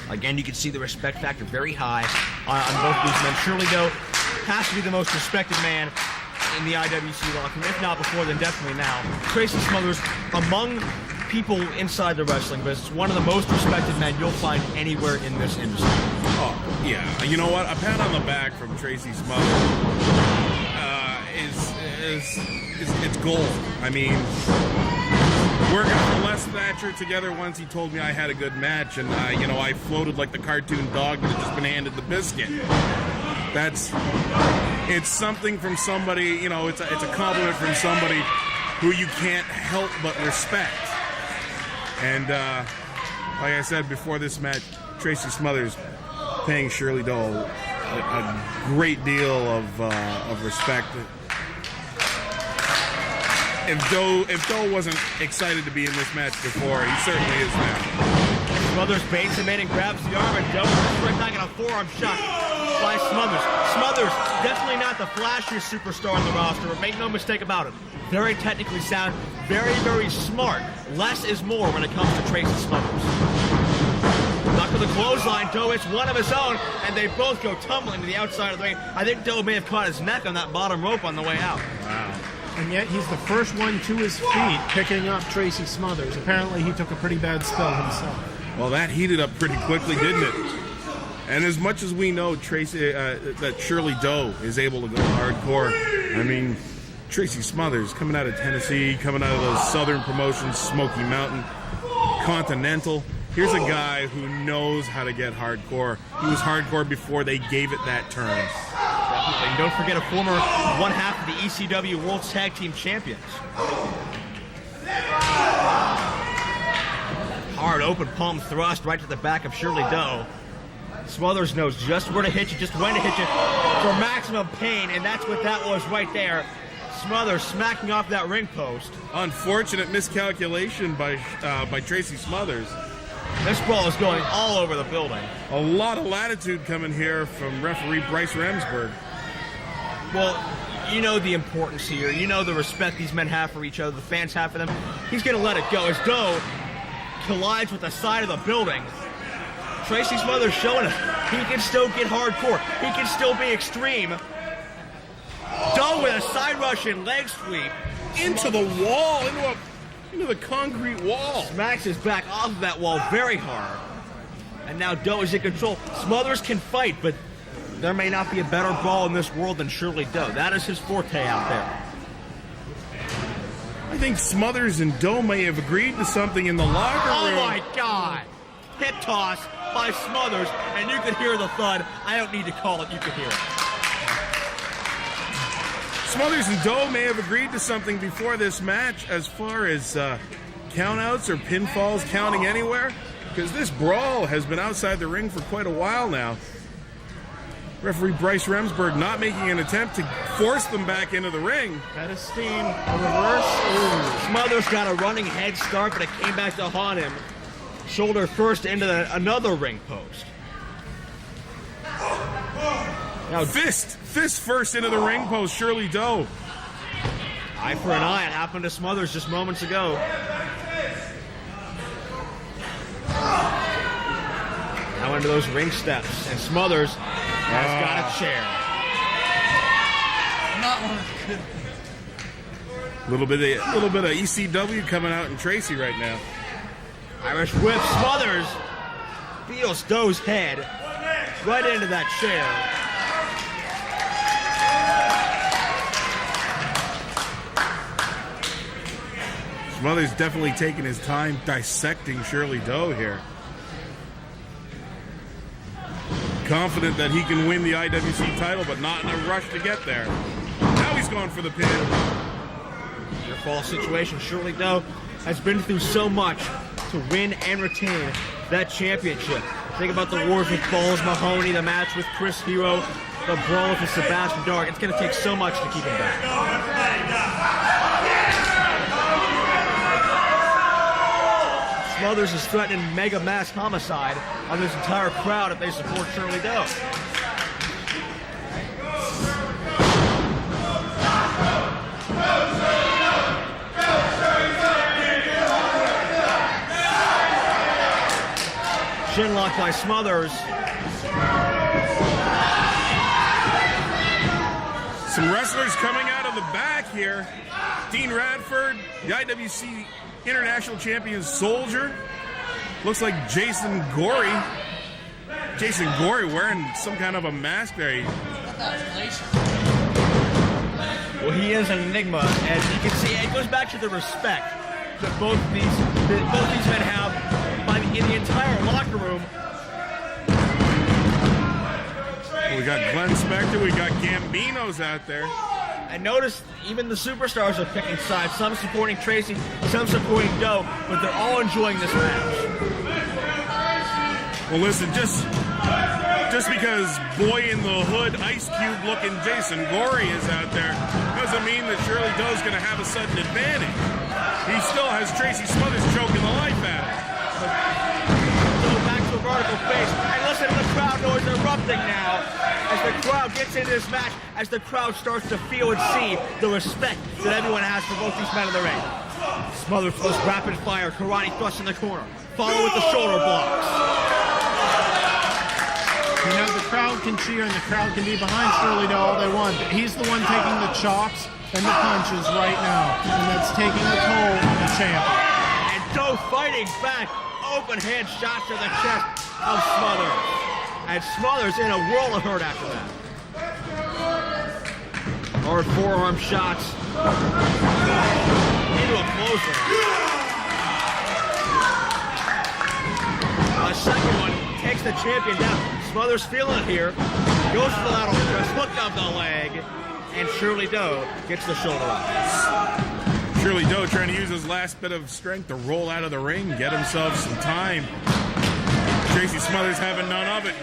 Again, you can see the respect factor very high on both these men. Shirley Doe has to be the most respected man in the IWC locker room. If not before, then definitely now. Tracy Smothers, among people inside the wrestling business, one of the most respected men you'll find anywhere in this industry. Oh, yeah. You know what? A pat on the back from Tracy Smothers it's gold. I mean, working for Les Thatcher together once, he told me I had a good match, and I floated like the cartoon dog that had just been handed the biscuit. It's something from somebody, it's a compliment from somebody who you can't help but respect. And like I said before this match, Tracy Smothers paying Shirley Doe a great deal of respect. If Doe wasn't excited to be in this match before, he certainly is now. Smothers baits him in and grabs the arm, and Doe is right back in a forearm shot by Smothers. Smothers, definitely not the flashiest superstar on the roster, but make no mistake about it. Very technically sound, very, very smart. Less is more when it comes to Tracy Smothers. Stuck with a clothesline. Doe hits one of his own, and they both go tumbling to the outside of the ring. I think Doe may have caught his neck on that bottom rope on the way out. Wow. And yet he's the first one to his feet picking up Tracy Smothers. Apparently he took a pretty bad spill himself. Well, that heated up pretty quickly, didn't it? And as much as we know Tracy, that Shirley Doe is able to go hardcore, I mean, Tracy Smothers coming out of Tennessee, coming out of those southern promotions, Smoky Mountain, Continental. Here's a guy who knows how to get hardcore. He was hardcore before they gave it that term. Definitely. And don't forget a former one half of the ECW World Tag Team Champions. Hard open palm thrust right to the back of Shirley Doe. Smothers knows just where to hit you, just when to hit you for maximum pain, and that's what that was right there. Smothers smacking off that ring post. Unfortunate miscalculation by Tracy Smothers. This brawl is going all over the building. A lot of latitude coming here from referee Bryce Remsburg. Well, you know the importance here. You know the respect these men have for each other, the fans have for them. He's going to let it go as Doe collides with the side of the building. Tracy Smothers showing us he can still get hardcore. He can still be extreme. Doe with a side rush and leg sweep. Into the wall, into the concrete wall. Smacks his back off of that wall very hard. And now Doe is in control. Smothers can fight, but there may not be a better brawl in this world than Shirley Doe. That is his forte out there. I think Smothers and Doe may have agreed to something in the locker room. Oh my God! Hip toss by Smothers, and you could hear the thud. I don't need to call it, you could hear it. Smothers and Doe may have agreed to something before this match as far as countouts or pinfalls counting anywhere, because this brawl has been outside the ring for quite a while now. Referee Bryce Remsburg not making an attempt to force them back into the ring. Head of steam, a reverse. Ooh. Smothers got a running head start, but it came back to haunt him. Shoulder first into another ring post. Now fist first into the ring post, Shirley Doe. Eye for an eye. It happened to Smothers just moments ago. Now into those ring steps, and Smothers has got a chair. Not one of the good. Little bit of ECW coming out in Tracy right now. Irish whip. Smothers feels Doe's head right into that chair. Smothers definitely taking his time dissecting Shirley Doe here. Confident that he can win the IWC title, but not in a rush to get there. Now he's going for the pin. Your fall situation. Shirley Doe has been through so much to win and retain that championship. Think about the wars with Balls Mahoney, the match with Chris Hero, the brawl with Sebastian Dark. It's going to take so much to keep him back. Smothers is threatening mega mass homicide on this entire crowd if they support Shirley Doe. Shin lock by Smothers. Some wrestlers coming out of the back here. Dean Radford, the IWC International Champion Soldier. Looks like Jason Gory. Jason Gory wearing some kind of a mask there. Well, he is an enigma, and you can see it goes back to the respect that both these men have in the entire locker room. We got Glenn Spector, we got Gambinos out there. And notice even the superstars are picking sides. Some supporting Tracy, some supporting Doe, but they're all enjoying this match. Well, listen, just because boy in the hood, Ice Cube looking Jason Gory is out there doesn't mean that Shirley Doe's going to have a sudden advantage. He still has Tracy Smothers choking the life out of him. So back to a vertical face, and listen to the crowd noise erupting now as the crowd gets into this match, as the crowd starts to feel and see the respect that everyone has for both these men in the ring. Smothers throws rapid fire, karate thrust in the corner, follow with the shoulder blocks. You know, the crowd can cheer and the crowd can be behind Shirley Doe all they want, but he's the one taking the chops and the punches right now, and that's taking a toll on the champ. And Doe fighting back. Open hand shot to the chest of Smothers. And Smothers in a world of hurt after that. Hard forearm shots into a clothesline. A second one takes the champion down. Smothers feeling it here. Goes for the lateral press, hook of the leg, and Shirley Doe gets the shoulder up. Shirley Doe trying to use his last bit of strength to roll out of the ring, get himself some time. Tracy Smothers having none of it,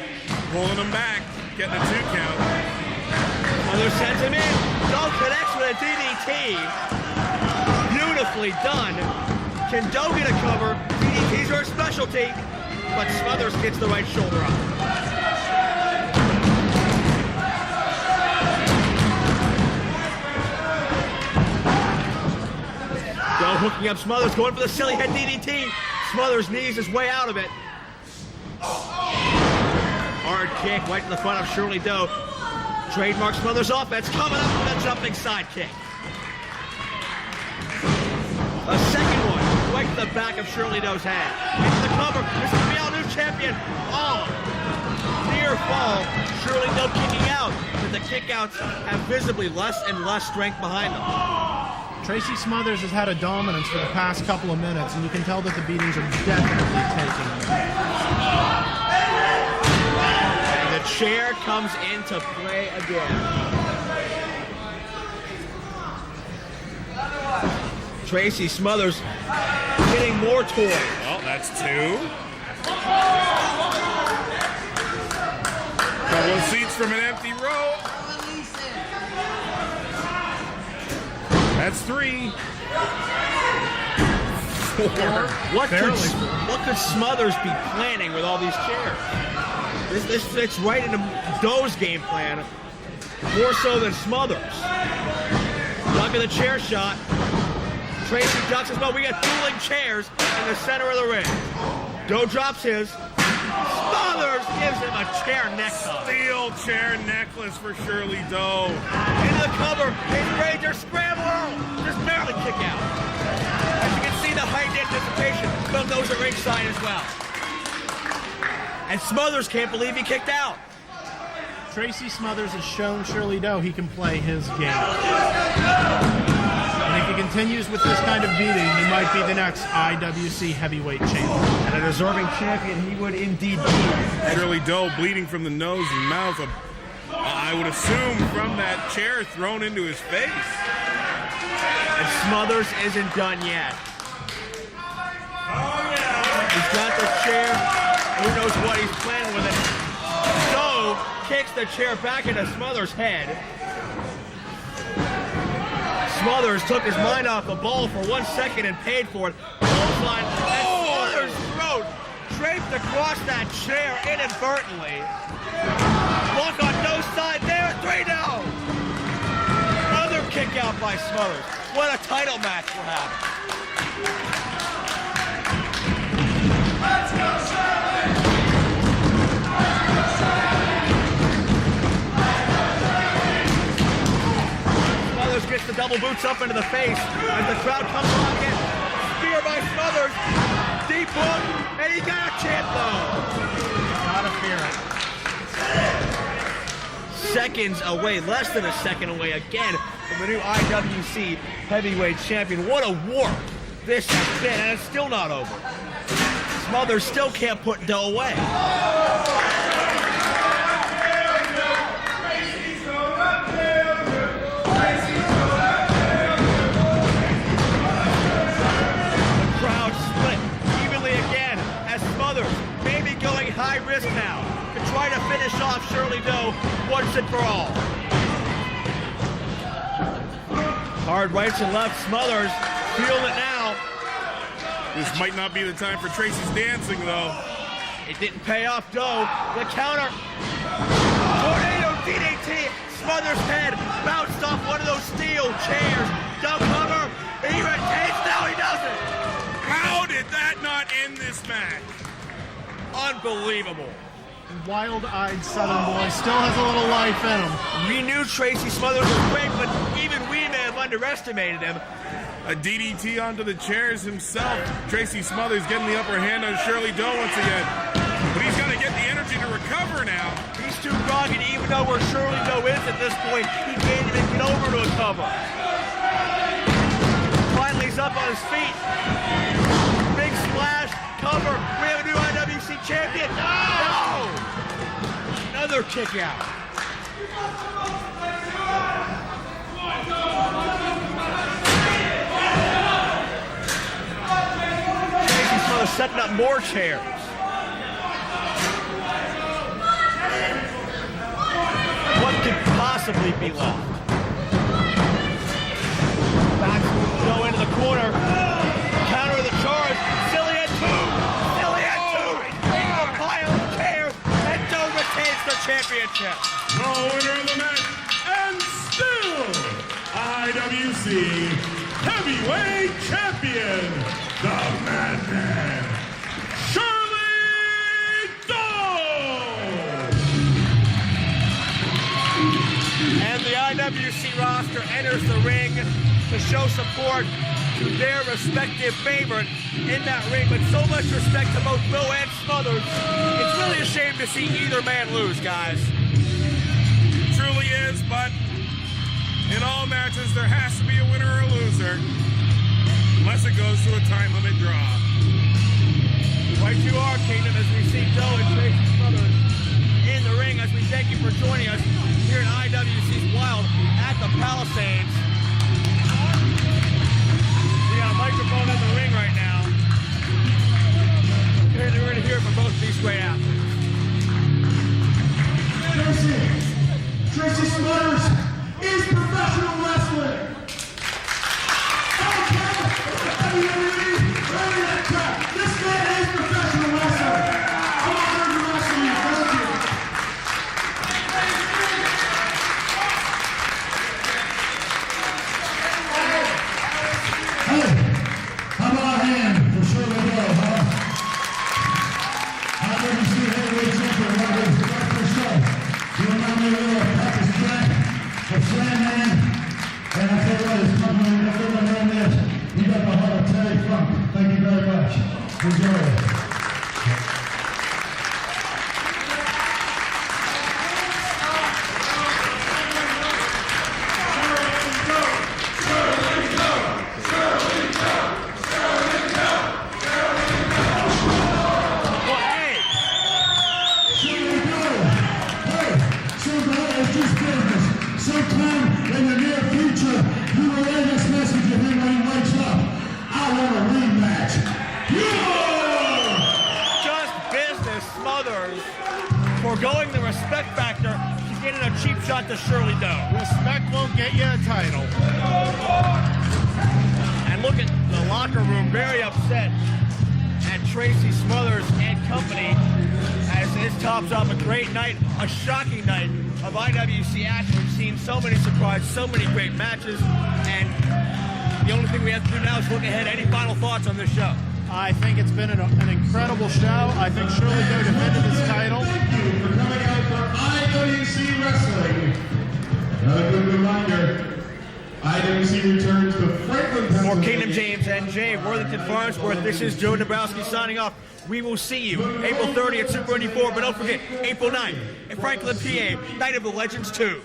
pulling him back, getting a 2 count. Smothers sends him in. Doe connects with a DDT. Beautifully done. Can Doe get a cover? DDTs are a specialty, but Smothers gets the right shoulder up. Doe hooking up Smothers, going for the silly head DDT. Smothers knees his way out of it. Hard kick right to the front of Shirley Doe. Trademark Smothers offense coming up with a jumping side kick. A second one right to the back of Shirley Doe's head. Into the cover. This is the new champion. Oh, near fall. Shirley Doe kicking out, but the kickouts have visibly less and less strength behind them. Tracy Smothers has had a dominance for the past couple of minutes, and you can tell that the beatings are definitely taking him. And the chair comes into play again. Tracy Smothers getting more toys. Well, that's 2. Couple of seats from an empty row. That's 3. 4. What could Smothers be planning with all these chairs? This fits right into Doe's game plan, more so than Smothers. Duck of the chair shot. Tracy ducks as well. We got dueling chairs in the center of the ring. Doe drops his. Smothers gives him a chair necklace. Steel chair necklace for Shirley Doe. Into the cover. His Ranger scramble. Just barely kick out. As you can see, the heightened anticipation from those at ringside as well. And Smothers can't believe he kicked out. Tracy Smothers has shown Shirley Doe he can play his game. And if he continues with this kind of beating, he might be the next IWC heavyweight champion. And a deserving champion he would indeed be. Shirley Doe bleeding from the nose and mouth. I would assume from that chair thrown into his face. And Smothers isn't done yet. He's got the chair. Who knows what he's planning with it. Doe kicks the chair back into Smothers' head. Smothers took his mind off the ball for 1 second and paid for it. Clothesline, and Smothers' throat draped across that chair inadvertently. Block on Doe's side there, 3 now. Another kick out by Smothers. What a title match we're having. Let's go, Shirley! Smothers gets the double boots up into the face as the crowd comes on again. Spear by Smothers. Deep hook, and he got a chant though. Gotta fear it. Seconds away, less than a second away again from the new IWC heavyweight champion. What a war this has been, and it's still not over. Smothers still can't put Doe away. High risk now to try to finish off Shirley Doe once and for all. Hard rights and left. Smothers feeling it now. This might not be the time for Tracy's dancing, though. It didn't pay off. Doe, the counter. Tornado DDT. Smothers' head bounced off one of those steel chairs. Doe cover. He retains. Now he doesn't. How did that not end this match? Unbelievable. wild-eyed Southern boy still has a little life in him. We knew Tracy Smothers was great, but even we may have underestimated him. A DDT onto the chairs himself. Tracy Smothers getting the upper hand on Shirley Doe once again. But he's got to get the energy to recover now. He's too groggy to even know where Shirley Doe is at this point. He can't even get over to a cover. Finally, he's up on his feet. Big splash, cover. We have a new IWC champion. No! Another kick out. Tracy Smothers setting up more chairs. What could possibly be left? Back go into the corner. Counter the charge. Silly at two. Silly at two. A pile of chairs. And Doe retains the championship. The winner of the match, and still IWC Heavyweight Champion, the Madman, Shirley Doe! And the IWC roster enters the ring to show support to their respective favorite in that ring. But so much respect to both Doe and Smothers. It's really a shame to see either man lose, guys. Truly is, but in all matches there has to be a winner or a loser, unless it goes to a time limit draw. Right you are, Keenan, as we see Doe and Tracy Smothers in the ring, as we thank you for joining us here in IWC Wild at the Palisades. We got a microphone in the ring right now. We're going to hear from both of these great athletes. Tracy Smothers is professional wrestling. This man is professional wrestling. I'm honored to wrestle you. Thank you. Hey, how about a hand for Shirley Doe, huh? IWC Heavyweight Champion, welcome to the show. You remind me a little of Pakistan, the Slam Man, and I tell you what, it's coming, everyone around this. You got the heart of Terry Funk. Thank you very much. Enjoy it. Sometime in the near future, you will hear this message if anyone wakes up. I want a rematch. Yeah! Just business. Smothers foregoing the respect factor. She's getting a cheap shot to Shirley Doe. Respect won't get you a title. And look at the locker room, very upset at Tracy Smothers and company as this tops off a great night, a shocking night of IWC action. We've seen so many surprises, so many great matches, and the only thing we have to do now is look ahead. Any final thoughts on this show? I think it's been an incredible show. I think Shirley Doe defended his title. Thank you for coming out for IWC Wrestling. Another good reminder, IWC returns to Franklin, For Pennsylvania. Kingdom James and Jay, Worthington Farnsworth, this is Joe Dombrowski signing off. We will see you April 30th at Super Indy 4, but don't forget, April 9th at Franklin, PA, Night of the Legends 2.